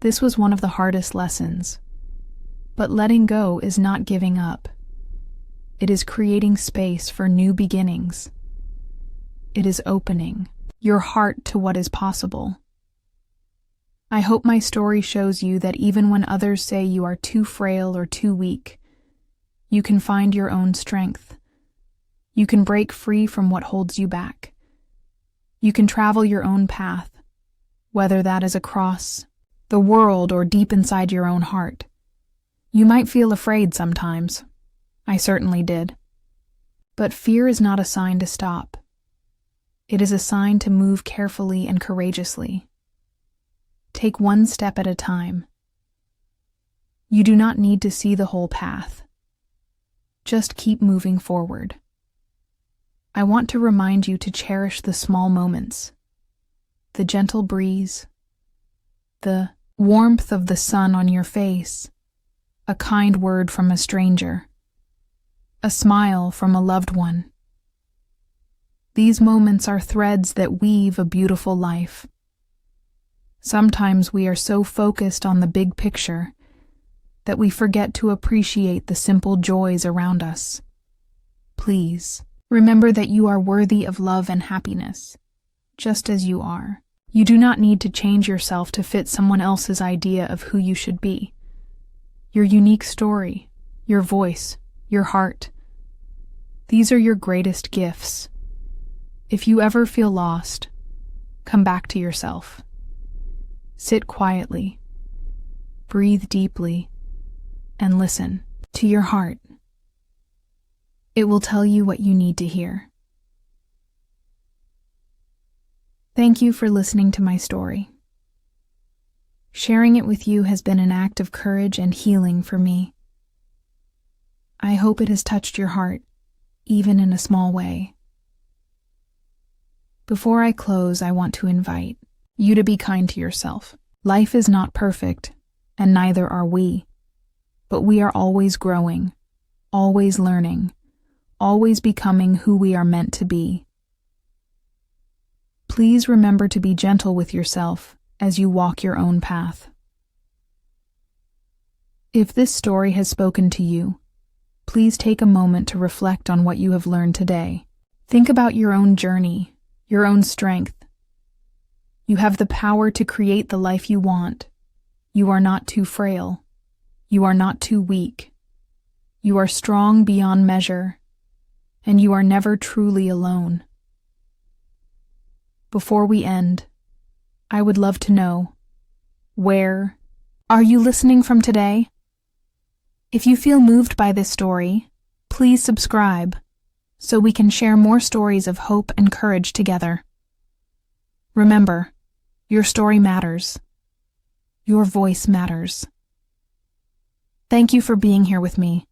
This was one of the hardest lessons, but letting go is not giving up. It is creating space for new beginnings. It is opening your heart to what is possible. I hope my story shows you that even when others say you are too frail or too weak, you can find your own strength. You can break free from what holds you back. You can travel your own path, whether that is across the world or deep inside your own heart. You might feel afraid sometimes. I certainly did. But fear is not a sign to stop. It is a sign to move carefully and courageously. Take one step at a time. You do not need to see the whole path. Just keep moving forward. I want to remind you to cherish the small moments, the gentle breeze, the warmth of the sun on your face, a kind word from a stranger, a smile from a loved one. These moments are threads that weave a beautiful life. Sometimes we are so focused on the big picture that we forget to appreciate the simple joys around us. Please, remember that you are worthy of love and happiness, just as you are. You do not need to change yourself to fit someone else's idea of who you should be. Your unique story, your voice, your heart, these are your greatest gifts. If you ever feel lost, come back to yourself. Sit quietly, breathe deeply, and listen to your heart. It will tell you what you need to hear. Thank you for listening to my story. Sharing it with you has been an act of courage and healing for me. I hope it has touched your heart, even in a small way. Before I close, I want to invite you to be kind to yourself. Life is not perfect, and neither are we. But we are always growing, always learning, always becoming who we are meant to be. Please remember to be gentle with yourself as you walk your own path. If this story has spoken to you, please take a moment to reflect on what you have learned today. Think about your own journey, your own strength. You have the power to create the life you want. You are not too frail. You are not too weak. You are strong beyond measure, and you are never truly alone. Before we end, I would love to know, where are you listening from today? If you feel moved by this story, please subscribe so we can share more stories of hope and courage together. Remember, your story matters. Your voice matters. Thank you for being here with me.